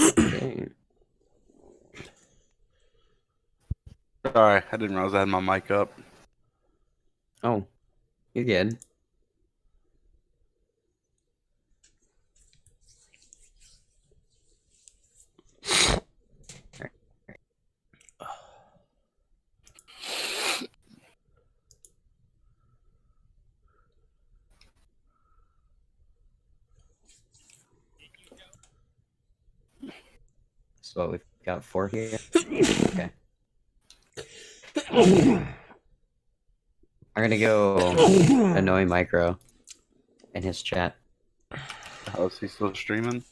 Okay. Sorry, I didn't realize I had my mic up. Oh, you're good. So what we've got 4 here. Okay. I'm gonna go annoy Micro in his chat. Oh, is he still streaming?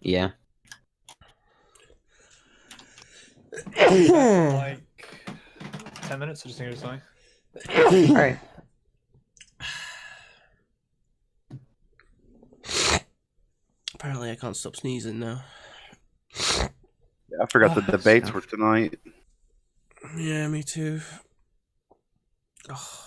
Yeah. Like 10 minutes, I just need to say. Alright. Apparently, I can't stop sneezing now. Yeah, I forgot the debates were tonight. Yeah, me too. Oh.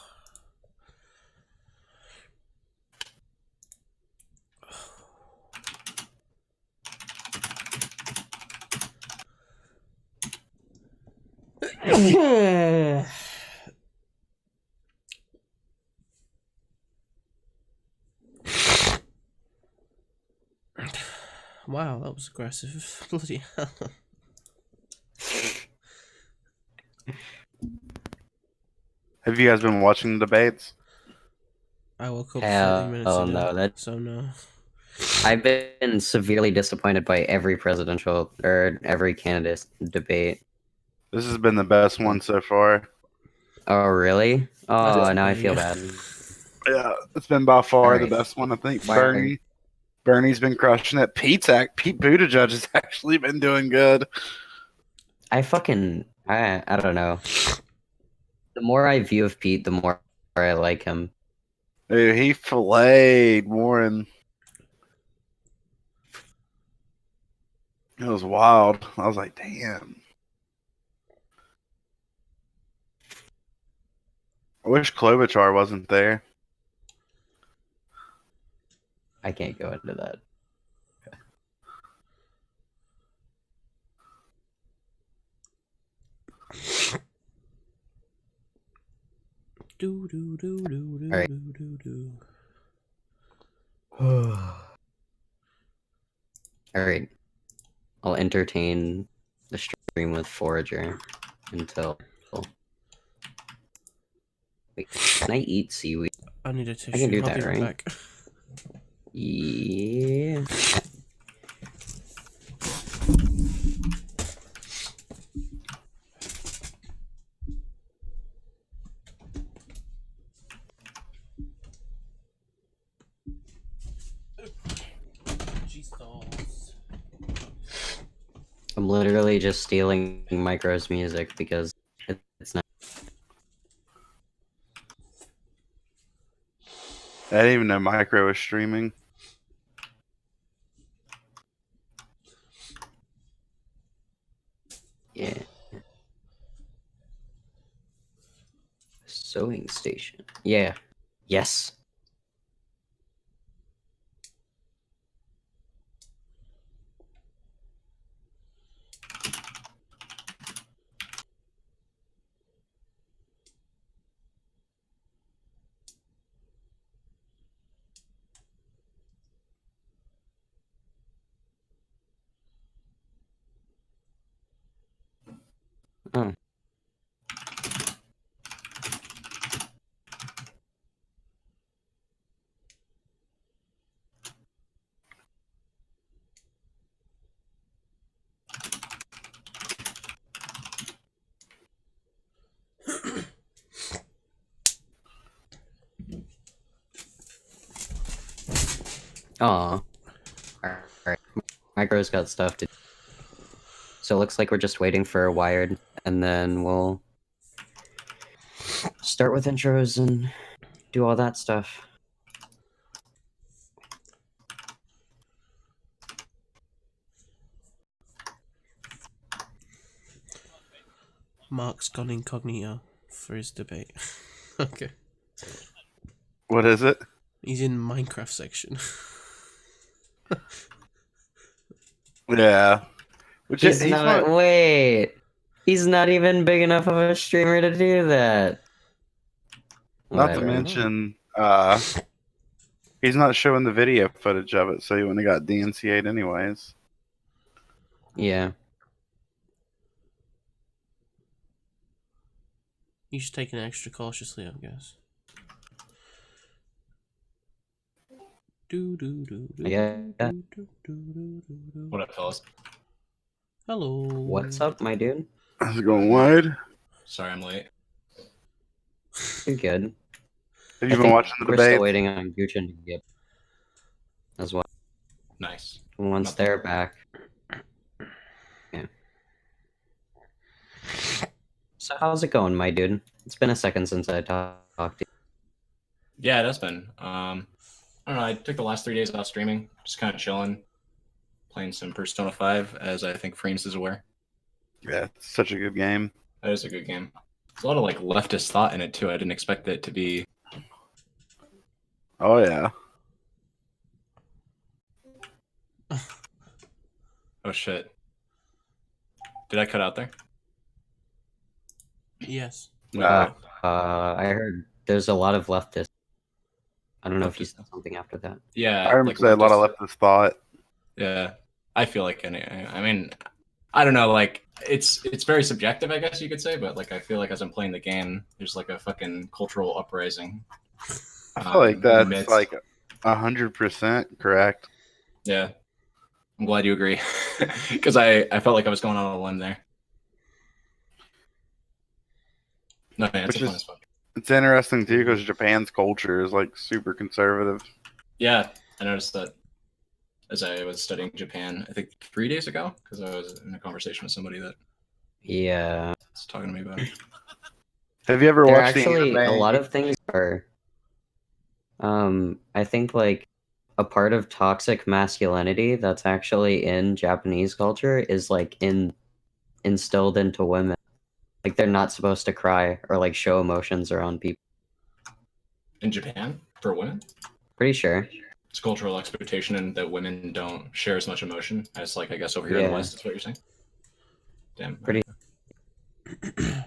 Wow, that was aggressive. Bloody hell. Have you guys been watching the debates? I woke up 30 Hell minutes ago, no, so no. I've been severely disappointed by every presidential or every candidate debate. This has been the best one so far. Oh, really? Oh, now I feel bad. Yeah, it's been by far the Alright. best one. I think Fire. Bernie's been crushing it. Pete Buttigieg has actually been doing good. I don't know. The more I view of Pete, the more I like him. Dude, he filleted Warren. It was wild. I was like, damn. I wish Klobuchar wasn't there. I can't go into that. Alright. Alright. I'll entertain the stream with Forager until... Wait, can I eat seaweed? I need a tissue. I can do I'll that, be right right? back. Yeah. I'm literally just stealing Micro's music because it's not. I didn't even know Micro was streaming. Yeah. Sewing station. Yeah. Yes. Oh. Aw. Alright. Micro's got stuff to do. So it looks like we're just waiting for Wired, and then we'll start with intros and do all that stuff. Mark's gone incognito for his debate. Okay. What is it? He's in Minecraft section. Yeah. Which He's he's not. not. Wait. He's not even big enough of a streamer to do that. Not to Whatever. mention, he's not showing the video footage of it, so he wouldn't have got DNCA'd anyways. Yeah. You should take it extra cautiously, I guess. Yeah. What up, fellas? Hello. What's up, my dude? How's it going wide? Sorry I'm late. You're good. Have I you been think watching the we're still debate? waiting on Gutian to get as well. Nice. Once Nothing. they're back. Yeah. So how's it going, my dude? It's been a second since I talked to you. Yeah, it has been. I don't know. I took the last 3 days off streaming, just kind of chilling, playing some Persona 5, as I think Freemz is aware. Yeah, it's such a good game. That is a good game. There's a lot of like leftist thought in it too. I didn't expect it to be. Oh yeah. Oh shit! Did I cut out there? Yes. Wait, I what? heard there's a lot of leftists. I don't know if you Leftist. said something after that. Yeah, I remember saying a lot of leftist thought. Yeah, I feel like I mean, I don't know. Like it's very subjective, I guess you could say. But like I feel like as I'm playing the game, there's like a fucking cultural uprising. I feel like in the that's midst. like 100% correct. Yeah, I'm glad you agree, because I felt like I was going on a limb there. No, yeah, it's Which fun is- as fuck. It's interesting too because Japan's culture is like super conservative. Yeah, I noticed that as I was studying Japan. I think 3 days ago, because I was in a conversation with somebody that Yeah. was talking to me about it. Have you ever There are watched the actually a anime? lot of things are I think like a part of toxic masculinity that's actually in Japanese culture is like instilled into women. Like they're not supposed to cry or like show emotions around people. In Japan, for women, Pretty sure. it's cultural expectation and that women don't share as much emotion as like I guess over here in the Yeah. West. That's what you're saying. Damn. Pretty- I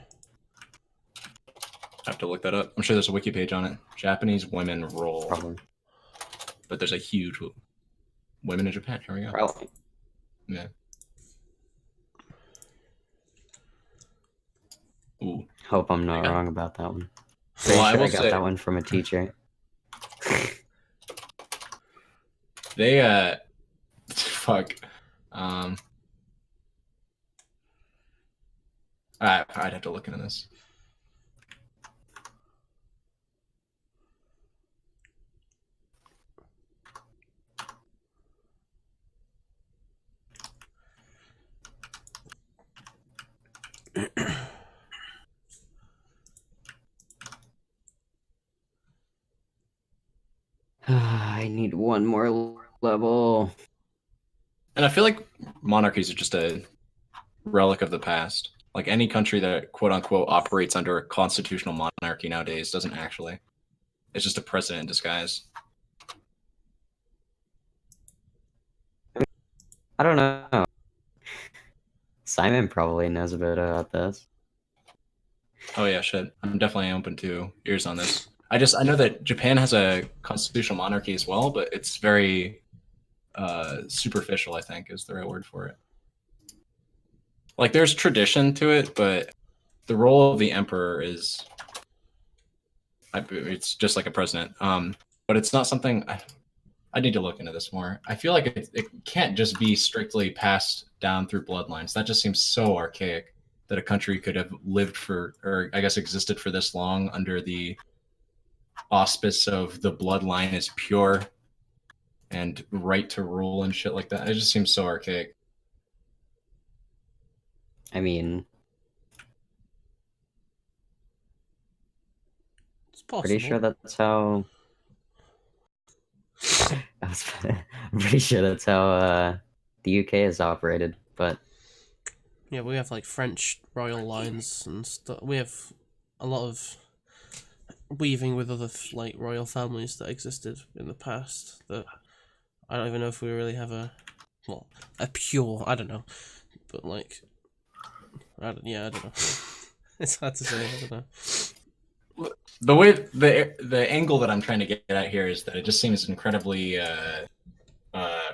have to look that up. I'm sure there's a wiki page on it. Japanese women role, Probably. but there's a huge women in Japan. Here we go. Probably. Yeah. Ooh. Hope I'm not Yeah. wrong about that one. Well, Pretty I sure will I got say that one from a teacher. they fuck. I'd have to look into this. I need one more level. And I feel like monarchies are just a relic of the past. Like any country that quote unquote operates under a constitutional monarchy nowadays doesn't actually. It's just a president in disguise. I don't know. Simon probably knows a bit about this. Oh yeah, shit. I'm definitely open to ears on this. I know that Japan has a constitutional monarchy as well, but it's very superficial, I think is the right word for it. Like there's tradition to it, but the role of the emperor is it's just like a president. But it's not something I need to look into this more. I feel like it can't just be strictly passed down through bloodlines. That just seems so archaic that a country could have lived for, or I guess existed for this long under the auspice of the bloodline is pure and right to rule and shit like that. It just seems so archaic. I mean, It's possible. pretty sure that's how. I'm pretty sure that's how the UK is operated, but Yeah, we have like French royal lines and stuff. We have a lot of weaving with other like royal families that existed in the past. That I don't even know if we really have a well, a pure, I don't know, but like, I don't know. It's hard to say. I don't know. The way the angle that I'm trying to get at here is that it just seems incredibly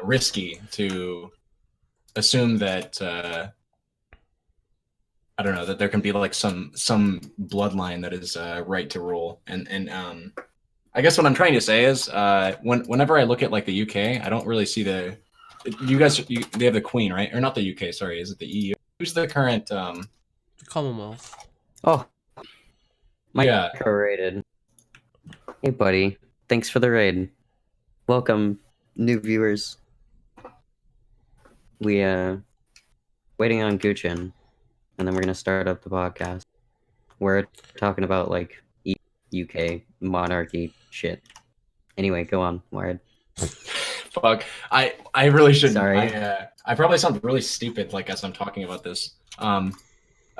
risky to assume that I don't know, that there can be like some bloodline that is right to rule, and I guess what I'm trying to say is whenever I look at like the UK, I don't really see they have the Queen, right? Or not the UK, sorry, is it the EU? Who's the current The Commonwealth. Oh, my Yeah. raided. Hey, buddy. Thanks for the raid. Welcome, new viewers. We waiting on Gutian, and then we're gonna start up the podcast. We're talking about like UK monarchy shit. Anyway, go on, Wired. Fuck. I really shouldn't. Sorry. I probably sound really stupid like as I'm talking about this.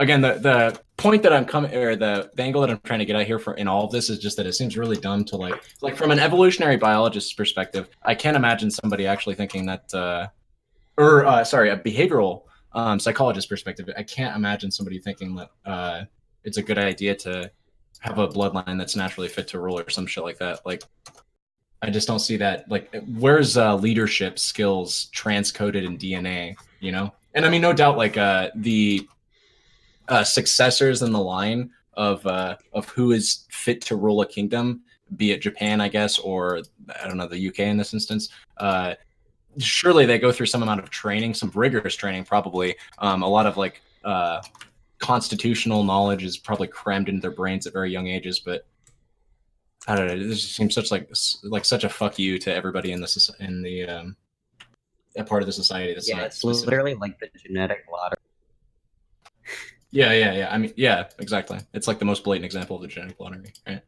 Again, the point that I'm coming, or the angle that I'm trying to get at here in all of this is just that it seems really dumb to like from an evolutionary biologist's perspective, I can't imagine somebody actually thinking that, sorry, a behavioral psychologist perspective, I can't imagine somebody thinking that it's a good idea to have a bloodline that's naturally fit to rule or some shit like that. Like, I just don't see that. Like, where's leadership skills transcoded in DNA? You know, and I mean, no doubt, like the successors in the line of who is fit to rule a kingdom, be it Japan, I guess, or I don't know, the UK in this instance. Surely they go through some amount of training, some rigorous training, probably. A lot of like constitutional knowledge is probably crammed into their brains at very young ages. But I don't know. This just seems such a fuck you to everybody in the a part of the society that's not It's specific. literally like the genetic lottery. Yeah. I mean, yeah, exactly. It's like the most blatant example of the genetic lottery, right?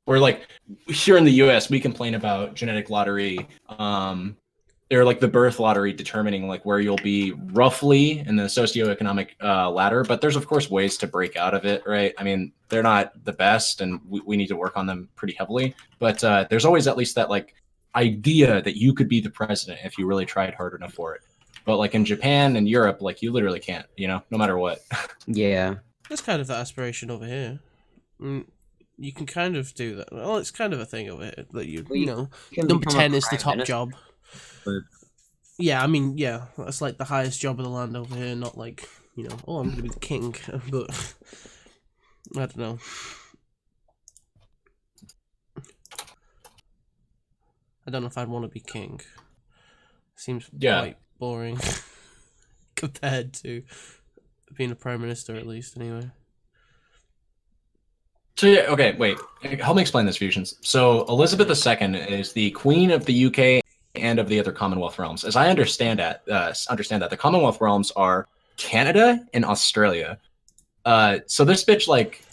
Where like here in the U.S. we complain about genetic lottery, or like the birth lottery determining like where you'll be roughly in the socioeconomic ladder. But there's of course ways to break out of it, right? I mean, they're not the best, and we need to work on them pretty heavily. But there's always at least that like idea that you could be the president if you really tried hard enough for it. But like in Japan and Europe, like you literally can't, you know, no matter what. Yeah. There's kind of that aspiration over here. You can kind of do that. Well, it's kind of a thing over here that you know, number 10 is the top job. But... Yeah, I mean, yeah, that's like the highest job of the land over here, not like, you know, oh, I'm going to be the king, but I don't know. I don't know if I'd want to be king. Seems quite boring compared to being a prime minister, at least, anyway. So yeah, okay, wait. Help me explain this, Fusions. So Elizabeth II is the Queen of the UK and of the other Commonwealth realms. As I understand that, the Commonwealth realms are Canada and Australia. So this bitch like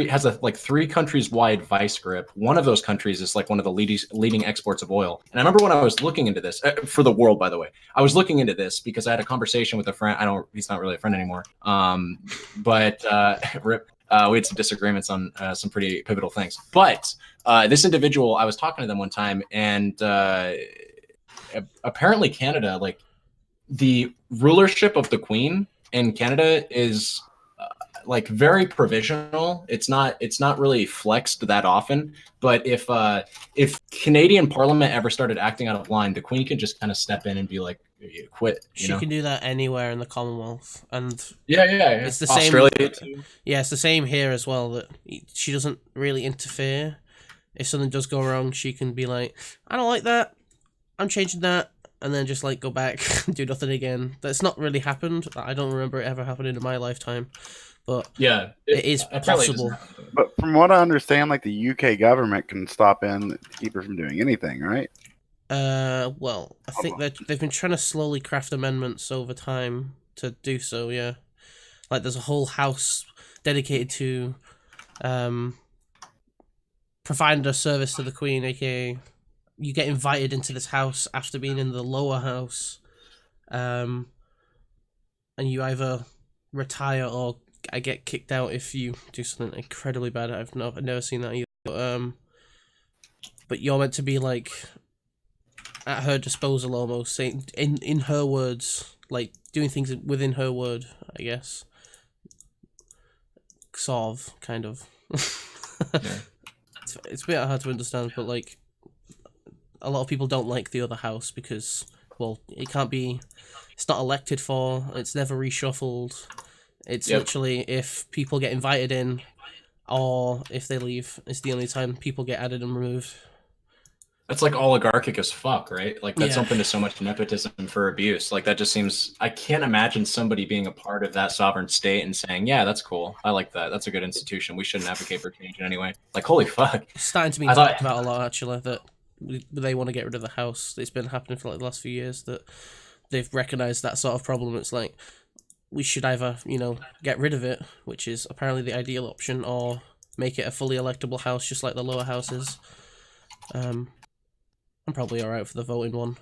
has a three countries wide vice grip. One of those countries is like one of the leading exports of oil. And I remember when I was looking into this for the world, by the way, I was looking into this because I had a conversation with a friend. He's not really a friend anymore. But rip. We had some disagreements on some pretty pivotal things. But this individual, I was talking to them one time, and apparently Canada, like the rulership of the Queen in Canada is like very provisional. It's not really flexed that often. But if Canadian Parliament ever started acting out of line, the Queen could just kind of step in and be like, quit. She can do that anywhere in the Commonwealth, and yeah. It's the Australia same. too. Yeah, it's the same here as well. That she doesn't really interfere. If something does go wrong, she can be like, "I don't like that. I'm changing that," and then just like go back and do nothing again. That's not really happened. I don't remember it ever happening in my lifetime, but yeah, it is possible. But from what I understand, like the UK government can stop in to keep her from doing anything, right? Well, I think they've been trying to slowly craft amendments over time to do so, yeah. Like, there's a whole house dedicated to, providing a service to the Queen, aka, you get invited into this house after being in the lower house, and you either retire or I get kicked out if you do something incredibly bad. I've never seen that either, but you're meant to be, like, at her disposal almost, saying in her words, like doing things within her word, I guess. Sort of, kind of. Yeah. It's a bit hard to understand, but like a lot of people don't like the other house because, well, it can't be. It's not elected for. It's never reshuffled. It's literally if people get invited in, or if they leave, it's the only time people get added and removed. That's like oligarchic as fuck, right? Like that's Yeah. open to so much nepotism for abuse. Like that just seems. I can't imagine somebody being a part of that sovereign state and saying, "Yeah, that's cool. I like that. That's a good institution. We shouldn't advocate for change in any way." Like, holy fuck! It's starting to be I talked thought- about a lot actually that they want to get rid of the house. It's been happening for like the last few years that they've recognized that sort of problem. It's like we should either, you know, get rid of it, which is apparently the ideal option, or make it a fully electable house just like the lower houses. I'm probably alright for the voting one,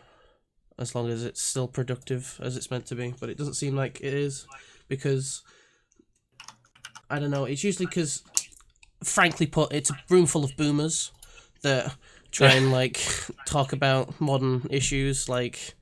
as long as it's still productive as it's meant to be, but it doesn't seem like it is, because, I don't know, it's usually because, frankly put, it's a room full of boomers that try and, like, talk about modern issues, like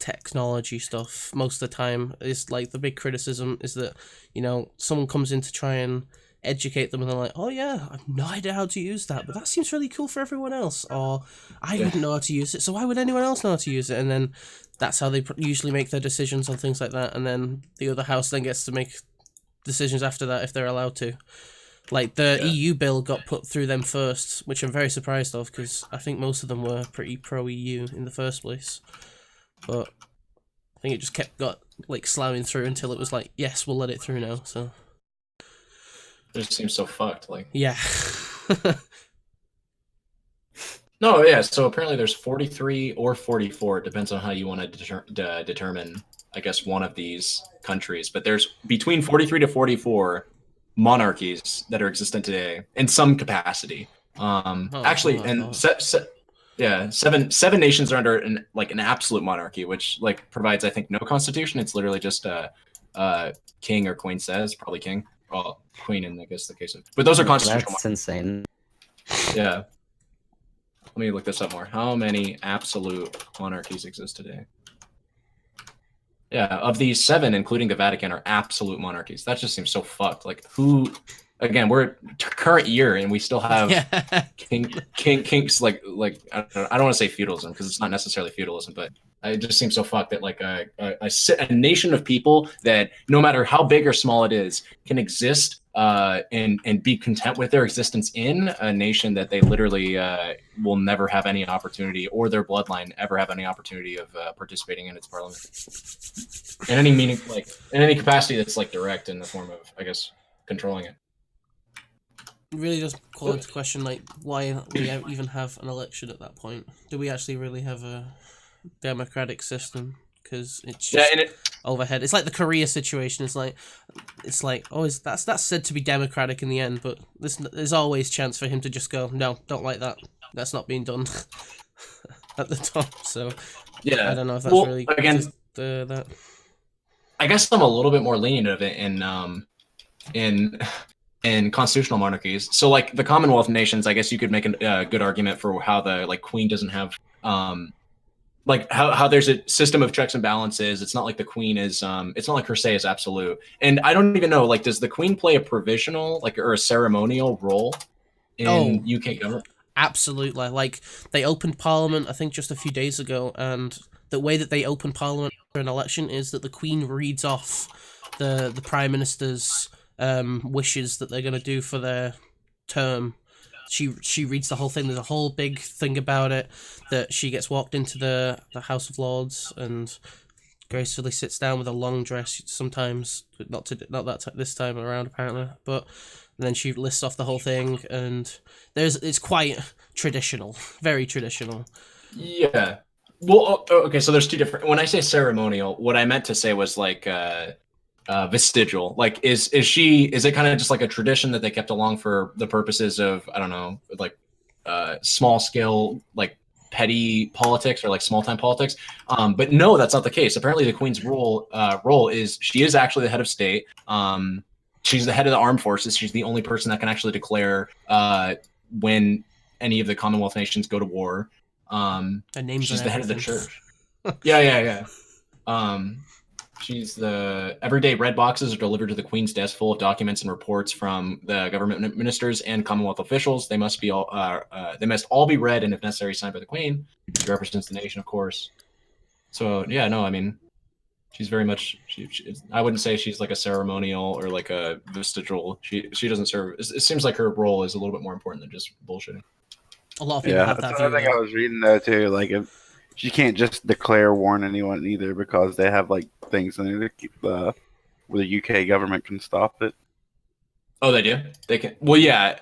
technology stuff, most of the time. Is like, the big criticism is that, you know, someone comes in to try and educate them and they're like, oh yeah, I've no idea how to use that, but that seems really cool for everyone else, or I wouldn't know how to use it, so why would anyone else know how to use it? And then that's how they usually make their decisions on things like that, and then the other house then gets to make decisions after that if they're allowed to. Like the EU bill got put through them first, which I'm very surprised of, because I think most of them were pretty pro-EU in the first place, but I think it just got like slamming through until it was like, yes, we'll let it through now. So It just seems so fucked. Like, yeah. no, yeah. So apparently there's 43 or 44. It depends on how you want to determine, I guess, one of these countries. But there's between 43 to 44 monarchies that are existent today in some capacity. Seven nations are under an absolute monarchy, which like provides, I think, no constitution. It's literally just king or queen says, probably king. Well, queen in, I guess, the case of... But those are constitutional. That's insane. Yeah. Let me look this up more. How many absolute monarchies exist today? Yeah, of these 7, including the Vatican, are absolute monarchies. That just seems so fucked. Like, who... Again, we're current year, and we still have kings like I don't want to say feudalism, because it's not necessarily feudalism, but it just seems so fucked that like a nation of people that no matter how big or small it is can exist and be content with their existence in a nation that they literally will never have any opportunity, or their bloodline ever have any opportunity of participating in its parliament in any meaning, like in any capacity that's like direct in the form of, I guess, controlling it. Really does call into question like why we even have an election at that point. Do we actually really have a democratic system? Because it's just overhead. It's like the Korea situation. It's like always that's said to be democratic in the end, but there's always chance for him to just go, no, don't like that. That's not being done at the top. So yeah, I don't know if that's really again just, that. I guess I'm a little bit more lenient of it in constitutional monarchies. So like the Commonwealth nations, I guess you could make a good argument for how the like queen doesn't have like how there's a system of checks and balances. It's not like the queen is it's not like her say is absolute. And I don't even know, like, does the queen play a provisional like or a ceremonial role in UK government? Absolutely. Like they opened Parliament I think just a few days ago, and the way that they open Parliament for an election is that the Queen reads off the Prime Minister's wishes that they're going to do for their term. She reads the whole thing. There's a whole big thing about it, that she gets walked into the House of Lords and gracefully sits down with a long dress sometimes, but this time around apparently, but then she lists off the whole thing, and it's quite traditional, very traditional. Yeah. Well, okay, so there's two different... When I say ceremonial, what I meant to say was like vestigial. Like is it kind of just like a tradition that they kept along for the purposes of, I don't know, like small scale like petty politics or like small time politics? But no, that's not the case. Apparently the Queen's role is she is actually the head of state. She's the head of the armed forces. She's the only person that can actually declare when any of the Commonwealth nations go to war. Her name's She's on the head of the everything. church. Yeah. She's the everyday red boxes are delivered to the Queen's desk full of documents and reports from the government ministers and Commonwealth officials. They must all be read and, if necessary, signed by the Queen. She represents the nation, of course. So yeah, no, I mean, she's very much. I wouldn't say she's like a ceremonial or like a vestigial. She doesn't serve. It seems like her role is a little bit more important than just bullshitting. A lot of people Yeah, have that's that another view. thing I was reading though too. Like, if she can't just declare war on anyone either, because they have like things in there to keep where the UK government can stop it. Oh, they do. They can. Well, yeah.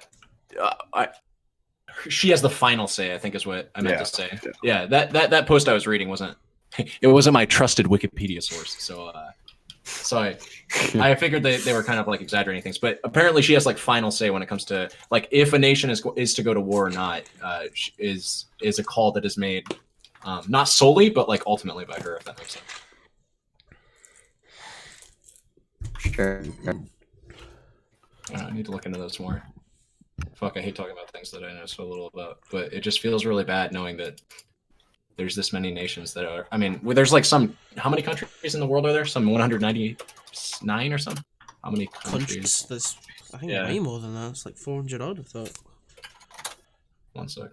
She has the final say, I think, is what I meant to say. Yeah. That post I was reading wasn't. It wasn't my trusted Wikipedia source, so I figured they were kind of like exaggerating things, but apparently she has like final say when it comes to like if a nation is to go to war or not. Is a call that is made not solely, but like ultimately by her, if that makes sense. Sure. I need to look into those more. Fuck, I hate talking about things that I know so little about, but it just feels really bad knowing that there's this many nations that are. I mean, there's like how many countries in the world are there? Some 199 or something. How many countries? There's, I think, way more than that. It's like 400 odd, I thought. One sec.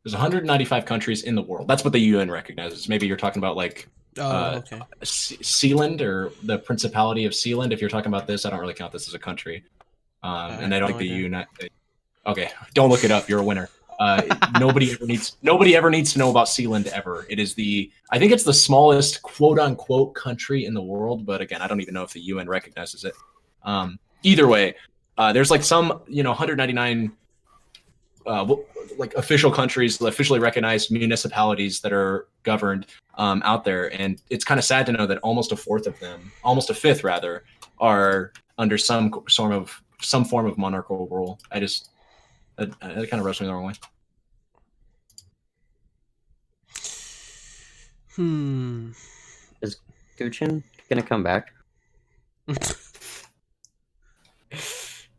There's 195 countries in the world. That's what the UN recognizes. Maybe you're talking about like okay. Sealand or the Principality of Sealand. If you're talking about this, I don't really count this as a country. And I don't think the United. Okay, don't look it up. You're a winner. Nobody ever needs to know about Sealand ever. It is I think it's the smallest quote unquote country in the world, but again, I don't even know if the UN recognizes it. Either way, there's like some 199 like official countries, officially recognized municipalities that are governed out there, and it's kind of sad to know that almost a fifth rather, are under some form of monarchical rule. It kind of rubs me the wrong way. Is Gutian gonna come back?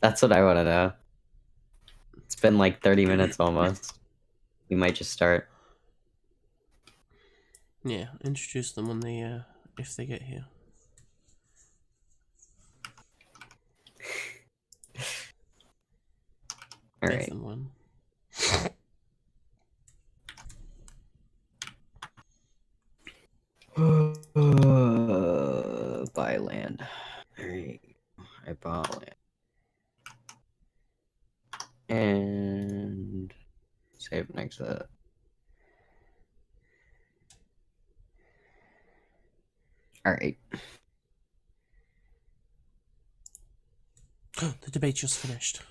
That's what I want to know. It's been like 30 minutes almost. We might just start. Yeah, introduce them when they if they get here. All right. Buy land. All right. I bought land. And save and exit. All right. The debate just finished.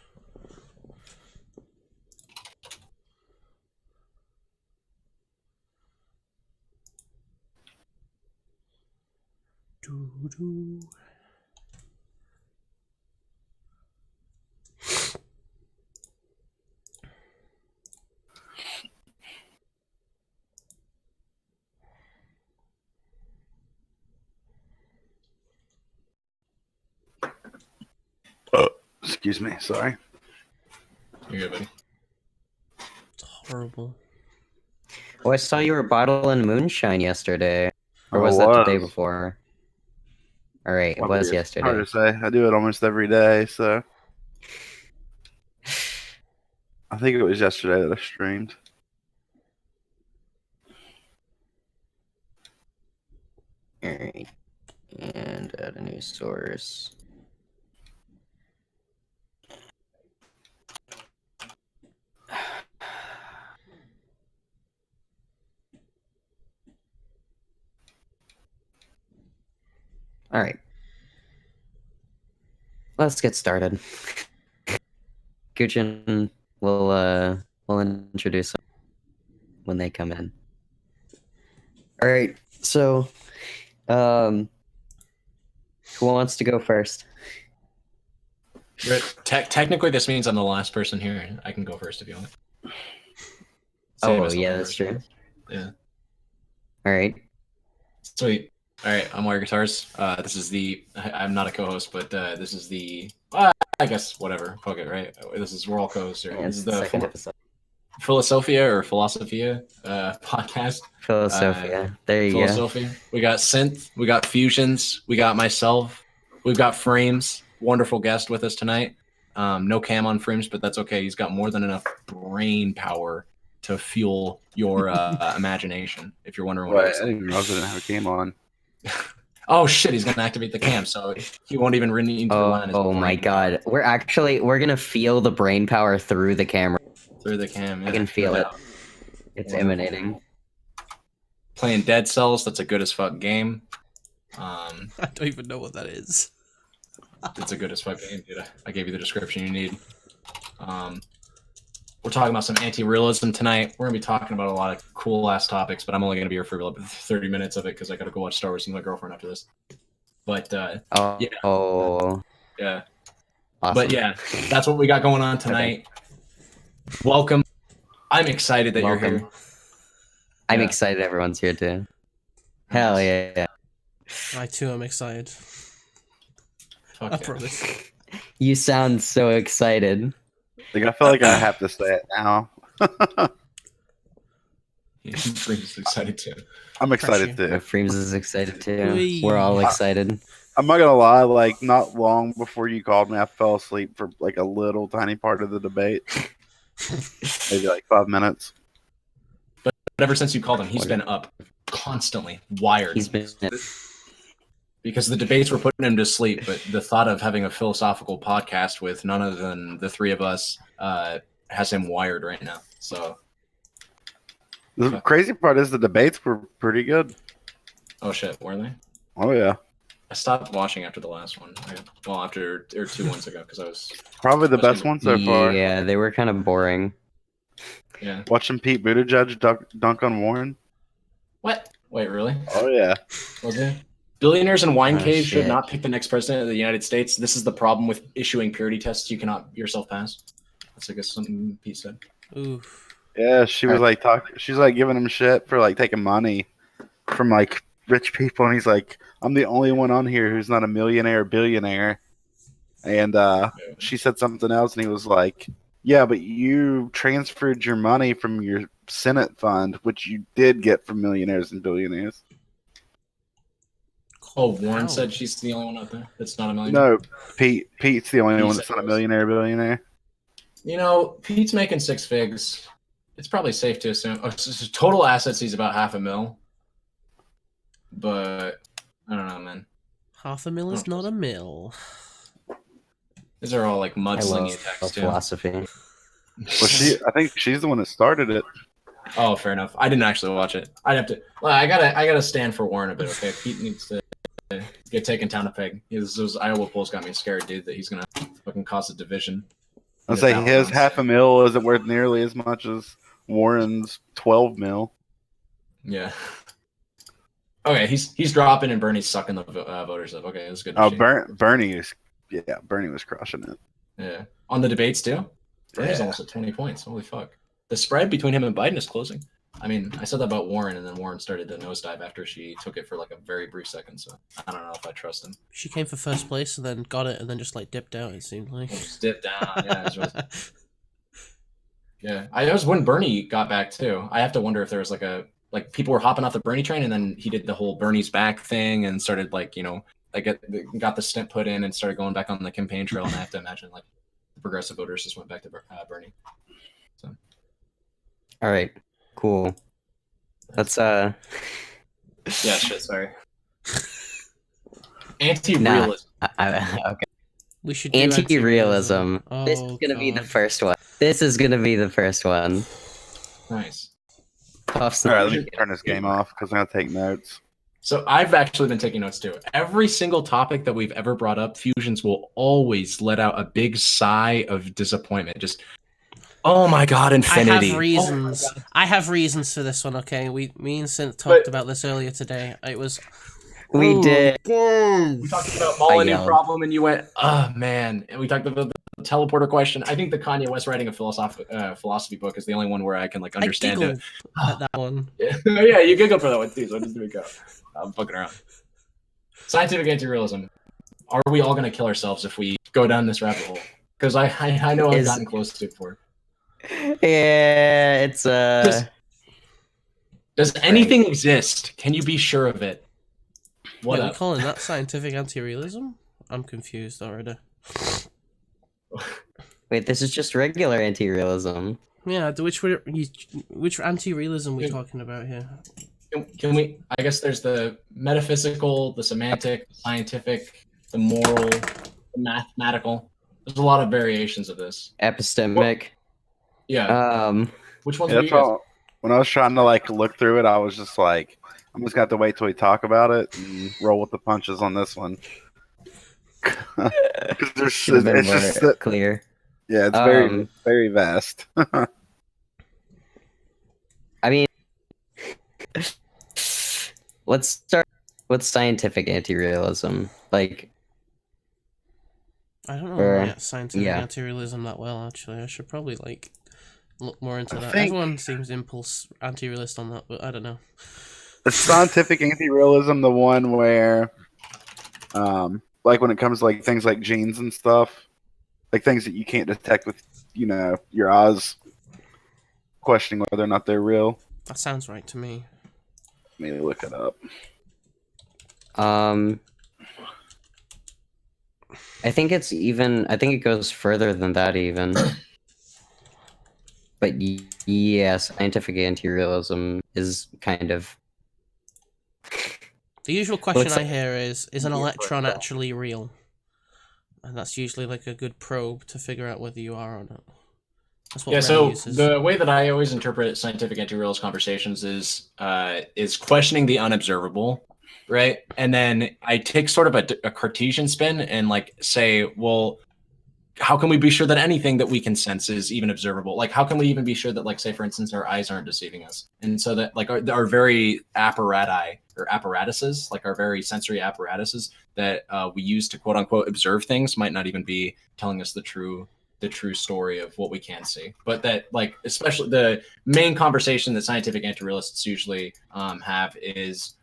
Doo-doo. Excuse me, sorry. You're good, buddy. It's horrible. Oh, I saw you were bottling moonshine yesterday. Or was that the day before? All right, it was yesterday. Hard to say. I do it almost every day, so I think it was yesterday that I streamed. All right, and add a new source. All right. Let's get started. Gutian will introduce them when they come in. All right. So, who wants to go first? Technically, this means I'm the last person here. I can go first if you want. Oh, yeah, that's true. Yeah. All right. Sweet. All right, I'm WiredGuitars. This is I'm not a co-host, but this is I guess whatever. Fuck it, right? We're all co-hosts here. Yeah, This is the second episode. Philosophia or Philosophia podcast. Philosophia. There you go. Philosophia. We got Synth. We got FuZiOnZz. We got myself. We've got Freemz. Wonderful guest with us tonight. No cam on Freemz, but that's okay. He's got more than enough brain power to fuel your imagination. If you're wondering what I didn't realize I didn't have a cam on. Oh shit, he's gonna activate the cam, so he won't even run into the line. Oh my god. We're gonna feel the brain power through the camera. Through the cam, yeah. I can feel it. It's emanating. Playing Dead Cells, that's a good as fuck game. I don't even know what that is. It's a good as fuck game, dude. I gave you the description you need. We're talking about some anti-realism tonight. We're gonna be talking about a lot of cool ass topics, but I'm only gonna be here for about 30 minutes of it because I gotta go watch Star Wars with my girlfriend after this. But yeah. Oh. Yeah. Awesome. But yeah, that's what we got going on tonight. Welcome. I'm excited that you're here. I'm excited everyone's here too. Hell yeah. I too am excited. Fuck I yeah. promise. You sound so excited. Like, I feel like I have to say it now. Freemz excited too. I'm excited too. Freemz is excited too. Whee. We're all excited. I'm not gonna lie, like not long before you called me, I fell asleep for like a little tiny part of the debate. Maybe like 5 minutes. But ever since you called him, he's been up constantly, wired. He's been Because the debates were putting him to sleep, but the thought of having a philosophical podcast with none other than the three of us has him wired right now. So The crazy part is the debates were pretty good. oh shit, were they? Oh yeah. I stopped watching after the last one. After 2 months ago, because I was Probably the best one so far. Yeah, they were kind of boring. yeah. Watching Pete Buttigieg dunk on Warren. What? Wait, really? Oh yeah. Was it? Billionaires and wine Oh, caves should shit. not pick the next president of the United States. This is the problem with issuing purity tests you cannot yourself pass. That's I guess something Pete said. Oof. Yeah, she was like she's like giving him shit for like taking money from like rich people, and he's like, I'm the only one on here who's not a millionaire or billionaire. And she said something else, and he was like, yeah, but you transferred your money from your Senate fund, which you did get from millionaires and billionaires. Oh, Warren Wow. said she's the only one out there that's not a millionaire. No, Pete's the only He one said that's not a it was- millionaire or billionaire. You know, Pete's making 6 figs. It's probably safe to assume. Total assets, he's about $500,000. But I don't know, man. $500,000 is not a mill. These are all like I mudslingy love attacks too. philosophy. Well, I think she's the one that started it. Oh, fair enough. I didn't actually watch it. I'd have to. Well, I gotta stand for Warren a bit. Okay, Pete needs to get taken down a peg. Those Iowa polls got me scared, dude. That he's gonna fucking cause a division. I'll say his $500,000 isn't worth nearly as much as Warren's 12 mil. Yeah. Okay, he's dropping and Bernie's sucking the voters up. Okay, that's good. to Oh, see. Bernie was crushing it. Yeah. On the debates too. Bernie's Yeah. almost at 20 points. Holy fuck. The spread between him and Biden is closing. I mean, I said that about Warren, and then Warren started to nosedive after she took it for like a very brief second. So I don't know if I trust him. She came for first place and then got it and then just like dipped out, it seemed like. We'll just dip down. Yeah, it's really- yeah. I was when Bernie got back too. I have to wonder if there was like people were hopping off the Bernie train, and then he did the whole Bernie's back thing and started like got the stint put in and started going back on the campaign trail. And I have to imagine like the progressive voters just went back to Bernie. So All right, cool. Let's yeah, shit. Sorry. Anti-realism. okay. We should do Anti-realism. Oh, This is gonna be the God. first one. This is gonna be the first one. Nice. Puffs. All right, let me turn this game off because I'm gonna take notes. So I've actually been taking notes too. Every single topic that we've ever brought up, FuZiOnZz will always let out a big sigh of disappointment. Just, oh my god, infinity. I have reasons. Oh my God. I have reasons for this one. Okay, me and Synth talked about this earlier today. It was. We did. We talked about Molyneux yelled. problem, and you went, oh man. And we talked about the teleporter question. I think the Kanye West writing a philosophy book is the only one where I can like understand I it. giggled at that one. Yeah, you giggled for that one too. So just do it go. I'm fucking around. Scientific anti-realism. Are we all gonna kill ourselves if we go down this rabbit hole? Because I know I've gotten close to it before. Yeah, it's Does anything exist? Can you be sure of it? What Wait, we're up? calling that scientific anti-realism? I'm confused already. wait, this is just regular anti-realism. Yeah, which anti-realism we talking about here? Can we? I guess there's the metaphysical, the semantic, the scientific, the moral, the mathematical. There's a lot of variations of this. Epistemic. Yeah. Which ones Yeah, were you that's guys? all. When I was trying to like look through it, I was just like, I'm just gonna have to wait till we talk about it and roll with the punches on this one. Because Should have been it's more just that, clear. yeah, it's very very vast. I mean, let's start with scientific anti-realism. Like, I don't know Or- scientific yeah. anti-realism that well, actually. I should probably, like, look more into that. think- Everyone seems impulse anti-realist on that, but I don't know. The scientific anti-realism, the one where, like when it comes to like things like genes and stuff, like things that you can't detect with, your eyes, questioning whether or not they're real. That sounds right to me. Let me look it up. I think it goes further than that even. But yeah, scientific anti-realism is kind of... The usual question Looks I hear is an Yeah, electron but- actually real? And that's usually like a good probe to figure out whether you are or not. That's what Yeah, Reddit so uses. the way that I always interpret scientific anti-realist conversations is questioning the unobservable, right? And then I take sort of a Cartesian spin and like say, well, how can we be sure that anything that we can sense is even observable? Like, how can we even be sure that, like, say, for instance, our eyes aren't deceiving us? And so that, like, our very apparatuses, like our very sensory apparatuses that we use to quote unquote observe things might not even be telling us the true story of what we can see. But that, like, especially the main conversation that scientific anti-realists usually have is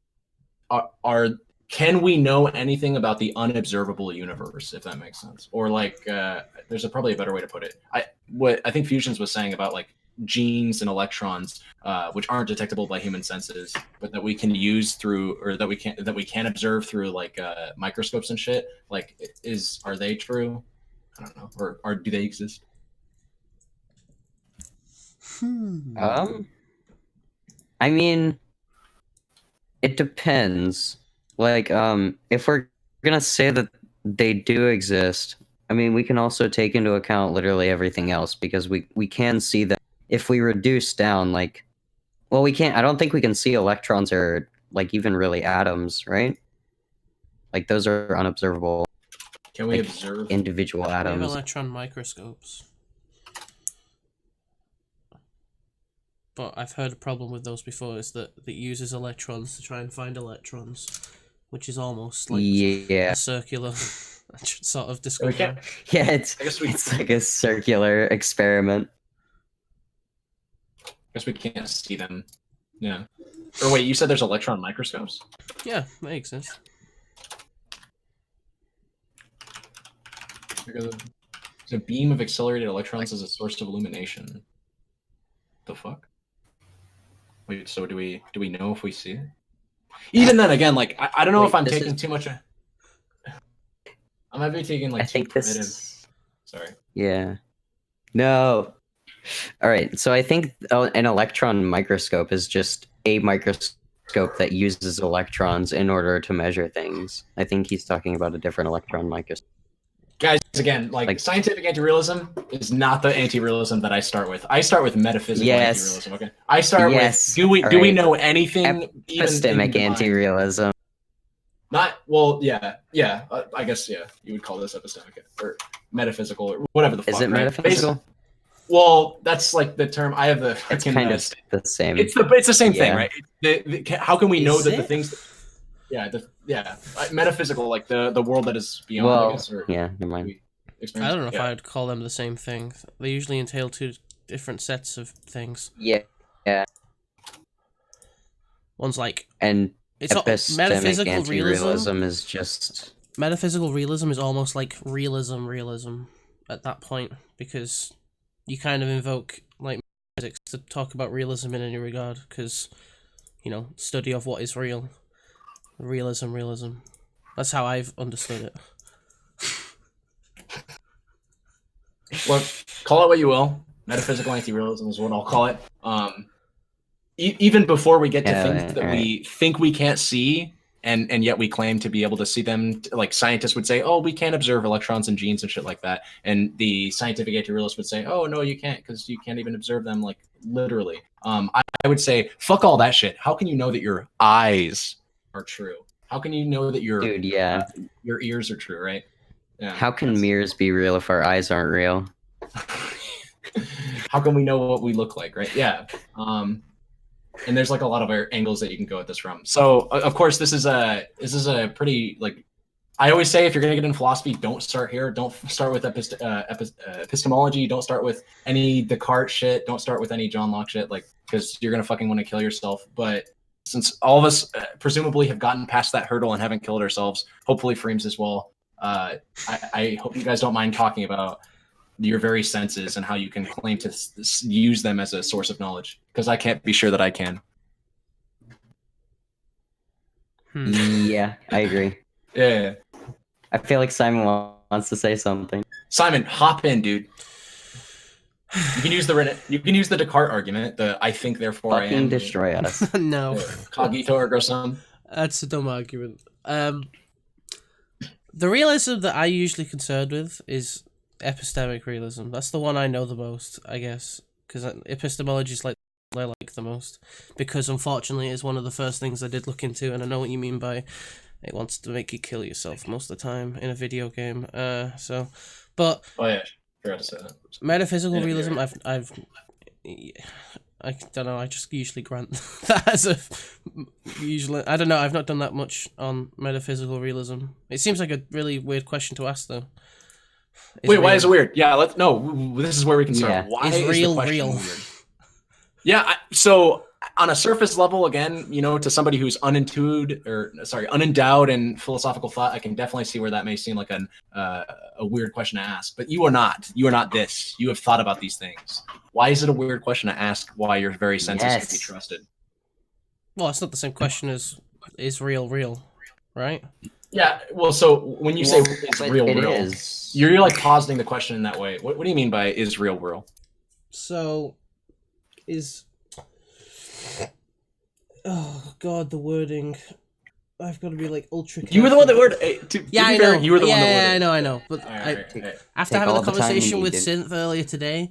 can we know anything about the unobservable universe, if that makes sense? Or like, there's probably a better way to put it. What I think FuZiOnZz was saying about like genes and electrons, which aren't detectable by human senses, but that we can use through, or that we can observe through like microscopes and shit. Like, are they true? I don't know. Or do they exist? I mean, it depends. Like, if we're gonna say that they do exist, I mean, we can also take into account literally everything else, because we can see that if we reduce down, like, well, we can't, I don't think we can see electrons or, like, even really atoms, right? Like, those are unobservable. Can we Like, observe individual We have atoms. electron microscopes. But I've heard a problem with those before, is that it uses electrons to try and find electrons, which is almost like Yeah. a circular sort of We discovery. can't. Yeah, I guess we. it's like a circular experiment. I guess we can't see them. Yeah. Or wait, you said there's electron microscopes? Yeah, they exist. There's a beam of accelerated electrons as a source of illumination. The fuck? Wait, so do we know if we see it? Even then, again, like I don't know Wait, if I'm this taking is- too much. I might be taking like I too think primitive. this... Sorry. Yeah. No. All right. So I think an electron microscope is just a microscope that uses electrons in order to measure things. I think he's talking about a different electron microscope. Guys, again, like scientific anti-realism is not the anti-realism that I start with. I start with metaphysical Yes. anti-realism. Okay. I start Yes. with do we Alright. know anything even Epistemic in the mind? anti-realism. Not yeah. I guess you would call this epistemic or metaphysical or whatever the fuck. Is it right? metaphysical? Well, that's like the term. I have the. It's freaking, kind of the same. It's the same thing, Yeah. right? How can we know Is that the it? things? Yeah, metaphysical, like the world that is beyond. I Well, guess, or yeah, never mind. we I experience. don't know if Yeah. I would call them the same thing. They usually entail two different sets of things. Yeah. One's like And it's all, epistemic metaphysical realism. anti-realism is just... Metaphysical realism is almost like realism at that point, because you kind of invoke to talk about realism in any regard, because, you know, study of what is real. Realism. That's how I've understood it. Look, call it what you will. Metaphysical anti-realism is what I'll call it. Even before we get to things that we think we can't see, and yet we claim to be able to see them, like scientists would say, oh, we can't observe electrons and genes and shit like that. And the scientific anti-realist would say, oh, no, you can't, because you can't even observe them, like, literally. I would say, fuck all that shit. How can you know that your eyes are true? How can you know that your ears are true, right? Yeah, how can mirrors be real if our eyes aren't real? How can we know what we look like, right? Yeah. And there's like a lot of angles that you can go at this from. So of course this is a pretty, like, I always say, if you're gonna get into philosophy, don't start here. Don't start with epistemology. Don't start with any Descartes shit. Don't start with any John Locke shit, like, because you're gonna fucking want to kill yourself. But since all of us presumably have gotten past that hurdle and haven't killed ourselves, hopefully Freemz as well. I hope you guys don't mind talking about your very senses and how you can claim to use them as a source of knowledge, because I can't be sure that I can. Yeah, I agree. Yeah. I feel like Simon wants to say something. Simon, hop in, dude. You can use the Descartes argument, the I think therefore I am. Fucking destroy us. No. Cogito ergo sum. That's a dumb argument. The realism that I usually concerned with is epistemic realism. That's the one I know the most, I guess, because epistemology is like I like the most, because unfortunately it's one of the first things I did look into, and I know what you mean by it wants to make you kill yourself most of the time in a video game. But oh yeah, forgot to say that. Metaphysical realism, I don't know. I just usually grant that as a usually. I don't know. I've not done that much on metaphysical realism. It seems like a really weird question to ask, though. Wait, why is it weird? Yeah, this is where we can start. Yeah. Why is the question weird? Yeah, so on a surface level, again, you know, to somebody who's unendowed in philosophical thought, I can definitely see where that may seem like a weird question to ask. But you are not. You are not this. You have thought about these things. Why is it a weird question to ask? Why your very senses can be trusted? Well, it's not the same question as is real, right? Yeah. Well, so when you say is real, you're like positing the question in that way. What do you mean by is real? So, oh god, the wording. I've got to be like ultra careful. You were the one that worded. I know. You were the one that worded. I know. But after having a conversation with Synth earlier today,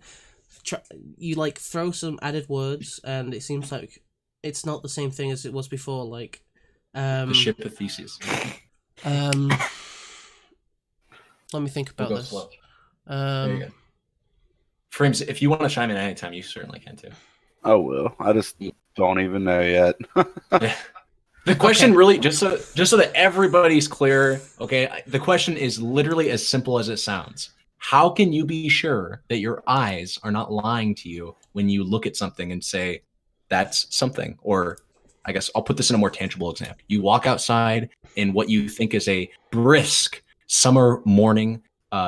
you like throw some added words, and it seems like it's not the same thing as it was before. Like, the ship of Theseus. Let me think about this. There you go. Freemz, if you want to chime in anytime, you certainly can too. Oh well, I just don't even know yet. Yeah. The question really, just so that everybody's clear, okay, the question is literally as simple as it sounds. How can you be sure that your eyes are not lying to you when you look at something and say, that's something? Or I guess I'll put this in a more tangible example. You walk outside in what you think is a brisk summer morning.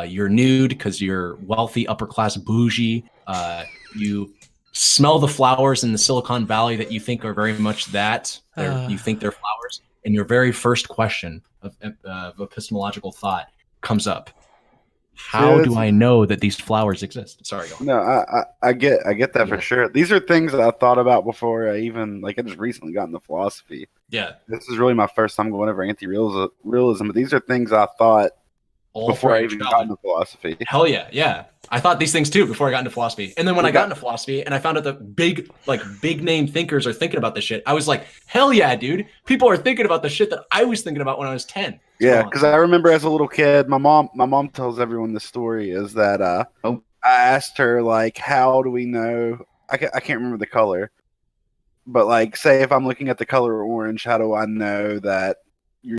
You're nude because you're wealthy, upper class, bougie. You smell the flowers in the Silicon Valley that you think are very much that. You think they're flowers. And your very first question of epistemological thought comes up. How do I know that these flowers exist? Sorry. Go on. No, I get that for sure. These are things that I thought about before I even, I just recently got into philosophy. Yeah. This is really my first time going over anti-realism, but these are things I thought before I even got into philosophy. Hell yeah, yeah. I thought these things too before I got into philosophy. And then when I got into philosophy and I found out that big name thinkers are thinking about this shit, I was like, hell yeah, dude. People are thinking about the shit that I was thinking about when I was 10. Yeah, because I remember as a little kid, my mom tells everyone this story is that I asked her, like, how do we know? I can't remember the color. But, like, say if I'm looking at the color orange, how do I know that you're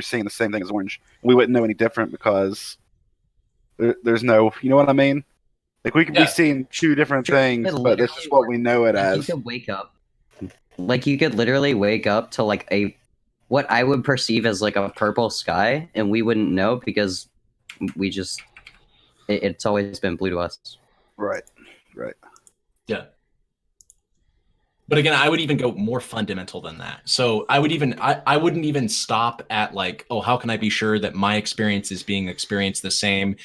seeing the same thing as orange? We wouldn't know any different because there's no, you know what I mean? Like, we could be seeing two different things, but it's just what we know it as. You could wake up. Like, you could literally wake up to, like, what I would perceive as, like, a purple sky, and we wouldn't know because we just... It's always been blue to us. Right. Yeah. But again, I would even go more fundamental than that. So I wouldn't even stop at like, oh, how can I be sure that my experience is being experienced the same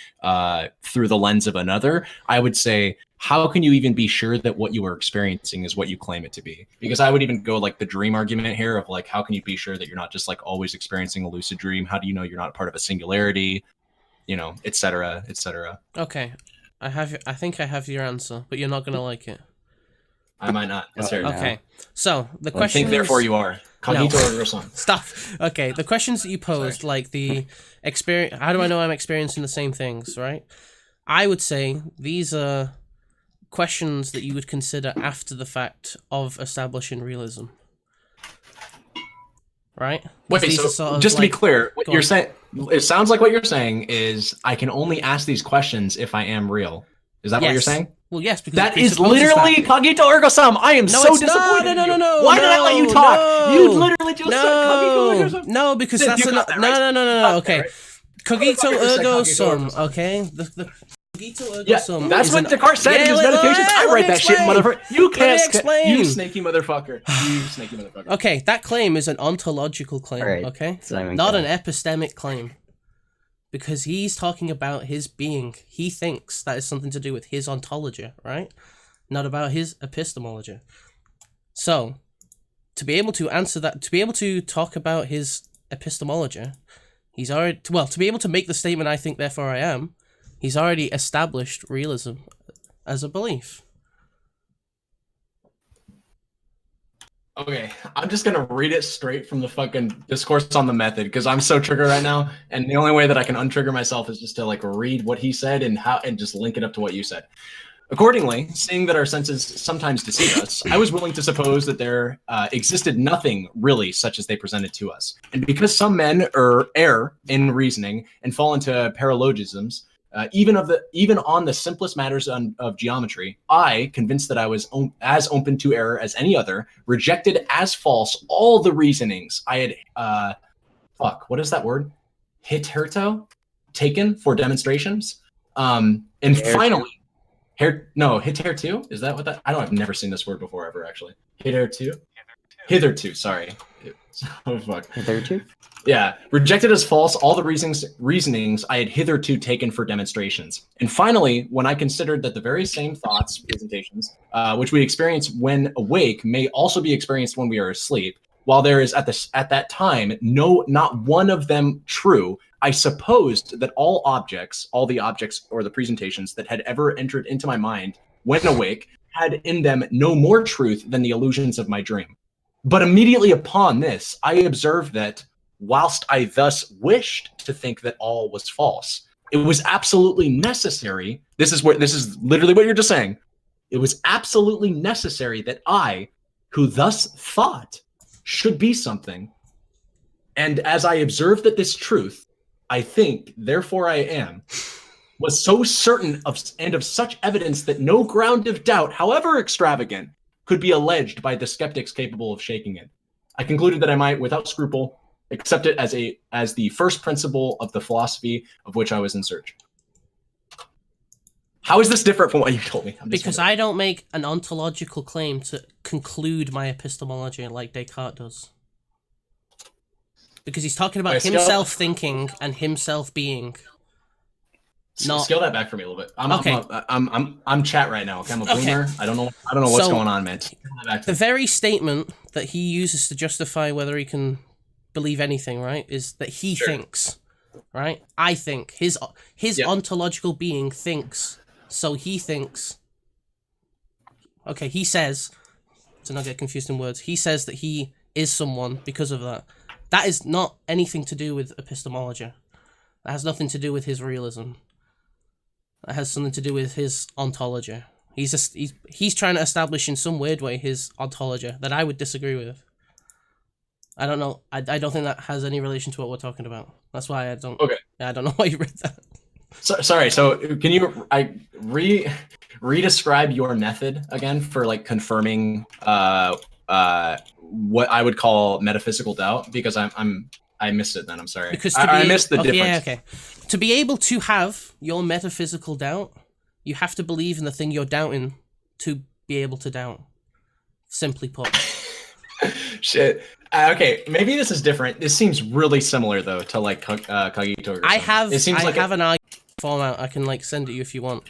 through the lens of another? I would say, how can you even be sure that what you are experiencing is what you claim it to be? Because I would even go like the dream argument here of like, how can you be sure that you're not just like always experiencing a lucid dream? How do you know you're not part of a singularity? You know, et cetera, et cetera. Okay, I think I have your answer, but you're not gonna like it. I might not. Necessarily. Okay, so the question. Think therefore you are. Cognito ergo sum. Stop. Okay, the questions that you posed, like the experience. How do I know I'm experiencing the same things? Right. I would say these are questions that you would consider after the fact of establishing realism. Right. Wait, These so are sort of just to be clear, what you're on. saying, it sounds like what you're saying is I can only ask these questions if I am real. Is that what you're saying? Well, yes, because that is literally cognito ergo sum. I am so disappointed. No. Why did I let you talk? You literally just said cognito ergo sum. No, because that's no. Okay, cogito ergo sum. Okay, the cogito ergo sum. That's what Descartes said in his meditations. I write that shit, motherfucker. You can't explain. You snaky motherfucker. You snaky motherfucker. Okay, that claim is an ontological claim. Right. Okay, not an epistemic claim. Because he's talking about his being. He thinks that is something to do with his ontology, right? Not about his epistemology. So, to be able to answer that, to be able to talk about his epistemology, he's already, well, to be able to make the statement, I think, therefore I am, he's already established realism as a belief. Okay, I'm just gonna read it straight from the fucking discourse on the method because I'm so triggered right now, and the only way that I can untrigger myself is just to like read what he said and just link it up to what you said. Accordingly, seeing that our senses sometimes deceive us, I was willing to suppose that there existed nothing really such as they presented to us, and because some men err in reasoning and fall into paralogisms. Even on the simplest matters of geometry, I, convinced that I was as open to error as any other, rejected as false all the reasonings I had, what is that word? Hitherto? Taken for demonstrations. And finally, hitherto? Is that what that? I've never seen this word before ever, actually. Hitherto, sorry. Oh, fuck. Hitherto? Yeah, rejected as false all the reasonings I had hitherto taken for demonstrations. And finally, when I considered that the very same thoughts, presentations, which we experience when awake may also be experienced when we are asleep, while there is at that time not one of them true, I supposed that all the objects or the presentations that had ever entered into my mind when awake had in them no more truth than the illusions of my dream. But immediately upon this, I observed that whilst I thus wished to think that all was false, it was absolutely necessary. This is literally what you're just saying. It was absolutely necessary that I, who thus thought, should be something. And as I observed that this truth, I think, therefore I am, was so certain of such evidence that no ground of doubt, however extravagant, could be alleged by the skeptics capable of shaking it. I concluded that I might, without scruple, accept it as the first principle of the philosophy of which I was in search. How is this different from what you told me? Because I don't make an ontological claim to conclude my epistemology like Descartes does. Because he's talking about himself thinking and himself being. Scale that back for me a little bit. I'm chat right now. Okay? I'm a boomer. Okay. I don't know what's going on, man. The very statement that he uses to justify whether he can believe anything, right, is that he thinks, right? I think his ontological being thinks, so he thinks. Okay, he says, to not get confused in words, he says that he is someone because of that. That is not anything to do with epistemology. That has nothing to do with his realism. That has something to do with his ontology. He's trying to establish in some weird way his ontology that I would disagree with. I don't know. I don't think that has any relation to what we're talking about. That's why I don't. Okay. I don't know why you read that. Sorry. So can you re-describe your method again for like confirming what I would call metaphysical doubt? Because I missed it then. I'm sorry. Because I missed the difference. Yeah, okay. To be able to have your metaphysical doubt, you have to believe in the thing you're doubting to be able to doubt. Simply put. Shit. Okay, maybe this is different. This seems really similar though to like Kagito. I have It seems like an argument format. I can like send it you if you want.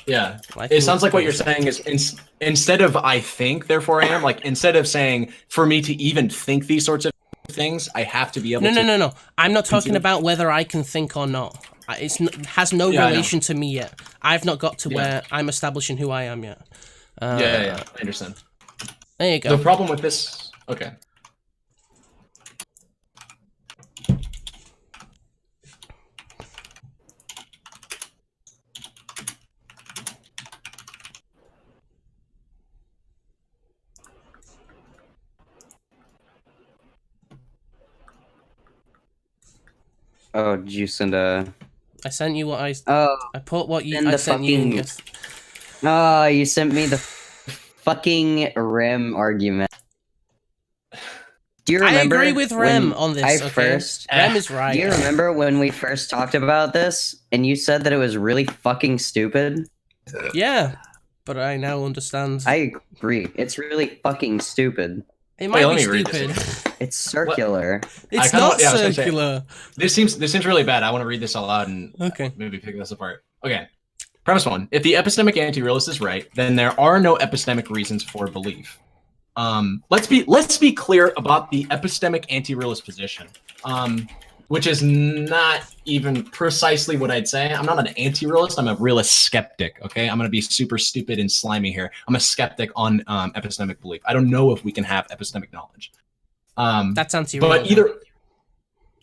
Yeah. It sounds like what you're saying is instead of I think, therefore I am, like instead of saying for me to even think these sorts of things, I have to be able to. No. I'm not talking about whether I can think or not. It has no relation to me yet. I've not got to where I'm establishing who I am yet. Yeah, I understand. There you go. The problem with this, okay. Oh, did you send a... I sent you what I... Oh. I put what you... Send I the sent fucking... you... Oh, you sent me the fucking Rem argument. Do you remember? I agree with Rem on this, Rem is right. Do you remember when we first talked about this, and you said that it was really fucking stupid? Yeah, but I now understand. I agree. It's really fucking stupid. It might be stupid. It's circular. It's not circular. This seems really bad. I want to read this out loud and maybe pick this apart. Okay. Premise 1. If the epistemic anti-realist is right, then there are no epistemic reasons for belief. Let's be clear about the epistemic anti-realist position, which is not even precisely what I'd say. I'm not an anti-realist. I'm a realist skeptic. Okay, I'm gonna be super stupid and slimy here. I'm a skeptic on epistemic belief. I don't know if we can have epistemic knowledge. That's anti-realism. But either,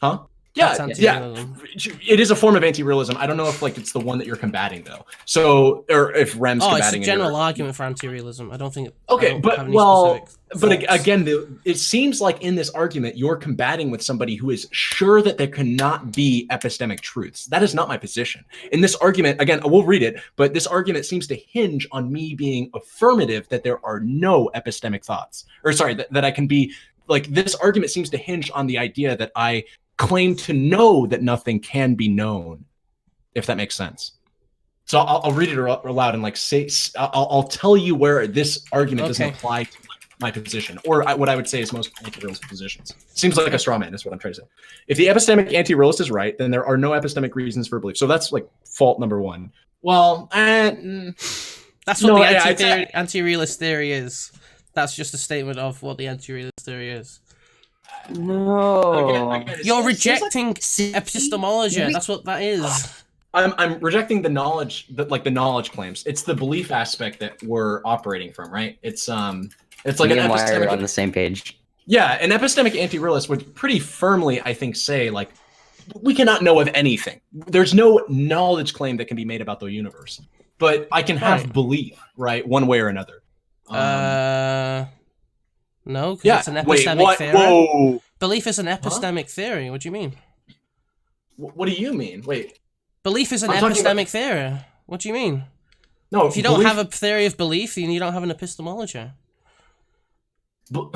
huh? Yeah, it is a form of anti-realism. I don't know if like it's the one that you're combating though. So, or if Rem's combating. It's a general argument for anti-realism. I don't think. Okay, but again, it seems like in this argument you're combating with somebody who is sure that there cannot be epistemic truths. That is not my position. In this argument, again, we'll read it, but this argument seems to hinge on me being affirmative that there are no epistemic thoughts, or sorry, that I can be like. This argument seems to hinge on the idea that I claim to know that nothing can be known, if that makes sense. So I'll read it aloud and like say I'll tell you where this argument doesn't apply to my position, or what I would say is most anti-realist positions. Seems like a straw man is what I'm trying to say. If the epistemic anti-realist is right, then there are no epistemic reasons for belief. So that's like fault number 1. Well, that's what the anti-realist theory is. That's just a statement of what the anti-realist theory is. No, again, you're rejecting epistemology. That's what that is. I'm rejecting the knowledge, the knowledge claims. It's the belief aspect that we're operating from, right? It's like an epistemic on the same page. Yeah, an epistemic anti-realist would pretty firmly, I think, say like we cannot know of anything. There's no knowledge claim that can be made about the universe, but I can have belief, right, one way or another. No, because it's an epistemic theory. Whoa. Belief is an epistemic theory. What do you mean? What do you mean? Wait. Belief is an epistemic theory. What do you mean? No, if you don't have a theory of belief, then you don't have an epistemology. Do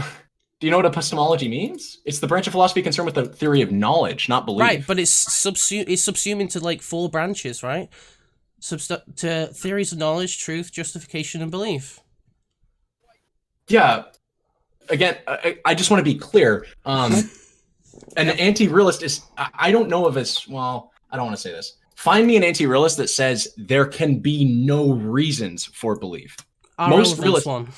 you know what epistemology means? It's the branch of philosophy concerned with the theory of knowledge, not belief. Right, but it's subsuming to like 4 branches, right? To theories of knowledge, truth, justification, and belief. Yeah. Again, I just want to be clear. An anti-realist is, I don't know of as, well, I don't want to say this. Find me an anti-realist that says there can be no reasons for belief. Most realists. One.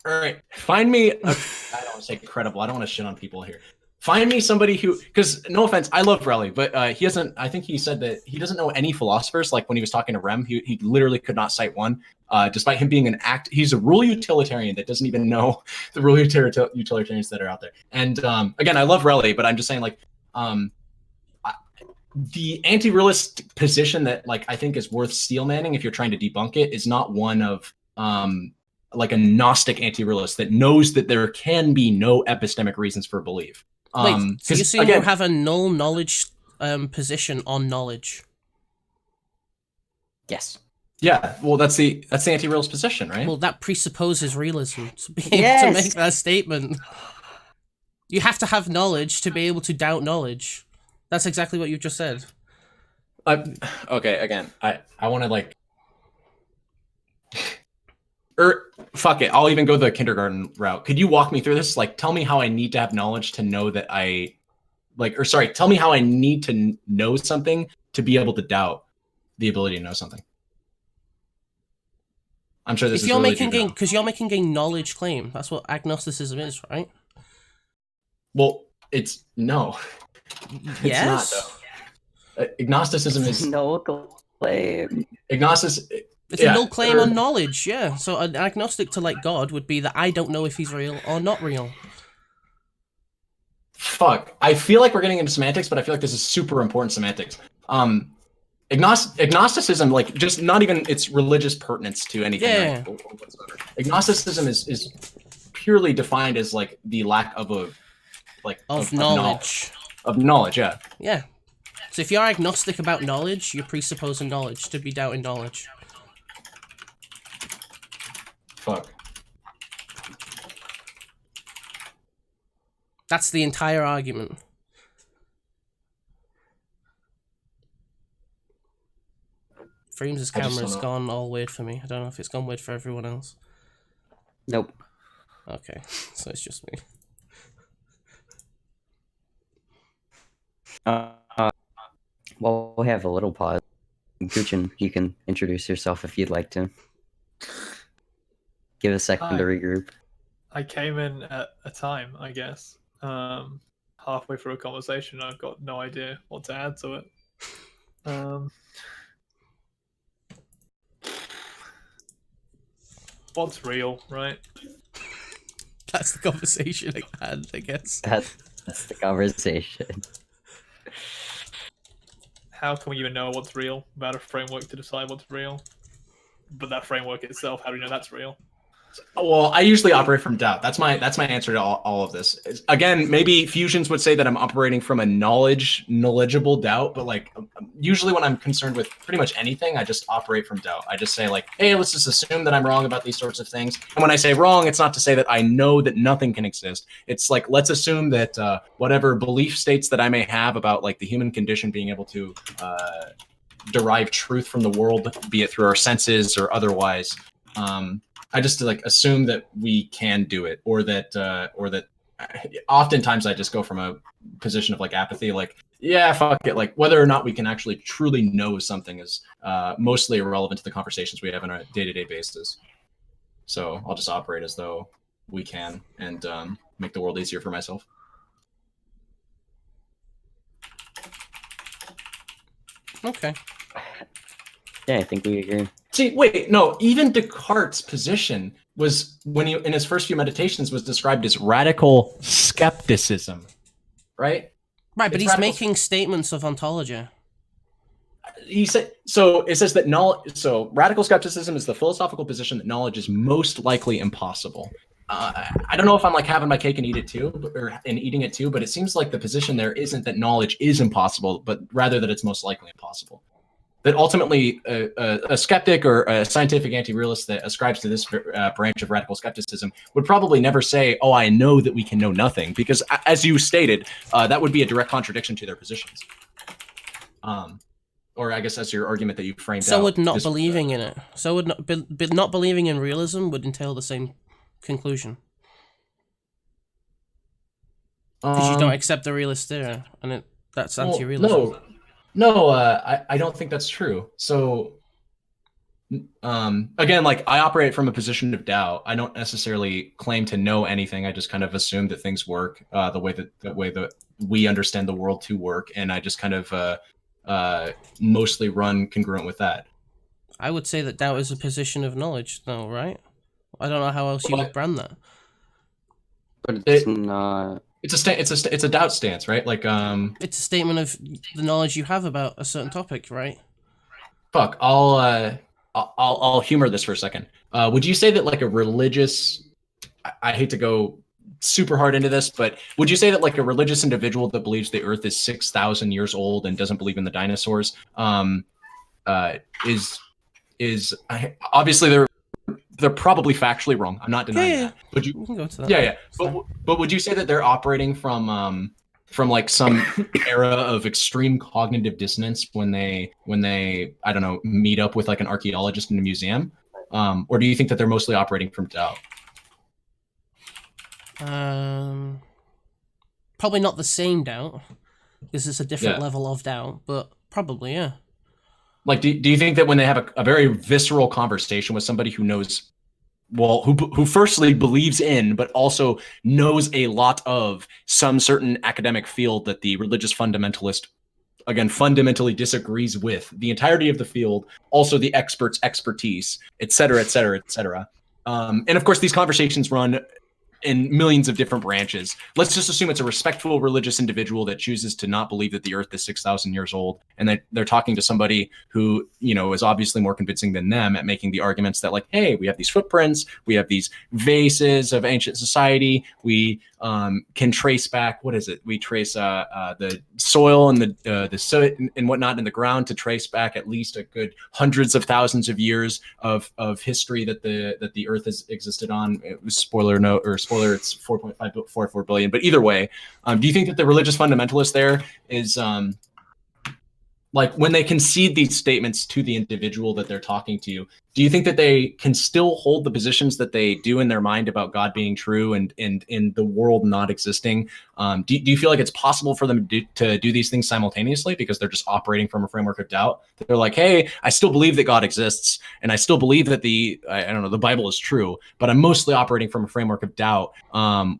All right. Find me, I don't want to say credible. I don't want to shit on people here. Find me somebody who, because no offense, I love Relly, but he doesn't, I think he said that he doesn't know any philosophers. Like when he was talking to Rem, he literally could not cite one, despite him being he's a rule utilitarian that doesn't even know the rule utilitarians that are out there. And again, I love Relly, but I'm just saying like, the anti-realist position that like I think is worth steel manning if you're trying to debunk it is not one of like a Gnostic anti-realist that knows that there can be no epistemic reasons for belief. Wait, so you seem to have a null knowledge position on knowledge. Yes. Yeah, well, that's the anti-realist position, right? Well, that presupposes realism to be able to make that statement. You have to have knowledge to be able to doubt knowledge. That's exactly what you just said. Okay, again, I want to like... Or fuck it, I'll even go the kindergarten route. Could you walk me through this? Like, tell me how I need to have knowledge to know that tell me how I need to know something to be able to doubt the ability to know something. I'm sure this is really because you're making a knowledge claim. That's what agnosticism is, right? Well, it's no. Yes. It's not though. Agnosticism is no claim. It's a null claim on knowledge, yeah. So an agnostic to like God would be that I don't know if he's real or not real. Fuck. I feel like we're getting into semantics, but I feel like this is super important semantics. Agnosticism, like just not even its religious pertinence to anything. Yeah. Right? Agnosticism is purely defined as like the lack of knowledge. Of knowledge, yeah. Yeah. So if you're agnostic about knowledge, you're presupposing knowledge to be doubting knowledge. Fuck. That's the entire argument. Freemz' camera's gone all weird for me. I don't know if it's gone weird for everyone else. Nope. Okay, so it's just me. Well, we'll have a little pause. Gutian, you can introduce yourself if you'd like to. Give a second to regroup. I came in at a time, I guess. Halfway through a conversation, I've got no idea what to add to it. What's real, right? That's the conversation I had, I guess. That's the conversation. How can we even know what's real without a framework to decide what's real? But that framework itself, how do we know that's real? Well, I usually operate from doubt. That's my answer to all of this. Again, maybe fusions would say that I'm operating from a knowledgeable doubt, but like usually when I'm concerned with pretty much anything, I just operate from doubt. I just say like, hey, let's just assume that I'm wrong about these sorts of things. And when I say wrong, it's not to say that I know that nothing can exist. It's like, let's assume that whatever belief states that I may have about like the human condition being able to derive truth from the world, be it through our senses or otherwise, I just like assume that we can do it, or that oftentimes I just go from a position of like apathy, like, yeah, fuck it. Like whether or not we can actually truly know something is mostly irrelevant to the conversations we have on a day-to-day basis. So I'll just operate as though we can and make the world easier for myself. Okay. Yeah, I think we agree. See, wait, no, even Descartes' position was, when he, in his first few meditations, was described as radical skepticism, right? Right, but he's making statements of ontology. He said, so it says that so radical skepticism is the philosophical position that knowledge is most likely impossible. I don't know if I'm like having my cake and eating it too, but it seems like the position there isn't that knowledge is impossible, but rather that it's most likely impossible. That ultimately a skeptic or a scientific anti-realist that ascribes to this branch of radical skepticism would probably never say, oh, I know that we can know nothing, because as you stated, that would be a direct contradiction to their positions. Or I guess that's your argument that you framed out. So would not believing in it. So would not believing in realism would entail the same conclusion. Because you don't accept the realist theory, and that's anti-realism. No, I don't think that's true. So, again, like I operate from a position of doubt. I don't necessarily claim to know anything. I just kind of assume that things work the way that we understand the world to work, and I just kind of mostly run congruent with that. I would say that doubt is a position of knowledge, though, right? I don't know how else you would brand that. But it's not. It's a doubt stance, right? Like it's a statement of the knowledge you have about a certain topic, right? Fuck, I'll humor this for a second. Would you say that like a religious, I hate to go super hard into this, but would you say that like a religious individual that believes the Earth is 6,000 years old and doesn't believe in the dinosaurs, is obviously they're probably factually wrong. I'm not denying that. Would you? We can go to that. Yeah. But would you say that they're operating from like some era of extreme cognitive dissonance when they I don't know, meet up with like an archaeologist in a museum? Or do you think that they're mostly operating from doubt? Probably not the same doubt, because it's a different level of doubt, but probably, yeah. Like, do you think that when they have a very visceral conversation with somebody who knows, well, who firstly believes in, but also knows a lot of some certain academic field that the religious fundamentalist, again, fundamentally disagrees with, the entirety of the field, also the expert's expertise, et cetera, et cetera, et cetera. And of course, these conversations run in millions of different branches. Let's just assume it's a respectful religious individual that chooses to not believe that the earth is 6,000 years old, and that they're talking to somebody who, you know, is obviously more convincing than them at making the arguments that, like, hey, we have these footprints, we have these vases of ancient society, we can trace back, what is it? We trace the soil and the soot and whatnot in the ground to trace back at least a good hundreds of thousands of years of history that the earth has existed on. It was spoiler, it's 4.544 billion. But either way, do you think that the religious fundamentalist there is like, when they concede these statements to the individual that they're talking to, do you think that they can still hold the positions that they do in their mind about God being true and in the world not existing? Do you feel like it's possible for them to do these things simultaneously because they're just operating from a framework of doubt? They're like, hey, I still believe that God exists, and I still believe that the Bible is true, but I'm mostly operating from a framework of doubt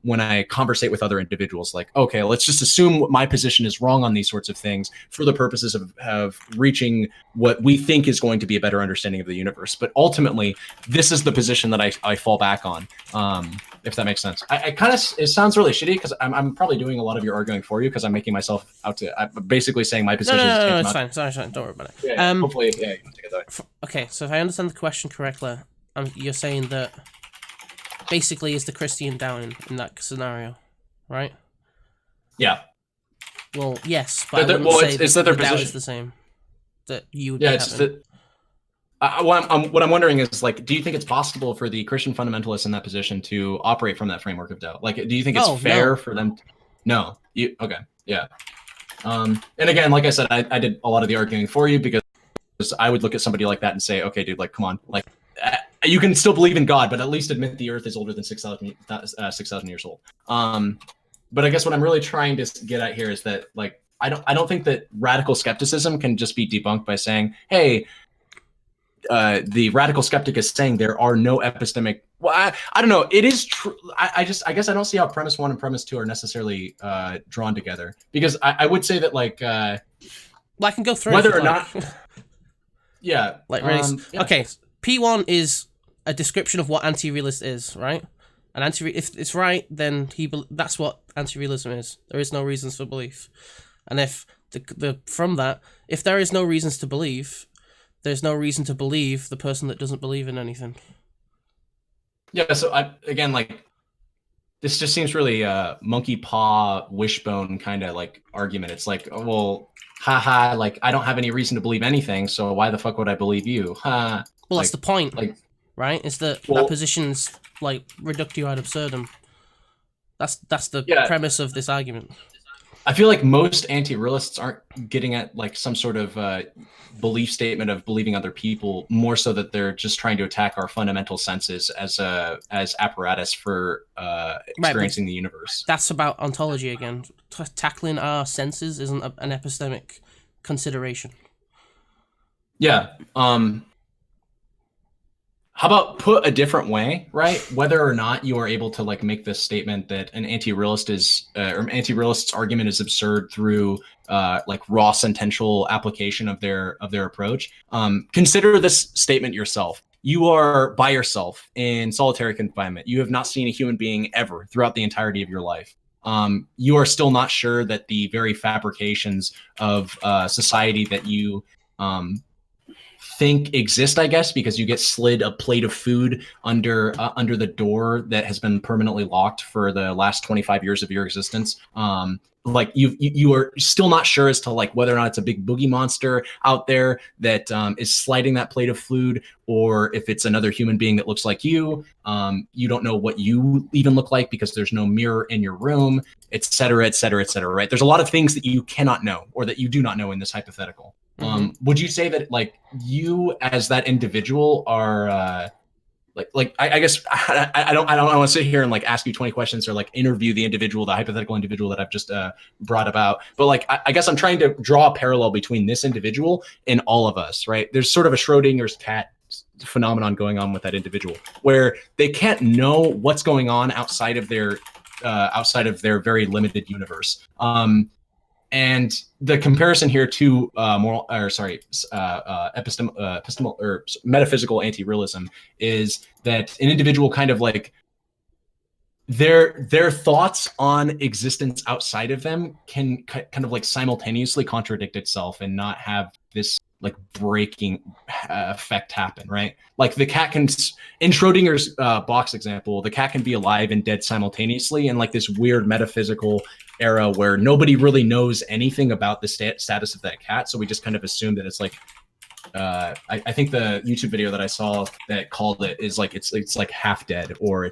when I conversate with other individuals. Like, okay, let's just assume my position is wrong on these sorts of things for the purposes of reaching what we think is going to be a better understanding of the universe. But ultimately, this is the position that I fall back on, if that makes sense. It sounds really shitty because I'm probably doing a lot of your arguing for you because I'm making myself out to, I'm basically saying my position is No, it's fine. Sorry, don't worry about it. Yeah, hopefully, yeah, you can take it that way. Okay, so if I understand the question correctly, you're saying that basically is the Christian doubting in that scenario, right? Yeah. Well, yes, but I wouldn't say it's that their the doubt position is the same. That you would yeah, be it's having. what I'm wondering is, like, do you think it's possible for the Christian fundamentalists in that position to operate from that framework of doubt? Like, do you think it's fair for them? No. Okay. Yeah. And again, like I said, I did a lot of the arguing for you because I would look at somebody like that and say, okay, dude, like, come on, like, you can still believe in God, but at least admit the Earth is older than 6,000 years old. But I guess what I'm really trying to get at here is that, like, I don't think that radical skepticism can just be debunked by saying, hey, the radical skeptic is saying there are no epistemic. Well, I don't know. It is true. I guess I don't see how premise 1 and premise 2 are necessarily drawn together, because I would say that, like, well, I can go through whether or not. Yeah. Like, really. Yeah. Okay. P1 is a description of what anti-realist is, right? And if it's right, then that's what anti-realism is. There is no reasons for belief. And if from that, if there is no reasons to believe, there's no reason to believe the person that doesn't believe in anything. Yeah, so again, like, this just seems really monkey paw, wishbone kind of, like, argument. It's like, oh, well, haha, like, I don't have any reason to believe anything, so why the fuck would I believe you? Ha. Well, like, that's the point, like, right? Is that position's, like, reductio ad absurdum. That's the premise of this argument. I feel like most anti-realists aren't getting at, like, some sort of belief statement of believing other people, more so that they're just trying to attack our fundamental senses as apparatus for experiencing the universe. That's about ontology again. Tackling our senses isn't an epistemic consideration. Yeah. How about put a different way, right? Whether or not you are able to, like, make this statement that an anti-realist is, or anti-realist's argument is absurd through, like, raw sentential application of their approach. Consider this statement yourself. You are by yourself in solitary confinement. You have not seen a human being ever throughout the entirety of your life. You are still not sure that the very fabrications of society that you think exist, I guess, because you get slid a plate of food under the door that has been permanently locked for the last 25 years of your existence. Like, you are still not sure as to, like, whether or not it's a big boogie monster out there that is sliding that plate of food, or if it's another human being that looks like you. You don't know what you even look like because there's no mirror in your room, et cetera, et cetera, et cetera, right? There's a lot of things that you cannot know, or that you do not know in this hypothetical. Would you say that like you as that individual are I guess I don't want to sit here and like ask you 20 questions or like interview the individual, the hypothetical individual that I've just brought about. But like I guess I'm trying to draw a parallel between this individual and all of us, right? There's sort of a Schrodinger's cat phenomenon going on with that individual where they can't know what's going on outside of their very limited universe. And the comparison here to epistemol or metaphysical anti-realism is that an individual kind of like their thoughts on existence outside of them can kind of like simultaneously contradict itself and not have this like breaking effect happen, right? Like the cat can, in Schrodinger's box example, the cat can be alive and dead simultaneously in like this weird metaphysical era where nobody really knows anything about the status of that cat. So we just kind of assume that it's like, I think the YouTube video that I saw that called it is like, it's like half dead, or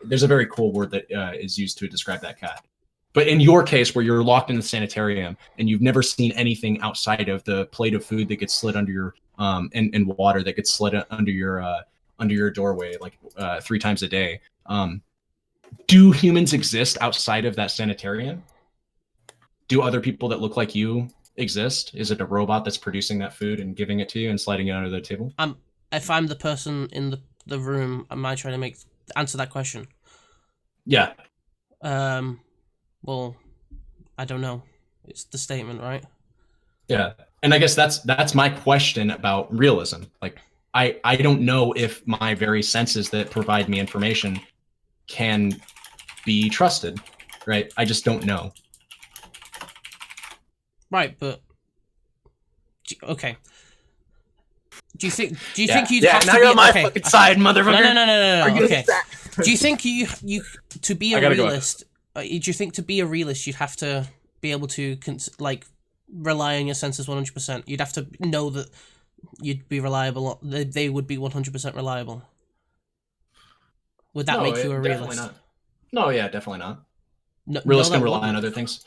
there's a very cool word that is used to describe that cat. But in your case, where you're locked in the sanitarium and you've never seen anything outside of the plate of food that gets slid under your and water that gets slid under your doorway like 3 times a day, do humans exist outside of that sanitarium? Do other people that look like you exist? Is it a robot that's producing that food and giving it to you and sliding it under the table? If I'm the person in the room, am I trying to answer that question? Yeah. Well, I don't know. It's the statement, right? Yeah. And I guess that's my question about realism. Like, I don't know if my very senses that provide me information can be trusted, right? I just don't know. Right, but okay. Do you think you'd have to now be you're on my okay, fucking side, motherfucker? No. Okay. Do you think you to be a realist? Do you think to be a realist you'd have to be able to like rely on your senses 100%? You'd have to know that you'd be reliable. They would be 100% reliable. Would that make you a realist? Not. No, yeah, definitely not. No, Realists can rely on other things.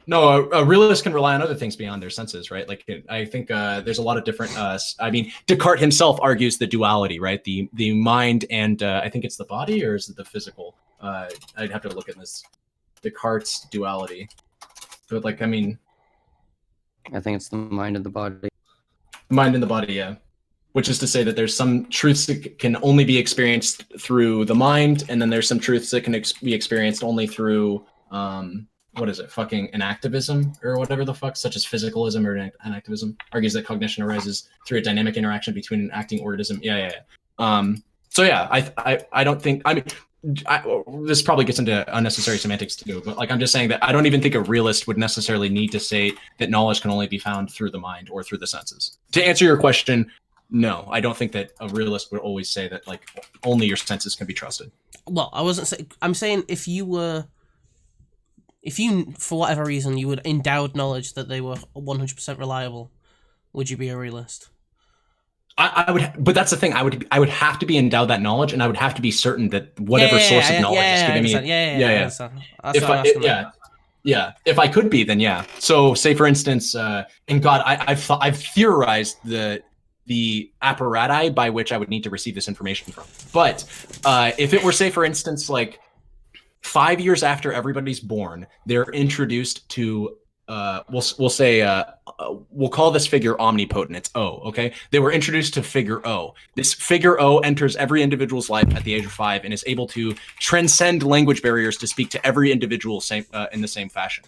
No, a realist can rely on other things beyond their senses, right? Like, I think there's a lot of different. I mean, Descartes himself argues the duality, right? The mind and I think it's the body, or is it the physical? I'd have to look at this. Descartes' duality, but like, I mean, I think it's the mind and the body. Mind and the body, yeah. Which is to say that there's some truths that can only be experienced through the mind, and then there's some truths that can be experienced only through what is it, fucking enactivism or whatever the fuck, such as physicalism or enactivism, argues that cognition arises through a dynamic interaction between an acting organism. Yeah. So yeah, I don't think, I mean, this probably gets into unnecessary semantics too, but like, I'm just saying that I don't even think a realist would necessarily need to say that knowledge can only be found through the mind or through the senses. To answer your question, no, I don't think that a realist would always say that like only your senses can be trusted. Well, I wasn't saying, I'm saying if you, for whatever reason, you would endowed knowledge that they were 100% reliable, would you be a realist? I would, but that's the thing. I would have to be endowed that knowledge, and I would have to be certain that whatever source of knowledge is giving me. If I could be, then yeah. So, say for instance, and God, I've theorized the apparatus by which I would need to receive this information from. But if it were, say for instance, like 5 years after everybody's born, they're introduced to. We'll call this figure omnipotent. It's O, okay? They were introduced to figure O. This figure O enters every individual's life at the age of 5 and is able to transcend language barriers to speak to every individual in the same fashion.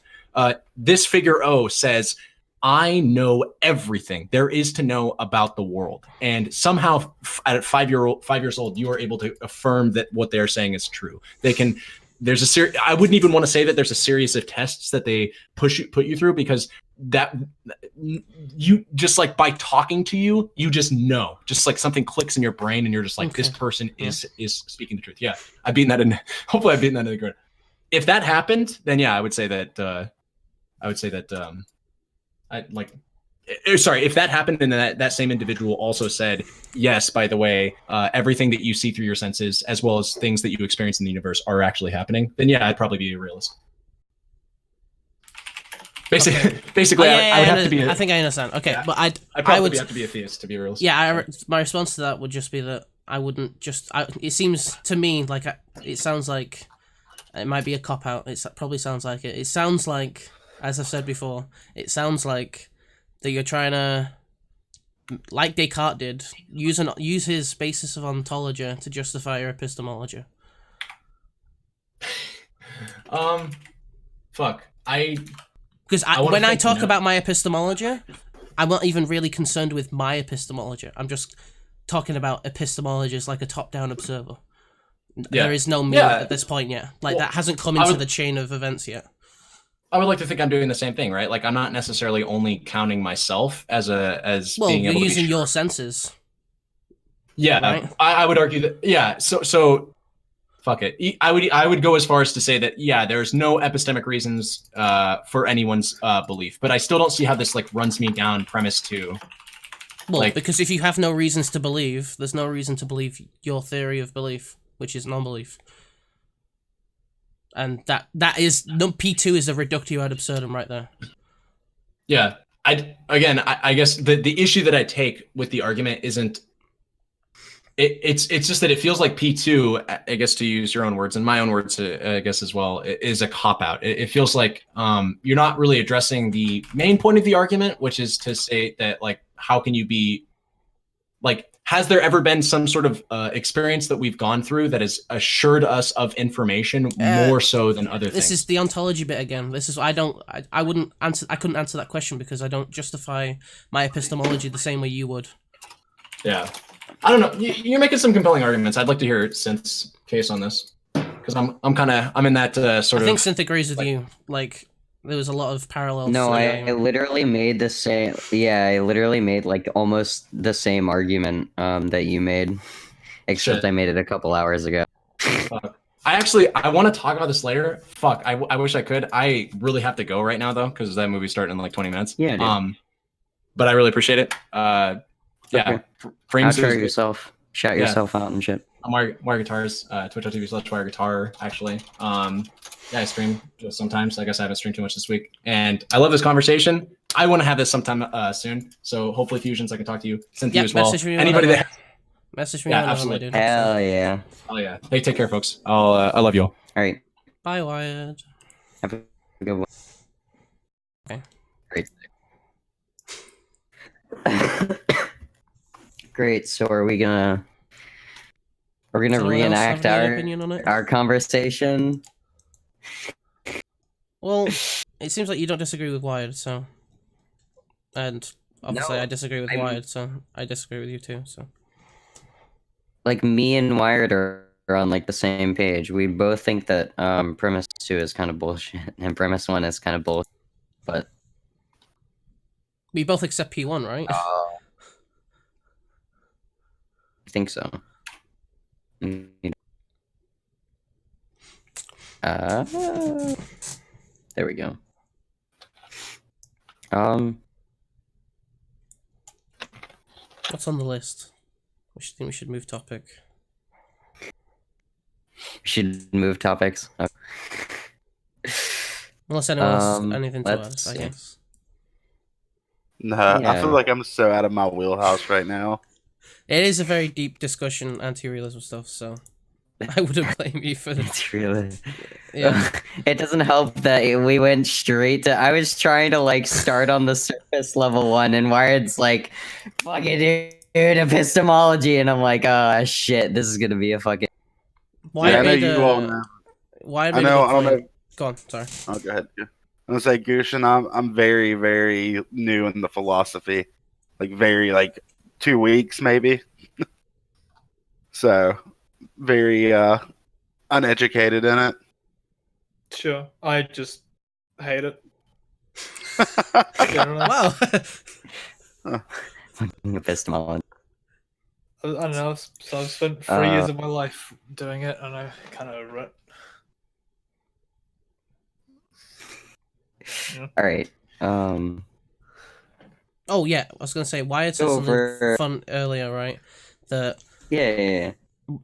This figure O says, I know everything there is to know about the world. And somehow at 5 years old, you are able to affirm that what they're saying is true. I wouldn't even want to say that there's a series of tests that they put you through, because that you just like by talking to you just know, just like something clicks in your brain and you're just like, okay, this person is speaking the truth. Yeah. Hopefully I've beaten that in the ground. If that happened, then yeah, I would say that if that happened and that same individual also said, yes, by the way, everything that you see through your senses, as well as things that you experience in the universe, are actually happening, then yeah, I'd probably be a realist. Basically, I would have to be. I think I understand. Okay, Yeah. but I'd I probably would have to be a theist to be real. Yeah, my response to that would just be that I wouldn't just. It seems to me like it sounds like it might be a cop out. It probably sounds like it. It sounds like, as I've said before, it sounds like that you're trying to, like Descartes did, use his basis of ontology to justify your epistemology. Fuck. Because I wanna when I think, talk you know. about my epistemology, I'm not even really concerned with my epistemology. I'm just talking about epistemology as like a top-down observer. Yeah. There is no me Yeah. at this point yet. Like, Well, that hasn't come I into would- the chain of events yet. I would like to think I'm doing the same thing, right? Like I'm not necessarily only counting myself as Well, being you're able to using be your senses. Yeah, right? I would argue that. Yeah, so fuck it. I would go as far as to say that yeah, there's no epistemic reasons for anyone's belief, but I still don't see how this like runs me down premise to. Well, Like- because if you have no reasons to believe, there's no reason to believe your theory of belief, which is non-belief. And that is P2 is a reductio ad absurdum right there. Yeah, I guess the issue that I take with the argument isn't. It's just that it feels like P2, I guess to use your own words and my own words, I guess as well, is a cop out. It feels like you're not really addressing the main point of the argument, which is to say that like how can you be like has there ever been some sort of experience that we've gone through that has assured us of information more so than other things? This is the ontology bit again. This is I couldn't answer that question because I don't justify my epistemology the same way you would. Yeah, I don't know. You're making some compelling arguments. I'd like to hear Synth's case on this because I'm in that sort I of. think Synth agrees with you. Like there was a lot of parallels. No, to I literally made the same. Yeah, I literally made like almost the same argument that you made, except Shit. I made it a couple hours ago. Fuck. I want to talk about this later. Fuck, I wish I could. I really have to go right now though because that movie's starting in like 20 minutes. Yeah, dude. But I really appreciate it. Yeah, Okay. Freemz Outro is- yourself. Shout Yeah. yourself out and shit. I'm WiredGuitars, twitch.tv/WiredGuitar, actually. Yeah, I stream just sometimes. I guess I haven't streamed too much this week. And I love this conversation. I want to have this sometime soon. So hopefully Fusions, I can talk to you. Cynthia Yep, as well. message me Anybody whenever. that Message me Yeah, whenever, absolutely. dude. Hell yeah. Oh yeah. Hey, take care, folks. I love you all. All right. Bye, Wired. Have a good one. Okay. Great. Great. So are we gonna? We're gonna Does anyone else reenact have any opinion on it? our conversation. Well, it seems like you don't disagree with Wired, so. And obviously, No, I disagree with I'm- Wired, so I disagree with you too. So. Like me and Wired are on like the same page. We both think that premise 2 is kind of bullshit and premise 1 is kind of bullshit. But We both accept P1, right? I think so. There we go. What's on the list? We should move topic. We should move topics. Okay. Unless anyone else has Um, anything to add, let's I see. guess. No, I Yeah. feel like I'm so out of my wheelhouse right now. It is a very deep discussion, anti-realism stuff, so I wouldn't blame you for this. It's really. Yeah. It doesn't help that we went straight to. I was trying to like start on the surface level 1, and Wired's like, "Fucking dude, epistemology," and I'm like, "Oh shit, this is gonna be a fucking." Why Yeah, I know made you all know. Why I made know. a I don't point. know. Go on, sorry. Oh, go ahead. I'm gonna say, Gutian, I'm very, very new in the philosophy, like very like 2 weeks maybe. So very uneducated in it. Sure. I just hate it. Generally. Wow. Fucking epistemology. I don't know. So I've spent 3 years of my life doing it, and I kind of over it. All right. Oh yeah, I was gonna say Wired said Over. something fun earlier, right? That Yeah.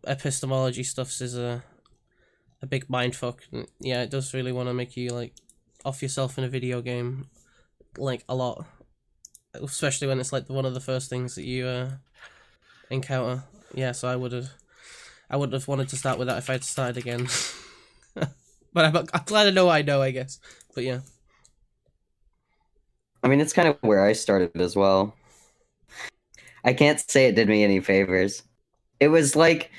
epistemology stuffs is a big mindfuck. And yeah, it does really want to make you like off yourself in a video game. like a lot, especially when it's like one of the first things that you encounter. Yeah, so I wouldn't have wanted to start with that if I'd started again. But I'm glad I know what I know, I guess. But yeah. I mean, it's kind of where I started as well. I can't say it did me any favors. It was like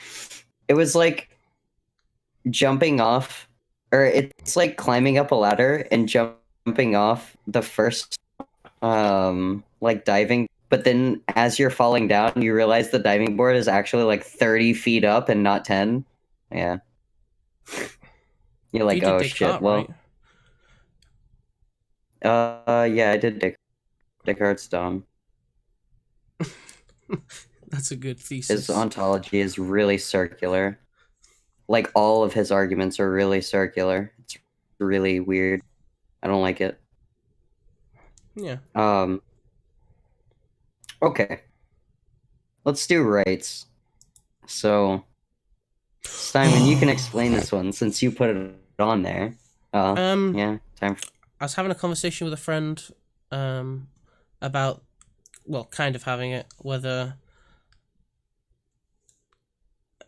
jumping off, or it's like climbing up a ladder and jumping off the first, like diving. But then as you're falling down, you realize the diving board is actually like 30 feet up and not 10. Yeah. You're like, You did oh Descartes, shit, well. right? Yeah, I did Descartes' dumb. That's a good His thesis. ontology is really circular. Like, all of his arguments are really circular. It's really weird. I don't like it. Yeah. Okay. Let's do rights. So, Simon, you can explain this one since you put it on there. Yeah, time for... I was having a conversation with a friend, about, well, kind of having it, whether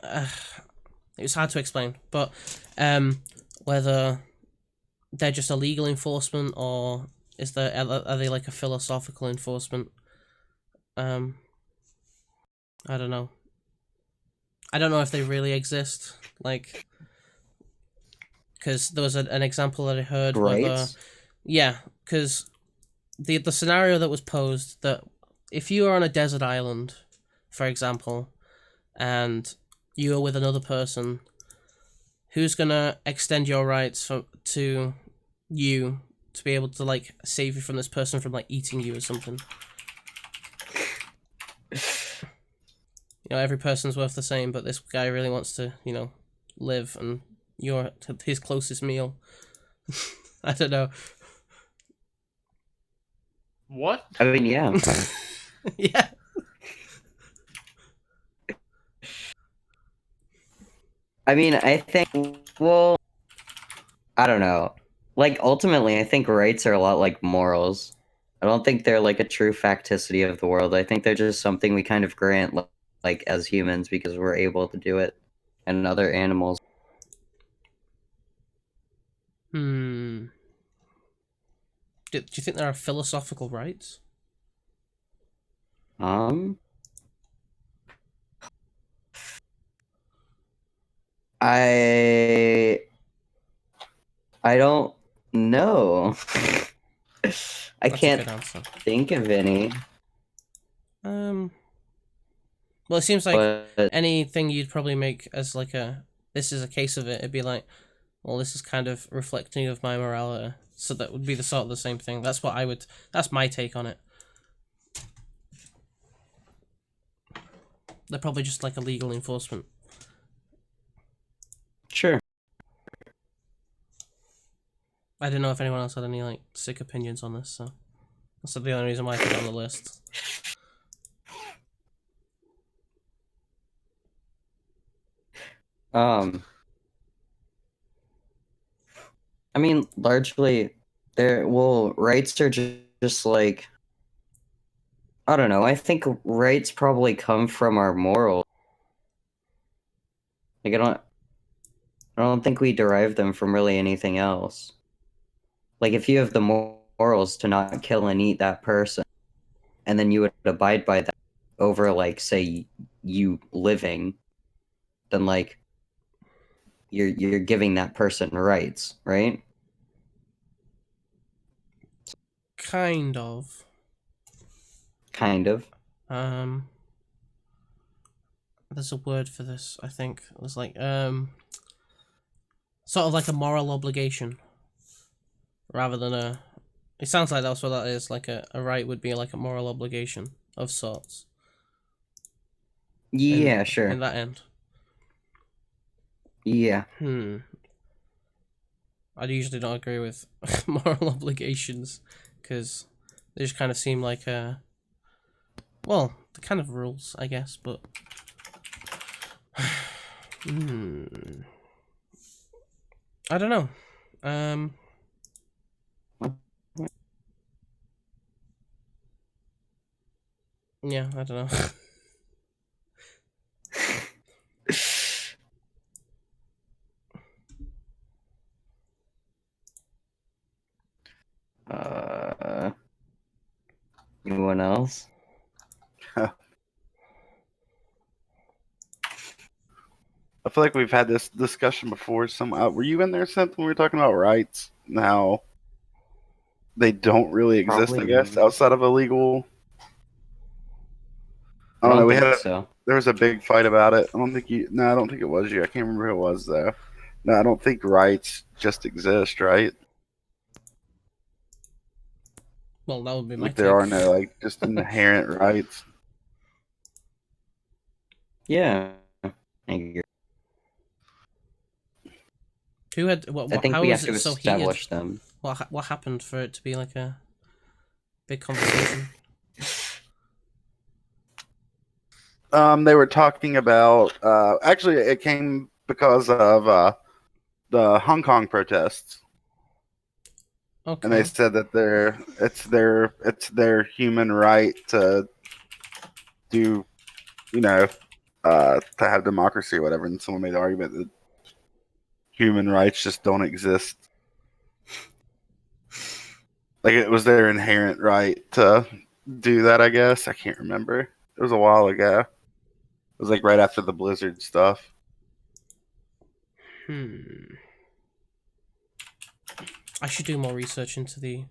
it was hard to explain, but whether they're just a legal enforcement or are they like a philosophical enforcement? I don't know. I don't know if they really exist, like, because there was an example that I heard whether, yeah, because the scenario that was posed, that if you are on a desert island, for example, and you are with another person, who's gonna extend your rights to you to be able to like save you from this person from like eating you or something? You know, every person's worth the same, but this guy really wants to, you know, live, and you're his closest meal. I don't know. What? I mean, yeah. Yeah. I mean, I think, well, I don't know. Like, ultimately, I think rights are a lot like morals. I don't think they're like a true facticity of the world. I think they're just something we kind of grant, like as humans, because we're able to do it, and other animals. Do you think there are philosophical rights? I don't know. I That's can't a good answer. think of any. Well, it seems like But anything you'd probably make as like this is a case of it. It'd be like, well, this is kind of reflecting of my morality. So that would be the sort of the same thing. That's what I would. That's my take on it. They're probably just like a legal enforcement. sure. I didn't know if anyone else had any like sick opinions on this, so that's the only reason why I put it on the list. I mean, largely, rights are just like, I don't know. I think rights probably come from our morals. Like, I don't think we derive them from really anything else. Like, if you have the morals to not kill and eat that person, and then you would abide by that over, like, say, you living, then, like, you're giving that person rights, right? Kind of. Kind of. There's a word for this, I think. It's like, sort of like a moral obligation. Rather than a... It sounds like that's what that is. Like a right would be like a moral obligation of sorts. Yeah, sure. In that end. Yeah. I usually don't agree with moral obligations, because they just kind of seem like, well, the kind of rules, I guess, but... I don't know. Yeah, I don't know. Anyone else? I feel like we've had this discussion before. Were you in there, Synth, when we were talking about rights? Now they don't really exist, I Probably guess, not. outside of illegal. I I don't know. don't think so. There was a big fight about it. I don't think you. No, I don't think it was you. I can't remember who it was though. No, I don't think rights just exist, right? Well, that would be my Like there take. are no like just inherent rights. Yeah. I agree. Who had I think how we was have to it so heated? establish them. What happened for it to be like a big conversation? They were talking about. Actually, it came because of the Hong Kong protests. Okay. And they said that it's their human right to do, to have democracy or whatever. And someone made the argument that human rights just don't exist. Like it was their inherent right to do that. I guess I can't remember. It was a while ago. It was like right after the Blizzard stuff. I should do more research into the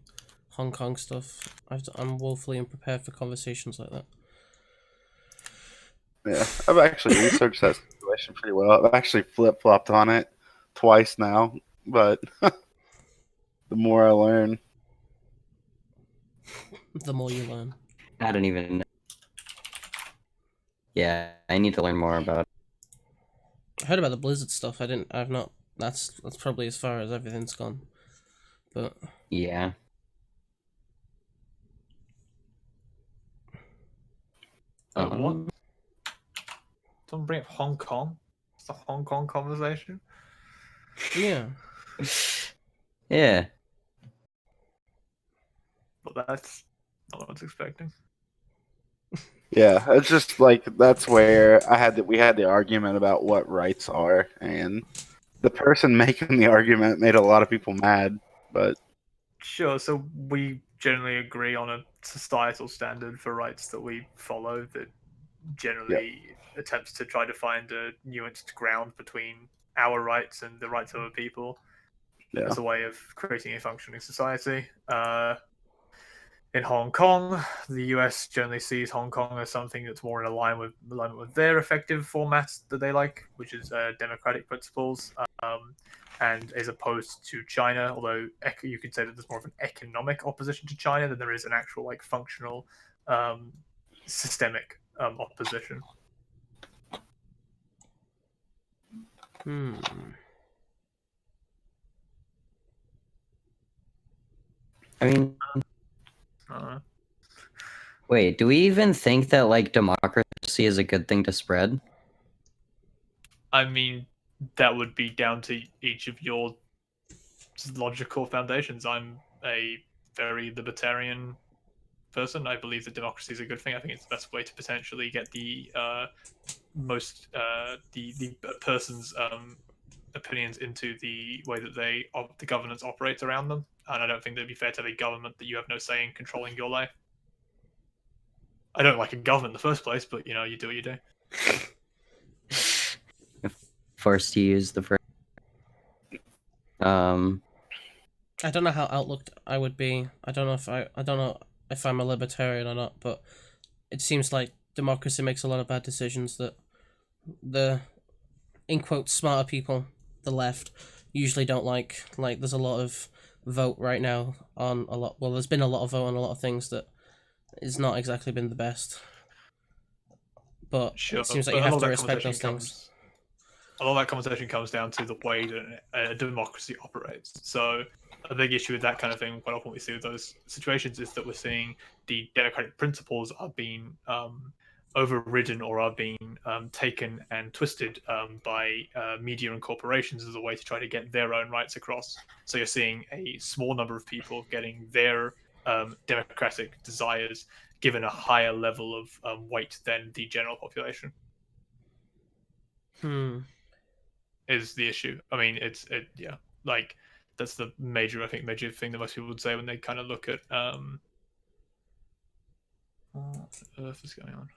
Hong Kong stuff. I'm woefully unprepared for conversations like that. Yeah, I've actually researched that situation pretty well. I've actually flip flopped on it twice now, but the more I learn, The more you learn. I don't even know. Yeah, I need to learn more about it. I heard about the Blizzard stuff. I've not. That's probably as far as everything's gone. But Yeah. What? Don't bring up Hong Kong. It's a Hong Kong conversation. yeah, Yeah. But that's not what I was expecting. yeah, it's just like that's where we had the argument about what rights are, and the person making the argument made a lot of people mad. But Sure, so we generally agree on a societal standard for rights that we follow that generally attempts to try to find a nuanced ground between our rights and the rights of other people yeah, as a way of creating a functioning society. In Hong Kong, the US generally sees Hong Kong as something that's more in alignment with their effective formats that they like, which is democratic principles, and as opposed to China. Although you could say that there's more of an economic opposition to China than there is an actual like functional, systemic opposition. I mean, Uh, wait, do we even think that, like, democracy is a good thing to spread? I mean, that would be down to each of your logical foundations. I'm a very libertarian person. I believe that democracy is a good thing. I think it's the best way to potentially get the the person's opinions into the way that the governance operates around them. And I don't think that it'd be fair to the government that you have no say in controlling your life. I don't like a government in the first place, but you do what you do. Forced to use the phrase. I don't know how outlooked I would be. I don't know if I'm a libertarian or not, but it seems like democracy makes a lot of bad decisions that the, in quotes, smarter people, the left, usually don't like. Like, there's a lot of vote right now on a lot. Well, there's been a lot of vote on a lot of things that it's not exactly been the best. But Sure, it seems like but you a have lot to of that respect those conversation things. A lot of that conversation comes down to the way that a democracy operates. So a big issue with that kind of thing, quite often we see with those situations, is that we're seeing the democratic principles are being overridden or are being taken and twisted by media and corporations as a way to try to get their own rights across. So you're seeing a small number of people getting their democratic desires given a higher level of weight than the general population. Is the issue. I mean, yeah, like that's the major thing that most people would say when they kind of look at what on earth is going on.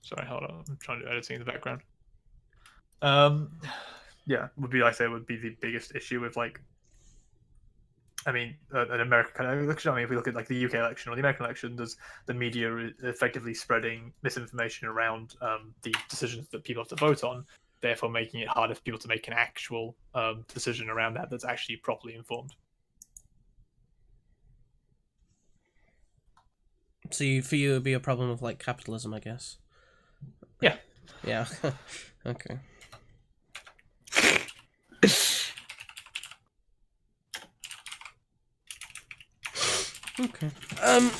Sorry, hold on. I'm trying to do editing in the background. Yeah, would be would be the biggest issue with like. I mean, an American kind of election. I mean, if we look at like the UK election or the American election, there's the media effectively spreading misinformation around the decisions that people have to vote on, therefore making it harder for people to make an actual decision around that that's actually properly informed. So for you, it would be a problem with like capitalism, I guess. Yeah. Yeah. Okay. Okay. I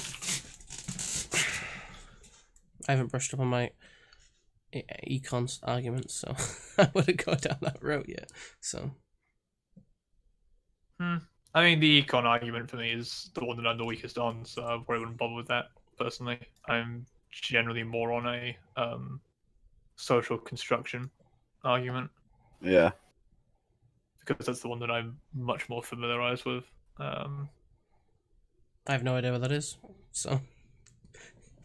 haven't brushed up on my econs arguments, so I wouldn't go down that road yet. So. I mean, the econ argument for me is the one that I'm the weakest on, so I probably wouldn't bother with that personally. I'm generally more on a social construction argument. Yeah. Because that's the one that I'm much more familiarized with. I have no idea what that is, so.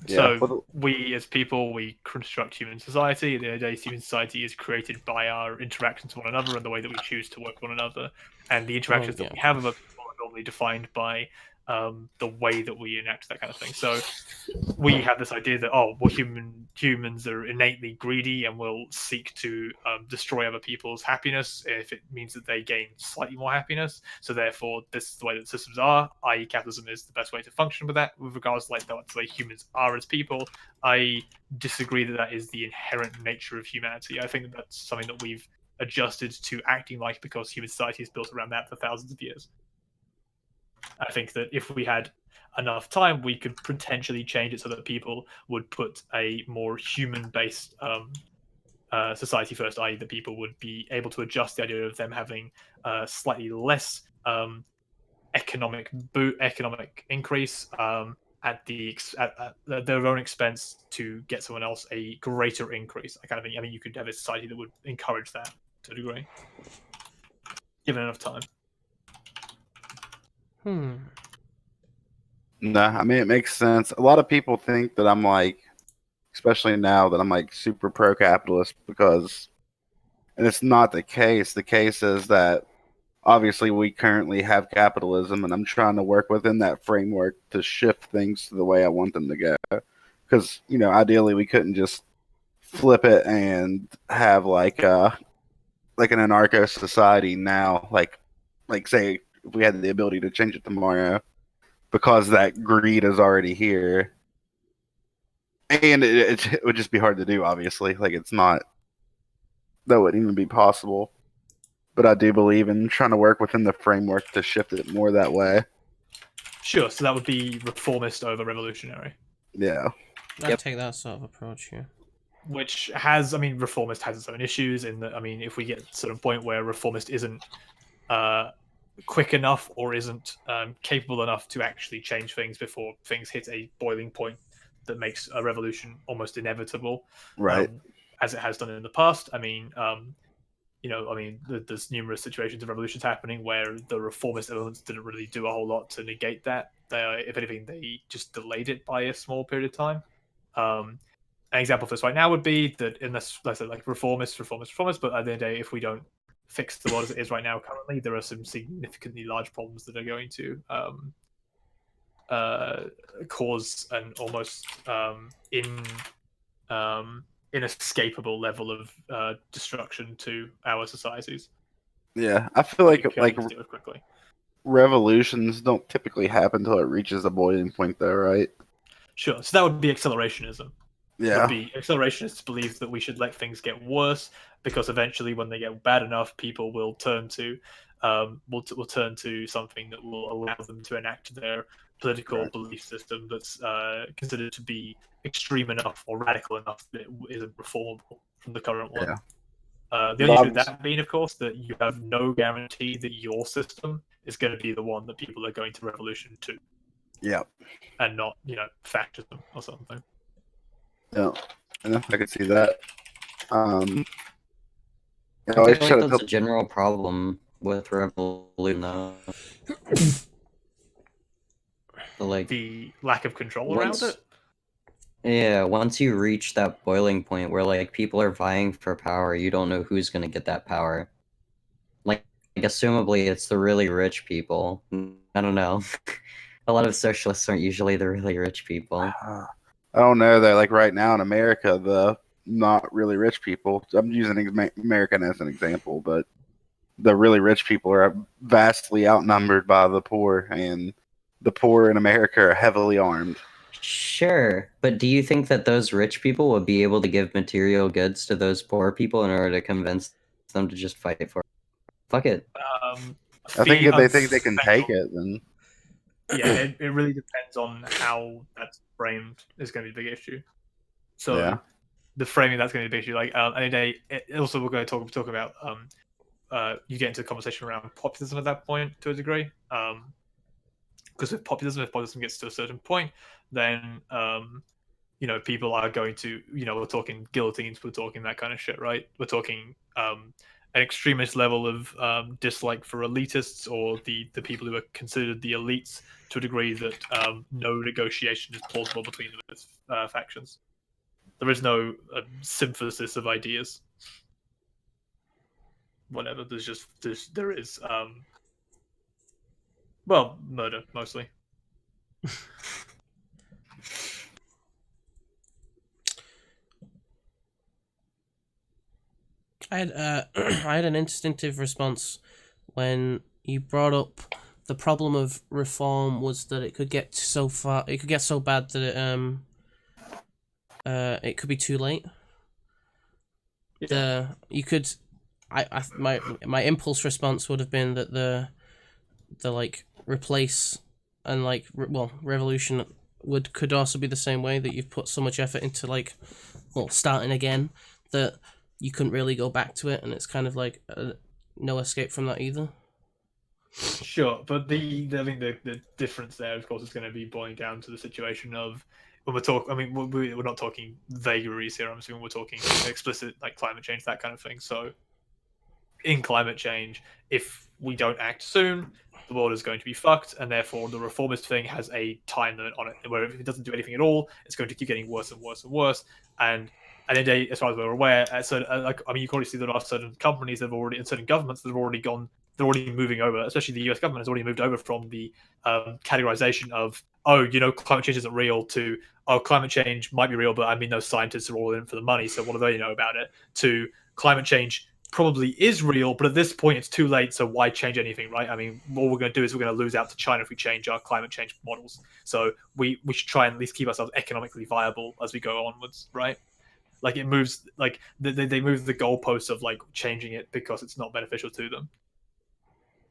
Yeah. So we as people, we construct human society. The idea is human society is created by our interactions with one another and the way that we choose to work with one another. And the interactions that we have with other people are normally defined by the way that we enact that kind of thing. So we have this idea that humans are innately greedy and will seek to destroy other people's happiness if it means that they gain slightly more happiness. So therefore, this is the way that systems are. I.e., capitalism is the best way to function with that. With regards to like the way humans are as people, I disagree that that is the inherent nature of humanity. I think that that's something that we've adjusted to acting like because human society is built around that for thousands of years. I think that if we had enough time, we could potentially change it so that people would put a more human-based society first, i.e., that people would be able to adjust the idea of them having slightly less economic increase at their own expense to get someone else a greater increase. I mean, you could have a society that would encourage that to a degree, given enough time. No, I mean, it makes sense. A lot of people think that I'm like, especially now that I'm like super pro-capitalist because, and it's not the case. The case is that obviously we currently have capitalism and I'm trying to work within that framework to shift things to the way I want them to go. Because, you know, ideally we couldn't just flip it and have like an anarcho society now, like say if we had the ability to change it tomorrow, because that greed is already here. And it would just be hard to do, obviously. Like, it's not, that wouldn't even be possible. But I do believe in trying to work within the framework to shift it more that way. Sure, so that would be reformist over revolutionary. Yeah. I'd take that sort of approach, yeah. Which has, I mean, reformist has its own issues in that, I mean, if we get to sort of point where reformist isn't quick enough or isn't capable enough to actually change things before things hit a boiling point that makes a revolution almost inevitable, right? As it has done in the past. I mean, there's numerous situations of revolutions happening where the reformist elements didn't really do a whole lot to negate that. If anything, they just delayed it by a small period of time. An example of this right now would be that in this, let's say, like reformist, but at the end of the day, if we don't fix the world as it is right now currently, there are some significantly large problems that are going to cause an almost inescapable level of destruction to our societies. Yeah, I feel like quickly. Revolutions don't typically happen until it reaches a boiling point, though, right? Sure. So that would be accelerationism. Yeah. Accelerationists believe that we should let things get worse because eventually, when they get bad enough, people will turn to will turn to something that will allow them to enact their political belief system that's considered to be extreme enough or radical enough that it isn't reformable from the current one. Yeah. The only issue with that being, of course, that you have no guarantee that your system is going to be the one that people are going to revolution to. Yeah. and not fascism or something. Yeah. I could see that. I always feel try like to that's tell a general problem with revolution, though. So, like, The lack of control around it. yeah, once you reach that boiling point where like people are vying for power, you don't know who's gonna get that power. Like, assumably it's the really rich people. I don't know. A lot of socialists aren't usually the really rich people. I don't know though. Like right now in America, the not really rich people. I'm using American as an example, but the really rich people are vastly outnumbered by the poor, and the poor in America are heavily armed. Sure, but do you think that those rich people will be able to give material goods to those poor people in order to convince them to just fight for it? Fuck it. I think if they think they can take it, then yeah, it really depends on how that's framed is going to be the big issue. So yeah. the framing that's going to be the big issue. Like any day, also we're going to talk about you get into a conversation around populism at that point to a degree. Because if populism gets to a certain point, then people are going to, we're talking guillotines, we're talking that kind of shit, right? We're talking an extremist level of dislike for elitists or the people who are considered the elites to a degree that no negotiation is plausible between those factions. There is no synthesis of ideas. Whatever. There is murder mostly. I had I had an instinctive response when you brought up the problem of reform was that it could get so bad that it could be too late. Yeah. My impulse response would have been that the like replace and like revolution could also be the same way, that you've put so much effort into like starting again that you couldn't really go back to it, and it's kind of like no escape from that either. Sure, but I think the difference there, of course, is going to be boiling down to the situation of when we're talking. I mean, we're not talking vagaries here. I'm assuming we're talking explicit, like climate change, that kind of thing. So, in climate change, if we don't act soon, the world is going to be fucked, and therefore the reformist thing has a time limit on it, where if it doesn't do anything at all, it's going to keep getting worse and worse and worse. And at the end of the day, as far as we're aware, you can already see there are certain companies that have already, and certain governments that have already gone, they're already moving over, especially the US government has already moved over from the categorization of, climate change isn't real to, climate change might be real, but I mean, those scientists are all in for the money, so what do they know about it? To climate change probably is real, but at this point it's too late, so why change anything, right? I mean, all we're going to do is we're going to lose out to China if we change our climate change models. So we should try and at least keep ourselves economically viable as we go onwards, right? Like it moves, like they move the goalposts of like changing it because it's not beneficial to them.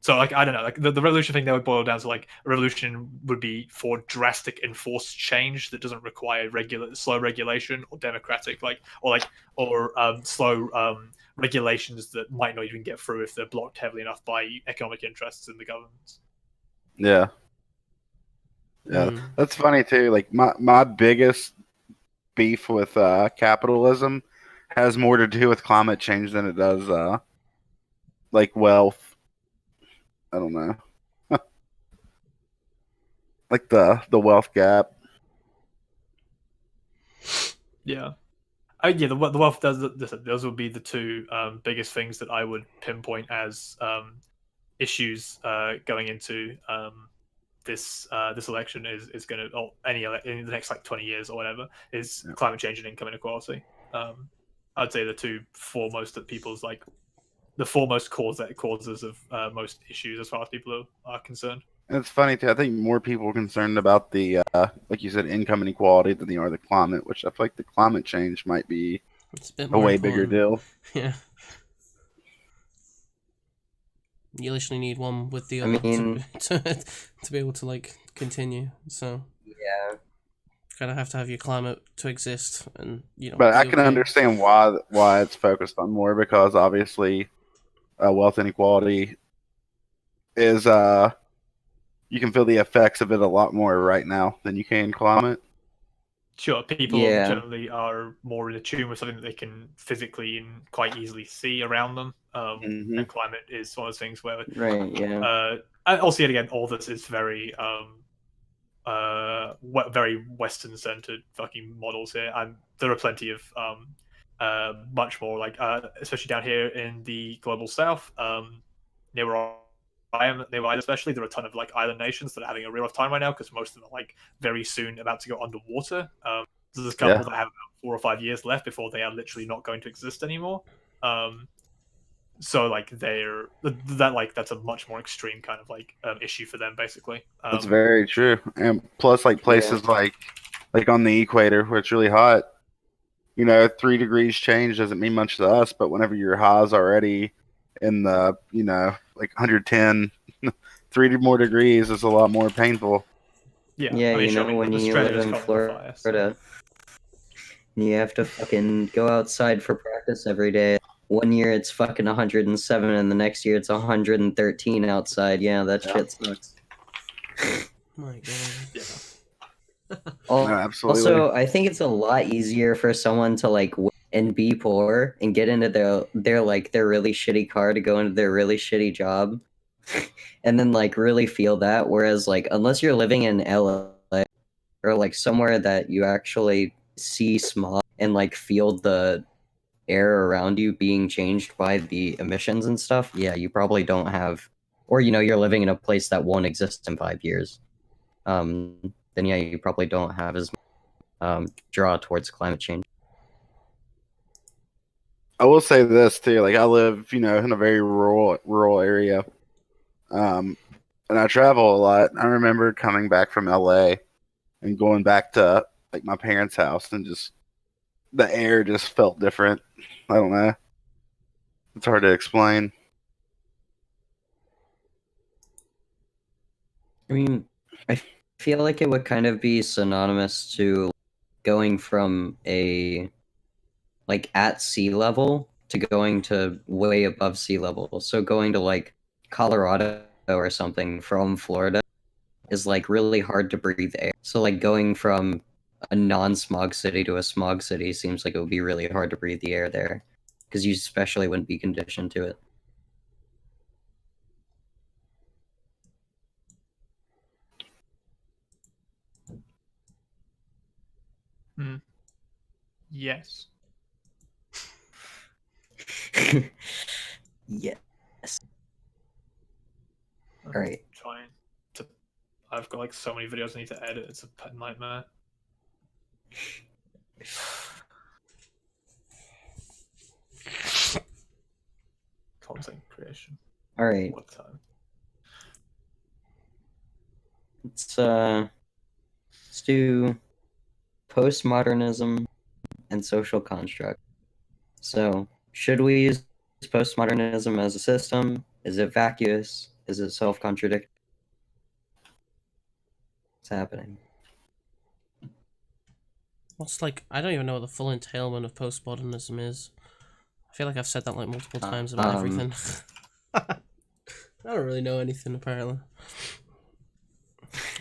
So like I don't know, like the revolution thing, that would boil down to like a revolution would be for drastic enforced change that doesn't require slow regulation or democratic or slow regulations that might not even get through if they're blocked heavily enough by economic interests in the governments. Yeah. That's funny too. Like my biggest beef with capitalism has more to do with climate change than it does like wealth. I don't know. Like the wealth gap. Yeah. The wealth does. Those would be the two biggest things that I would pinpoint as issues going into this election is going to, in the next like 20 years or whatever, is climate change and income inequality. I'd say the two foremost that people's like the foremost causes of most issues as far as people are concerned. And it's funny too. I think more people are concerned about the like you said, income inequality than they are the climate, which I feel like the climate change might be a way bigger deal. Yeah. You literally need one with the other to be able to like continue. So yeah, kind of have to have your climate to exist, and But I can understand why it's focused on more, because obviously wealth inequality is you can feel the effects of it a lot more right now than you can climate. Sure, people Yeah. generally are more in tune with something that they can physically and quite easily see around them. Mhm. And climate is one of those things where, Right, yeah. and also yet again, all this is very very Western centered fucking models here, and there are plenty of much more like especially down here in the global south, near where I am, near Ireland especially, there are a ton of like island nations that are having a real rough time right now because most of them are like very soon about to go underwater. There's a couple Yeah. that have about 4 or 5 years left before they are literally not going to exist anymore. So like that's a much more extreme kind of like issue for them basically. That's very true. And plus, like places like on the equator where it's really hot, 3 degrees change doesn't mean much to us, but whenever your high's already in the, like 110, 3 more degrees is a lot more painful. Yeah, Yeah, I mean, you sure, know, when you Australia live is in currently on fire, so- Florida, you have to fucking go outside for practice every day. One year it's fucking 107, and the next year it's 113 outside. Yeah, that shit sucks. My God. Yeah. No, absolutely. Also, I think it's a lot easier for someone to like and be poor and get into their really shitty car to go into their really shitty job, and then like really feel that. Whereas like unless you're living in LA or like somewhere that you actually see smog and like feel the air around you being changed by the emissions and stuff, yeah, you probably don't have, or you're living in a place that won't exist in 5 years. Then yeah, you probably don't have as draw towards climate change. I will say this too. Like I live, in a very rural area, and I travel a lot. I remember coming back from LA and going back to like my parents' house, and just the air just felt different. I don't know. It's hard to explain. I mean, I feel like it would kind of be synonymous to going from a like at sea level to going to way above sea level. So going to like Colorado or something from Florida is like really hard to breathe air. So like going from a non-smog city to a smog city seems like it would be really hard to breathe the air there because you especially wouldn't be conditioned to it. Yes. Yes. I'm All right. trying to. I've got like so many videos I need to edit. It's a nightmare. Content creation. All right. What time? Let's do postmodernism and social construct. So, should we use postmodernism as a system? Is it vacuous? Is it self-contradictory? What's happening? What's like? I don't even know what the full entailment of postmodernism is. I feel like I've said that like multiple times about everything. I don't really know anything apparently.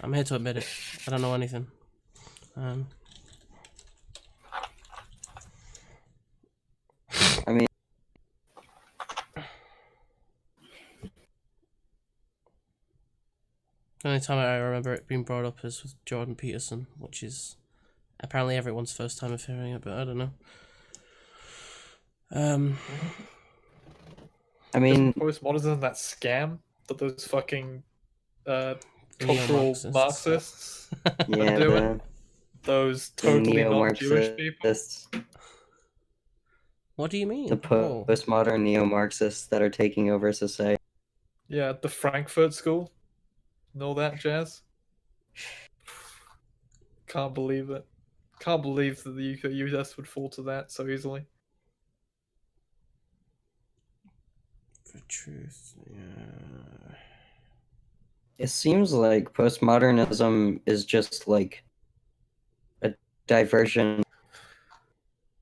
I'm here to admit it. I don't know anything. I mean, The only time I remember it being brought up is with Jordan Peterson, which is apparently everyone's first time of hearing it, but I don't know. I mean, Postmodernism, that scam that those fucking cultural Neo-Marxists. Marxists yeah, are doing. Those the totally not Jewish people. neo-Marxists, What do you mean? the Whoa. postmodern neo-Marxists that are taking over society. Yeah, the Frankfurt School and all that jazz. Can't believe it. Can't believe that the US would fall to that so easily. For truth, yeah. It seems like postmodernism is just like a diversion.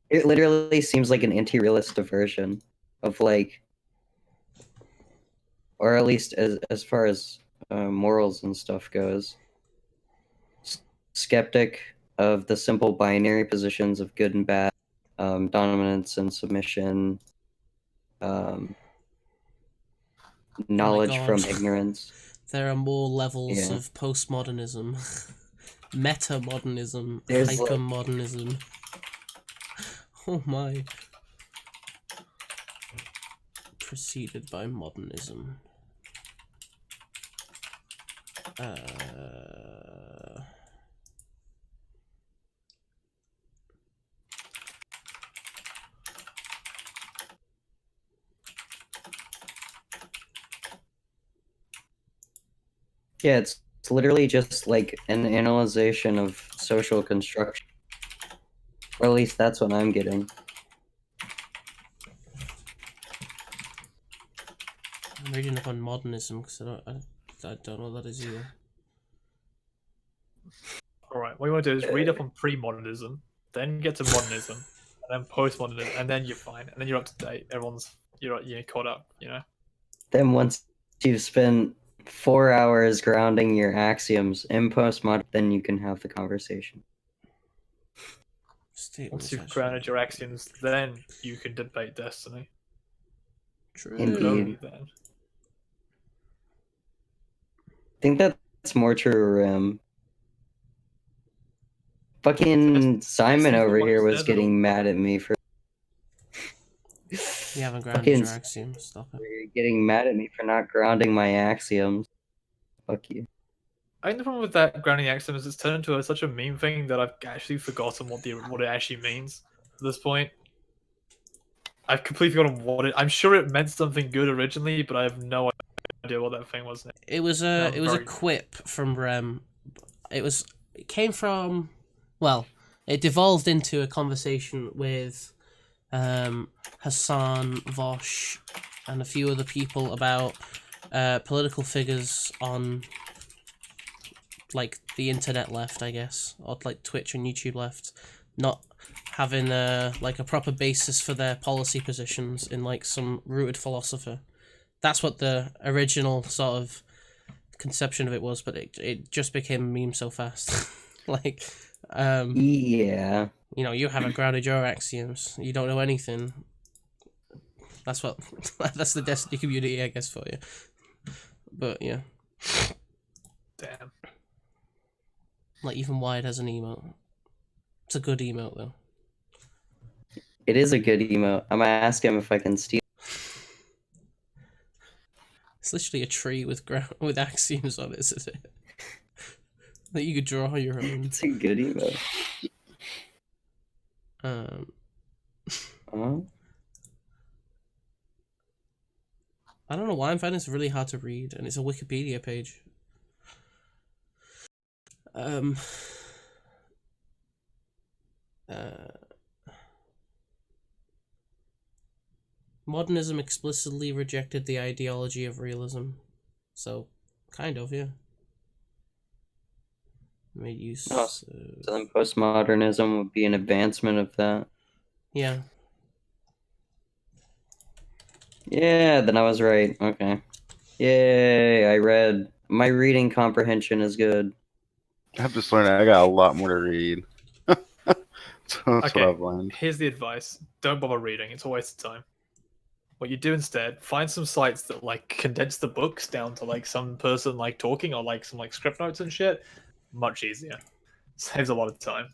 It literally seems like an anti-realist diversion of like, or at least as far as morals and stuff goes. Skeptic of the simple binary positions of good and bad, dominance and submission, knowledge from God. ignorance. There are more levels Yeah. of postmodernism, meta-modernism, There's, like- hypermodernism. Oh my. Preceded by modernism. Yeah, it's literally just like an analyzation of social construction. Or at least that's what I'm getting. I'm reading up on modernism because I don't know what that is either. All right, what you want to do is read up on pre-modernism, then get to modernism, and then post-modernism, and then you're fine, and then you're up to date. You're caught up, you know. Then once you've spent 4 hours grounding your axioms in postmodern, then you can have the conversation. Once you've grounded your axioms, then you can debate destiny. True. Indeed. Only then. I think that's more true. Fucking Simon Destiny's over the here one was says it all. getting mad at me for You haven't grounded fucking your axioms. Stop it. You're getting mad at me for not grounding my axioms. Fuck you. I think the problem with that grounding axiom is it's turned into such a meme thing that I've actually forgotten what it actually means at this point. I've completely forgotten what it. I'm sure it meant something good originally, but I have no idea what that thing was. It was a quip from Rem. It came from, well, it devolved into a conversation with Hassan, Vosh, and a few other people about political figures on like the internet left, I guess, or like Twitch and YouTube left, not having like a proper basis for their policy positions in like some rooted philosophy. That's what the original sort of conception of it was, but it just became a meme so fast. Like, Yeah. you know, you haven't grounded your axioms. You don't know anything. That's what. That's the Destiny community, I guess, for you. But yeah. Damn. Like even Wired has an emote. It's a good emote though. It is a good emote. I'm gonna ask him if I can steal. It's literally a tree with with axioms on it, isn't it? That you could draw your own. It's a good emote. I don't know why I'm finding this really hard to read, and it's a Wikipedia page. Modernism explicitly rejected the ideology of realism. So, kind of, yeah. Made use Oh, so then postmodernism would be an advancement of that. Yeah. Yeah, then I was right. Okay. Yay, I read. My reading comprehension is good. I've just learned I got a lot more to read. So that's Okay, what I've learned. here's the advice. Don't bother reading. It's a waste of time. What you do instead, find some sites that like condense the books down to like some person like talking or like some like script notes and shit. Much easier. Saves a lot of time.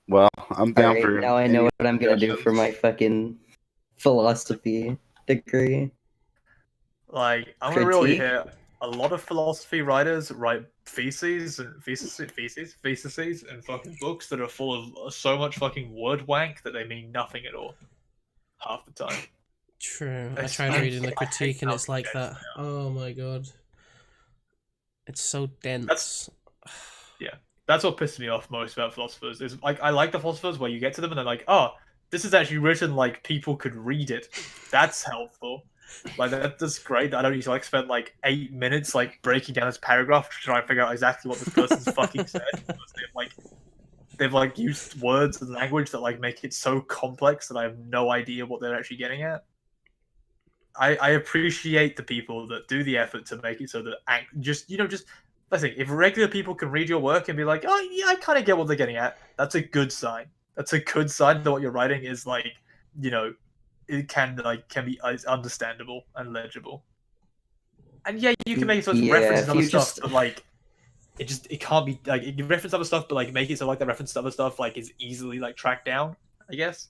Well, I'm down Alright, for. now I know any what I'm gonna do suggestions. for my fucking philosophy degree. Like, I'm gonna really Critique? hear a lot of philosophy writers write theses and fucking books that are full of so much fucking word wank that they mean nothing at all. Half the time. True. I It's- tried reading the I hate critique and how it's like that. condensed Oh my god. It's so dense. That's what pisses me off most about philosophers. Is like I like the philosophers where you get to them and they're like, oh, this is actually written like people could read it. That's helpful. Like that's great. I don't need to like spend like 8 minutes like breaking down this paragraph to try and figure out exactly what this person's fucking said. Because they've like used words and language that like make it so complex that I have no idea what they're actually getting at. I appreciate the people that do the effort to make it so that just listen. If regular people can read your work and be like, oh yeah, I kind of get what they're getting at, that's a good sign. That's a good sign that what you're writing is like, it can be understandable and legible. And yeah, you can make it so it's references other stuff, but like, it can't be like you reference other stuff, but like make it so like the reference to other stuff like is easily like tracked down, I guess.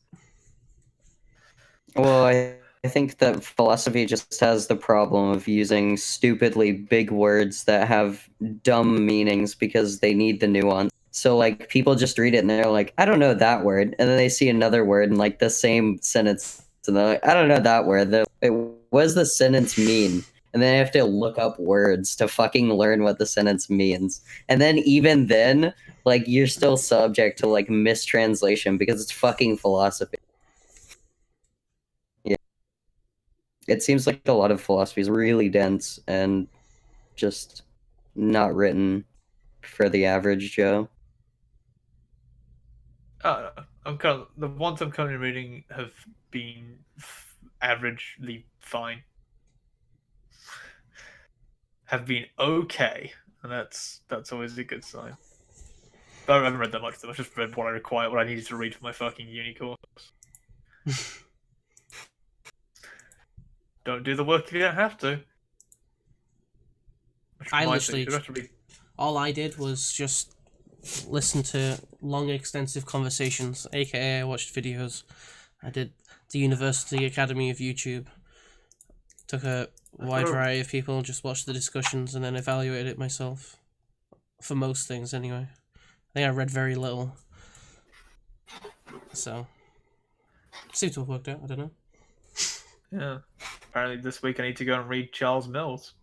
Well, I think that philosophy just has the problem of using stupidly big words that have dumb meanings because they need the nuance. So like people just read it and they're like, I don't know that word, and then they see another word in like the same sentence, and they're like, I don't know that word. What does the sentence mean? And then I have to look up words to fucking learn what the sentence means. And then even then, like you're still subject to like mistranslation because it's fucking philosophy. Yeah. It seems like a lot of philosophy is really dense and just not written for the average Joe. The ones I'm currently reading have been averagely fine. Have been okay, and that's always a good sign. But I haven't read that much. I've just read what I needed to read for my fucking uni course. Don't do the work if you don't have to. I literally, all I did was just listen to long, extensive conversations, aka I watched videos. I did the University Academy of YouTube. Took a wide variety of people, just watched the discussions, and then evaluated it myself. For most things, anyway. I think I read very little. So, seems to have worked out, I don't know. Yeah. Apparently this week I need to go and read Charles Mills.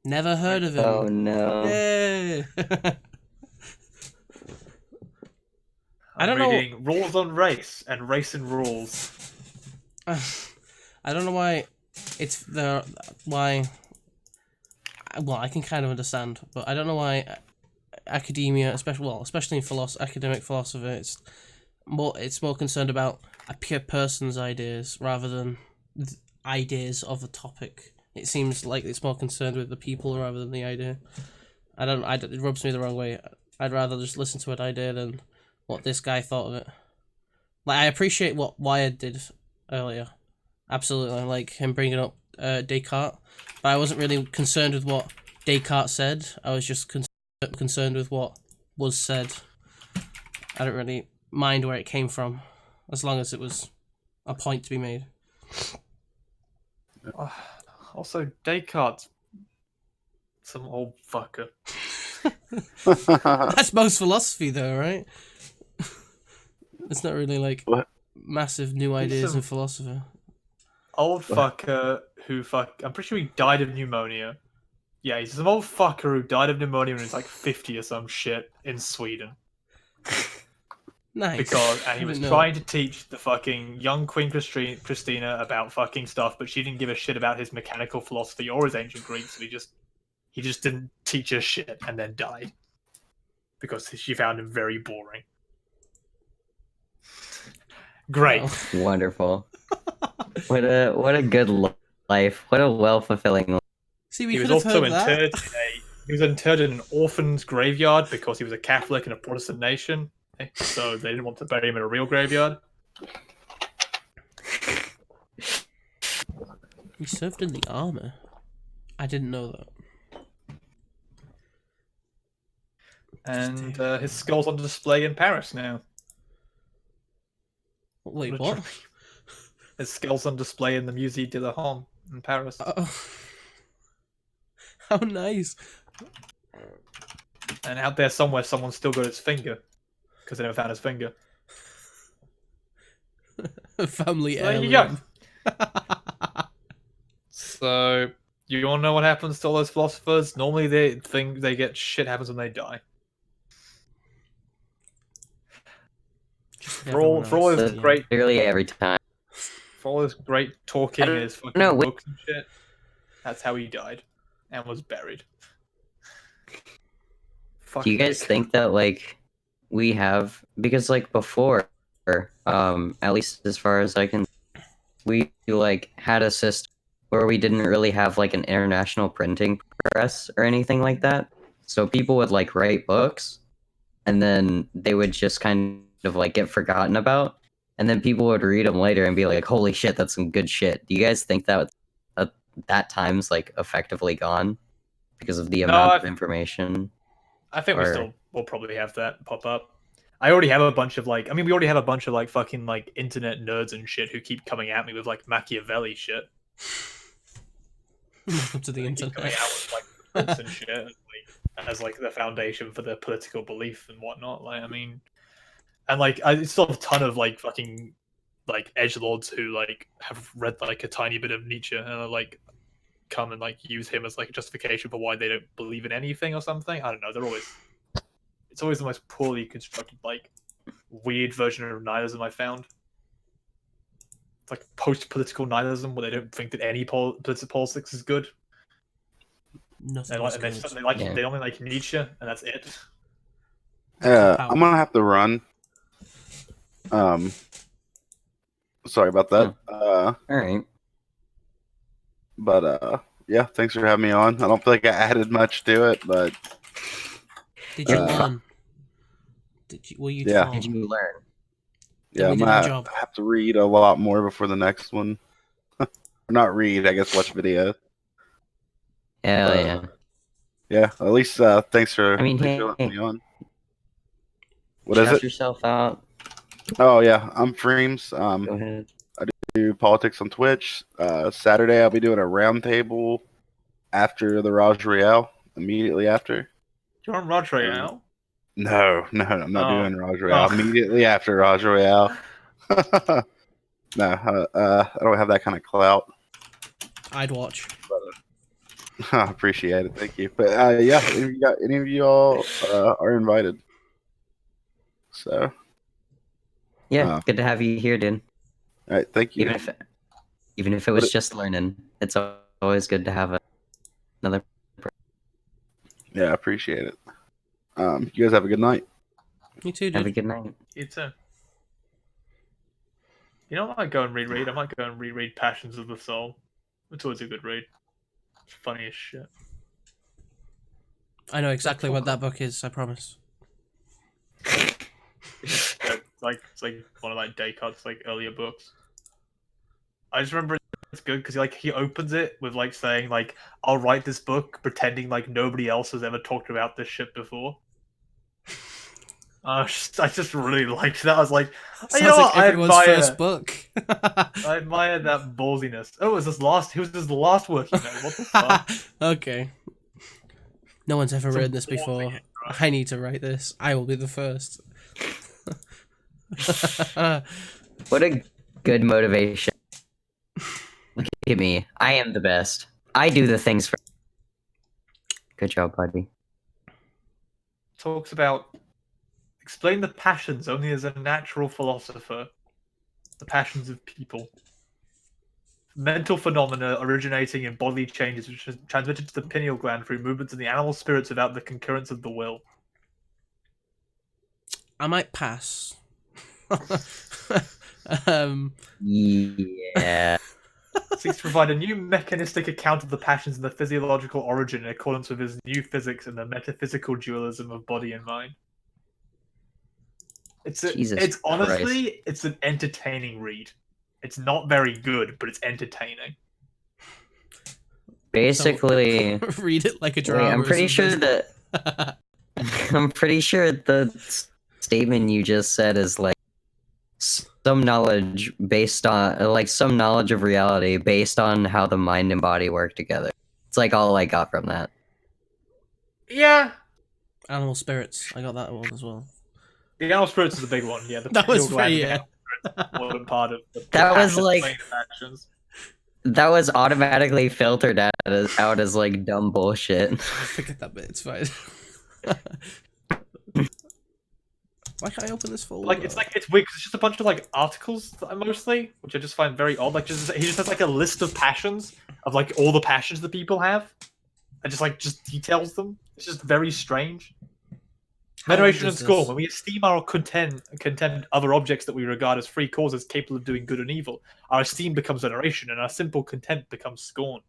Never heard of him. Oh no. Yay! I'm reading Rules on Race and Race and Rules. I don't know why it's why. Well, I can kind of understand, but I don't know why academia, especially in academic philosophy, it's more concerned about a pure person's ideas rather than ideas of the topic. It seems like it's more concerned with the people rather than the idea. It rubs me the wrong way. I'd rather just listen to an idea than what this guy thought of it. Like, I appreciate what Wired did earlier. Absolutely. Like him bringing up Descartes. But I wasn't really concerned with what Descartes said. I was just concerned with what was said. I don't really mind where it came from, as long as it was a point to be made. Also, Descartes, some old fucker. That's most philosophy, though, right? It's not really like massive new ideas in philosophy. Old fucker I'm pretty sure he died of pneumonia. Yeah, he's some old fucker who died of pneumonia when he was like 50 or some shit in Sweden. Nice. And he was trying to teach the fucking young Queen Christina about fucking stuff, but she didn't give a shit about his mechanical philosophy or his ancient Greek, so he just didn't teach her shit and then died. Because she found him very boring. Great. Oh. Wonderful. What a good life. What a well-fulfilling life. See, he was also interred he was interred in an orphan's graveyard because he was a Catholic in a Protestant nation. So they didn't want to bury him in a real graveyard. He served in the army. I didn't know that. And his skull's on display in Paris now. Wait, what? His skull's on display in the Musée de l'Homme in Paris. How nice. And out there somewhere, someone's still got his finger. Because they never found his finger. Family There you go. So, you all know what happens to all those philosophers? Normally they think they get shit happens when they die. For all his great... Literally every time. For all his great talking and his fucking books and shit, that's how he died. And was buried. Do you guys think that, like, we have... Because, like, before, at least as far as I can... We, like, had a system where we didn't really have like an international printing press or anything like that. So people would like write books, and then they would just kind of like get forgotten about, and then people would read them later and be like, "Holy shit, that's some good shit." Do you guys think that that time's like effectively gone because of the amount of information? I think we still will probably have that pop up. I already have a bunch of like, I mean, we already have a bunch of like fucking like internet nerds and shit who keep coming at me with like Machiavelli shit. Welcome to the internet. Coming out with like books and shit, and, like, as like the foundation for their political belief and whatnot. Like, I mean, and like, I still have a ton of like fucking like edgelords who like have read like a tiny bit of Nietzsche and are, like come and like use him as like a justification for why they don't believe in anything or something. I don't know. They're always it's always the most poorly constructed, like weird version of nihilism I found. It's like post-political nihilism where they don't think that any politics is good. Nothing. They only like Nietzsche, and that's it. I'm gonna have to run. Sorry about that. All right. But yeah, thanks for having me on. I don't feel like I added much to it, but did you learn? Were you yeah. taught? Did you learn? Yeah, I'm gonna have to read a lot more before the next one. Not read, I guess watch videos. Yeah. Yeah, at least thanks for letting me on. What is it? Yourself out. Oh yeah, I'm Freemz. Go ahead. I do politics on Twitch. Saturday I'll be doing a roundtable after the Raj Royale. Immediately after. You're on Raj Royale? No, I'm not doing Raj Royale. Immediately after Raj Royale. No, I don't have that kind of clout. I'd watch. But, I appreciate it, thank you. But yeah, any of you all are invited. So. Yeah, good to have you here, dude. All right, thank you. Even if it was just learning, it's always good to have another. Yeah, I appreciate it. You guys have a good night. You too, dude. Have a good night. You too. You know, I might go and reread. I might go and reread Passions of the Soul. It's always a good read. It's funny as shit. I know exactly what that book is. I promise. It's like one of like Descartes' like earlier books. I just remember it's good because he opens it with like saying like, "I'll write this book pretending like nobody else has ever talked about this shit before." I just really liked that. I was like, you know what? Like everyone's first book. I admire that ballsiness. Oh, it was his last work, What the fuck? Okay. No one's ever read this before. Right? I need to write this. I will be the first. What a good motivation. Look at me. I am the best. I do the things for. Good job, buddy. Talks about explain the passions only as a natural philosopher. The passions of people. Mental phenomena originating in bodily changes which are transmitted to the pineal gland through movements in the animal spirits without the concurrence of the will. I might pass. Yeah. Seeks to provide a new mechanistic account of the passions and the physiological origin in accordance with his new physics and the metaphysical dualism of body and mind. It's honestly, it's an entertaining read. It's not very good, but it's entertaining. Basically, so, read it like a drama. I'm pretty sure that I'm pretty sure the statement you just said is like some knowledge based on some knowledge of reality based on how the mind and body work together. It's like all I got from that. Yeah. Animal spirits. I got that one as well. The animal spirits is a big one. Yeah, that was pretty. Yeah. Part of that was like that was automatically filtered out as like dumb bullshit. Forget that bit. It's fine. Why can't I open this folder? Like it's weird because it's just a bunch of like articles mostly, which I just find very odd. Like he just has like a list of passions of like all the passions that people have, and just details them. It's just very strange. Veneration and does scorn. this? When we esteem our contemn other objects that we regard as free causes capable of doing good and evil, our esteem becomes veneration, and our simple contempt becomes scorn.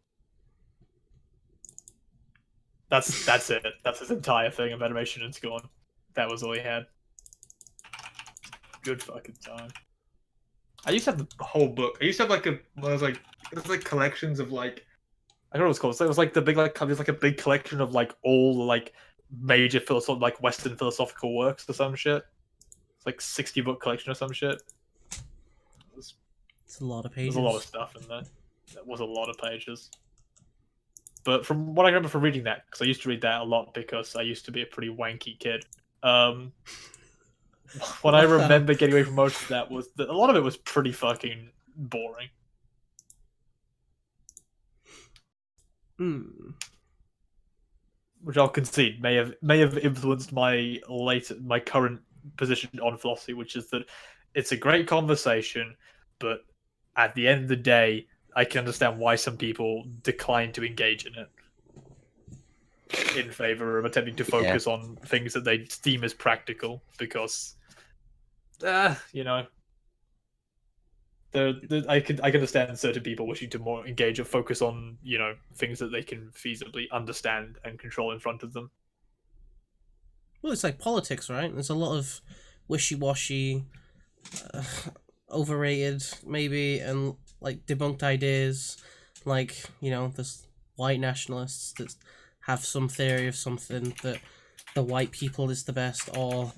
That's it. That's his entire thing of veneration and scorn. That was all he had. Good fucking time. I used to have the whole book. I used to have like it was like collections of like, I don't know what it's called. So it was like the big there's like a big collection of like all the like major like Western philosophical works or some shit. It's like 60-book collection or some shit. It's a lot of pages. There's a lot of stuff in there. That was a lot of pages. But from what I remember from reading that, because I used to read that a lot because I used to be a pretty wanky kid. What I remember getting away from most of that was that a lot of it was pretty fucking boring. Which I'll concede may have influenced my current position on philosophy, which is that it's a great conversation, but at the end of the day, I can understand why some people decline to engage in it in favor of attempting to focus on things that they deem as practical, because you know, I can understand certain people wishing to more engage or focus on, you know, things that they can feasibly understand and control in front of them. Well, it's like politics, right? There's a lot of wishy-washy, overrated, maybe, and like debunked ideas. Like, you know, there's white nationalists that have some theory of something that the white people is the best, or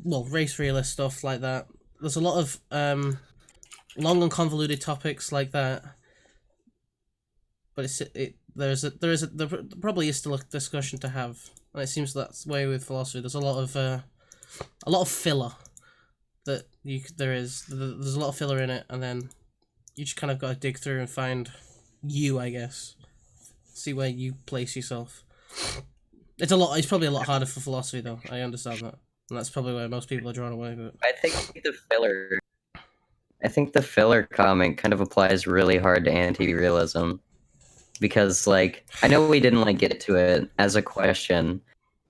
well, race realist stuff like that. There's a lot of long and convoluted topics like that, but there probably is still a discussion to have, and it seems that's the way with philosophy. There's a lot of filler that there's a lot of filler in it, and then you just kind of got to dig through and find you, I guess, see where you place yourself. It's probably a lot harder for philosophy, though. I understand that. And that's probably where most people are drawn away with it. I think the filler comment kind of applies really hard to anti-realism. Because, like, I know we didn't, like, get to it as a question,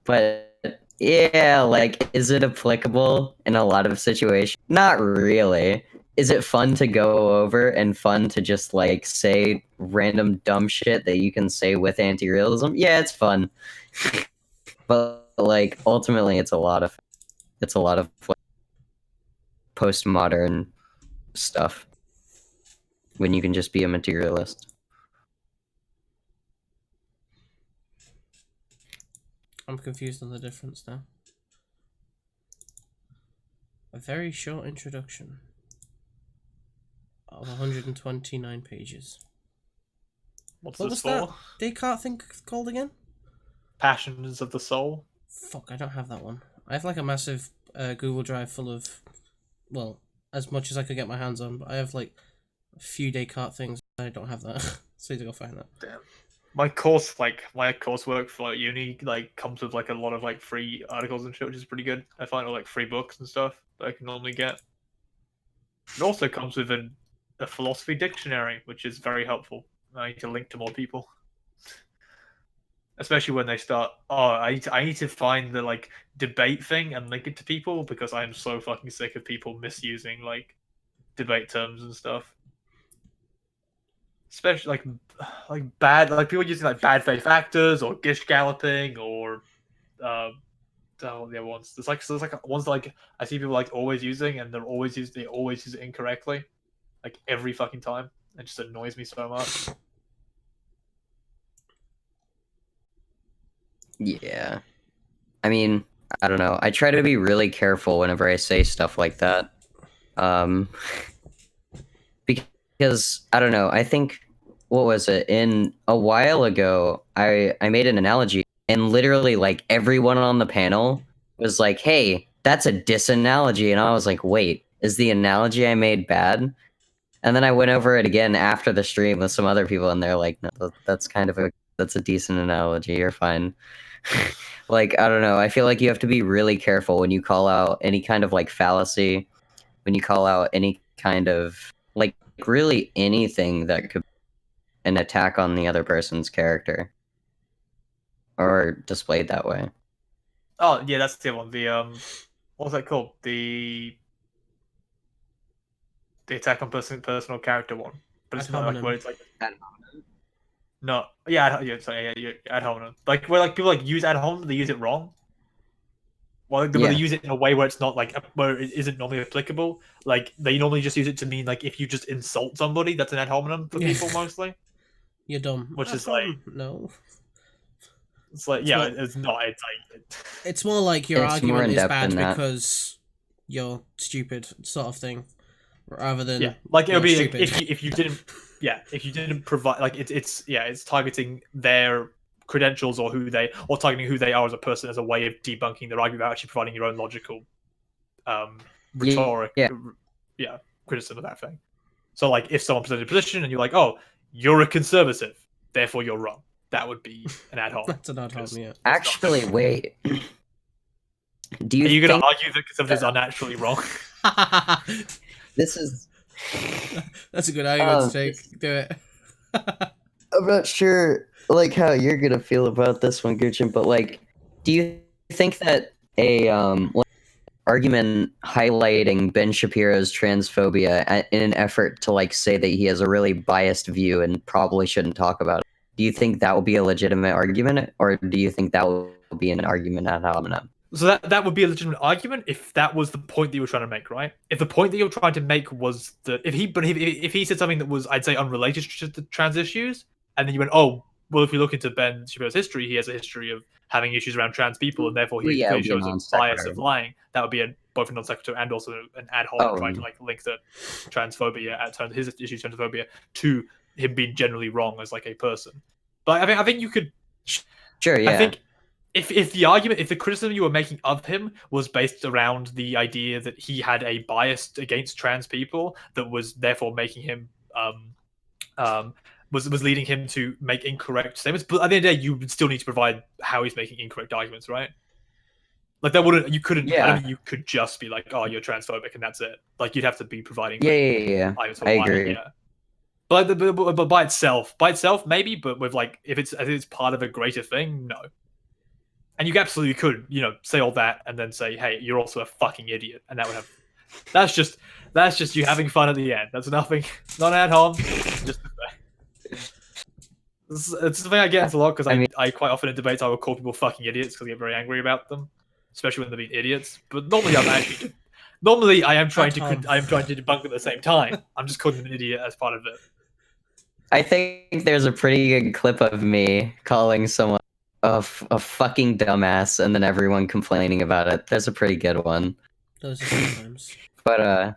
but, yeah, like, is it applicable in a lot of situations? Not really. Is it fun to go over and fun to just, like, say random dumb shit that you can say with anti-realism? Yeah, it's fun. But, like, ultimately, it's a lot of like, postmodern stuff when you can just be a materialist. I'm confused on the difference now. A very short introduction of 129 pages. What was this that for? Descartes thing called again? Passions of the Soul. Fuck, I don't have that one. I have like a massive Google Drive full of, well, as much as I could get my hands on, but I have like a few Descartes things. I don't have that. So I need to go find that. Damn. My coursework for like uni like comes with like a lot of like free articles and shit, which is pretty good. I find all like free books and stuff that I can normally get. It also comes with a philosophy dictionary, which is very helpful. I need to link to more people, especially when they start. Oh, I need to find the like debate thing and link it to people, because I am so fucking sick of people misusing like debate terms and stuff. Especially like bad, like people using like bad faith actors or gish galloping or the other ones. There's like ones that, like, I see people like always using, and they always use it incorrectly, like every fucking time. It just annoys me so much. Yeah. I mean, I don't know. I try to be really careful whenever I say stuff like that. Because, I don't know, I think, what was it? In a while ago, I made an analogy, and literally, like, everyone on the panel was like, hey, that's a disanalogy. And I was like, wait, is the analogy I made bad? And then I went over it again after the stream with some other people, and they're like, no, that's a decent analogy, you're fine. Like, I don't know, I feel like you have to be really careful when you call out any kind of, like, fallacy, when you call out any kind of, like, really anything that could be an attack on the other person's character. or displayed that way. Oh yeah, that's the other one. The what was that called? The attack on personal character one. But it's Ad not like hominem. where it's like no, yeah, sorry, yeah, ad hominem. Like where like people like use ad hominem, they use it wrong. Well, where they use it in a way where it's not like where it isn't normally applicable. Like they normally just use it to mean like if you just insult somebody, that's an ad hominem for people mostly. You're dumb. Which is like no. It's like It's more, it's not. It's like it's more like your It's more argument is in-depth bad than that. because you're stupid, sort of thing, rather than like it would be stupid. like, if you didn't if you didn't provide like it's targeting their credentials or targeting who they are as a person as a way of debunking their argument without actually providing your own logical rhetoric criticism of that thing. So like if someone presented a position and you're like, oh, you're a conservative, therefore you're wrong, that would be an ad hominem. That's an ad hominem, yeah. Actually, wait. Do you Are you going think to argue that conservatives are naturally wrong? this is? That's a good argument to take. Do it. I'm not sure, like, how you're gonna feel about this one, Gutian, but like, do you think that a like, argument highlighting Ben Shapiro's transphobia in an effort to like say that he has a really biased view and probably shouldn't talk about it, do you think that would be a legitimate argument, or do you think that would be an argument ad hominem? So that would be a legitimate argument if that was the point that you were trying to make, right? If the point that you were trying to make was that if he said something that was, I'd say, unrelated to the trans issues, and then you went, oh, well, if you look into Ben Shapiro's history, he has a history of having issues around trans people, and therefore he clearly shows a bias of lying. That would be both a non sequitur and also an ad hominem trying to like link the transphobia his issues transphobia to him being generally wrong as like a person. But I think you could. Sure, yeah. I think. If the criticism you were making of him was based around the idea that he had a bias against trans people that was therefore making him was leading him to make incorrect statements, but at the end of the day, you would still need to provide how he's making incorrect arguments, right? Like that wouldn't you couldn't. I don't think you could just be like, oh, you're transphobic and that's it. Like you'd have to be providing. Yeah. I agree. Yeah. But by itself, maybe. But with like, if it's part of a greater thing, no. And you absolutely could, say all that and then say, "Hey, you're also a fucking idiot," and that would have. That's just you having fun at the end. That's nothing. Not at home. Just it's something I get into a lot because I quite often in debates I will call people fucking idiots because I get very angry about them, especially when they're being idiots. But normally I am trying to debunk them at the same time. I'm just calling them an idiot as part of it. I think there's a pretty good clip of me calling someone a fucking dumbass and then everyone complaining about it. There's a pretty good one. Those are sometimes. But I